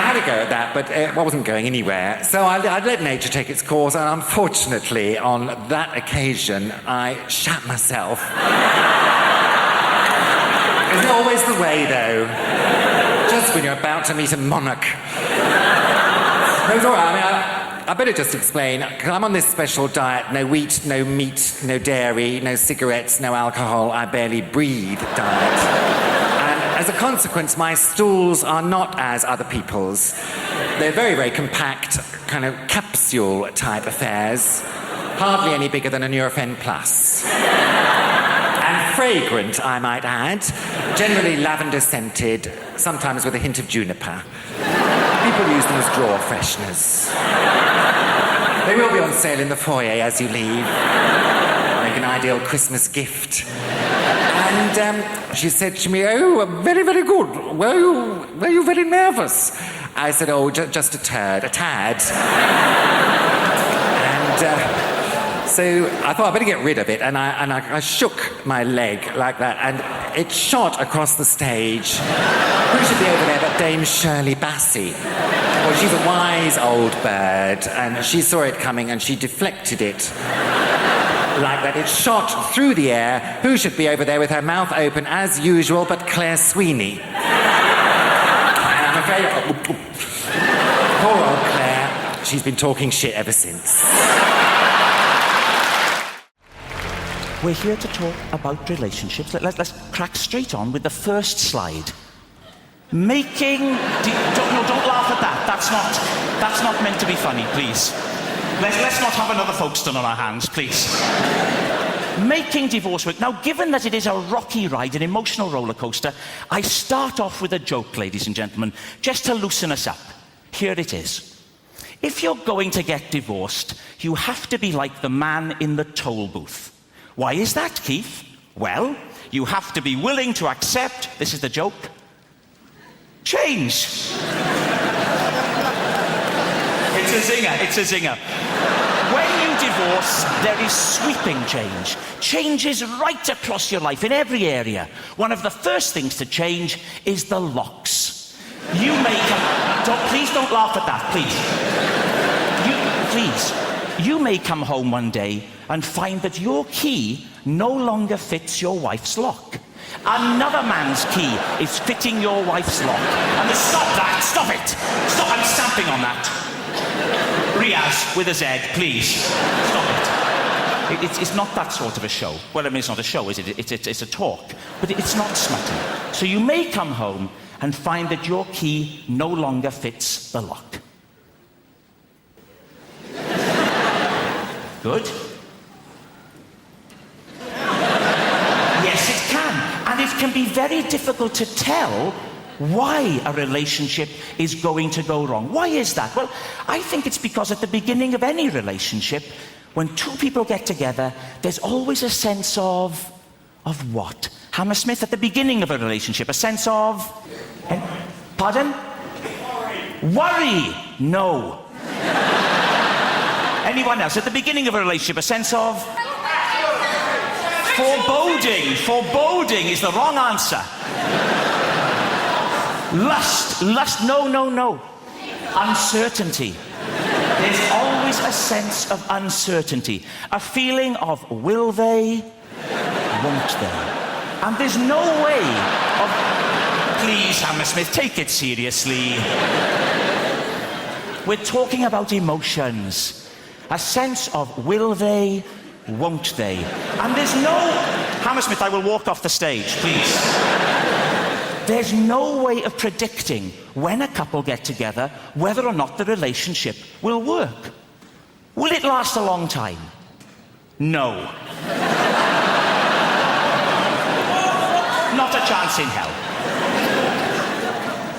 had a go at that, but I wasn't going anywhere. So I let nature take its course, and unfortunately, on that occasion, I shat myself. Isn't always the way, though? Just when you're about to meet a monarch. It was all right. I better just explain, because I'm on this special diet, no wheat, no meat, no dairy, no cigarettes, no alcohol, I barely breathe diet. And as a consequence, my stools are not as other people's. They're very, very compact, kind of capsule-type affairs, hardly any bigger than a Nurofen Plus. And fragrant, I might add, generally lavender-scented, sometimes with a hint of juniper. People use them as drawer fresheners. They will be on sale in the foyer as you leave. Like an ideal Christmas gift. And she said to me, "Oh, very, very good. Were you very nervous?" I said, "Oh, just a tad." And so I thought I'd better get rid of it, and I shook my leg like that, and it shot across the stage. Who should be over there but Dame Shirley Bassey? Well, she's a wise old bird, and she saw it coming, and she deflected it like that. It shot through the air. Who should be over there with her mouth open as usual but Claire Sweeney? And I'm afraid, poor old Claire, she's been talking shit ever since. We're here to talk about relationships. Let's crack straight on with the first slide. Don't laugh at that. That's not meant to be funny, please. Let's not have another Folkestone on our hands, please. Making divorce work. Now, given that it is a rocky ride, an emotional roller coaster, I start off with a joke, ladies and gentlemen, just to loosen us up. Here it is. If you're going to get divorced, you have to be like the man in the toll booth. Why is that, Keith? Well, you have to be willing to accept, this is the joke, change. It's a zinger. When you divorce, there is sweeping change. Change is right across your life, in every area. One of the first things to change is the locks. Please don't laugh at that, please. You may come home one day and find that your key no longer fits your wife's lock. Another man's key is fitting your wife's lock. And stop it! Stop, I'm stamping on that. Riaz, with a Z, please. Stop it. It's not that sort of a show. Well, I mean, it's not a show, is it? It's a talk. But it's not smutty. So you may come home and find that your key no longer fits the lock. Good. Yes, it can. And it can be very difficult to tell why a relationship is going to go wrong. Why is that? Well, I think it's because at the beginning of any relationship, when two people get together, there's always a sense of what? Hammersmith, at the beginning of a relationship, a sense of... Pardon? Worry. No. Anyone else? At the beginning of a relationship, a sense of... Foreboding. Foreboding is the wrong answer. Lust. No. Uncertainty. There's always a sense of uncertainty. A feeling of will they, won't they? And there's no way of... Please, Hammersmith, take it seriously. We're talking about emotions. A sense of will they, won't they? And there's no... Hammersmith, I will walk off the stage, please. There's no way of predicting when a couple get together whether or not the relationship will work. Will it last a long time? No. Not a chance in hell.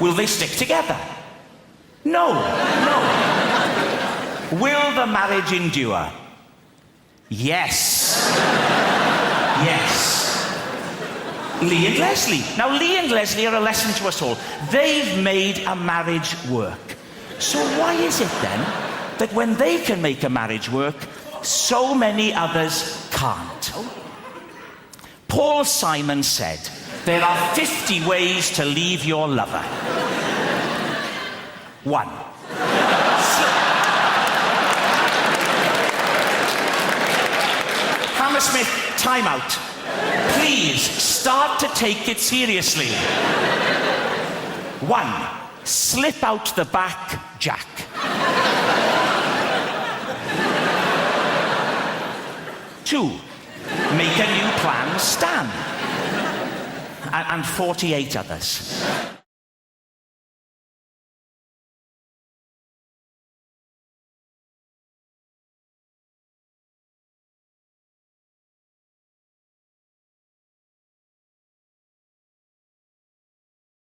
Will they stick together? No. Will the marriage endure? Yes. Lee and Leslie. Now, Lee and Leslie are a lesson to us all. They've made a marriage work. So why is it then that when they can make a marriage work, so many others can't. Paul Simon said, there are 50 ways to leave your lover. 1. Hammersmith, time out. Please start to take it seriously. 1. Slip out the back, Jack. 2. Make a new plan, Stan. And 48 others.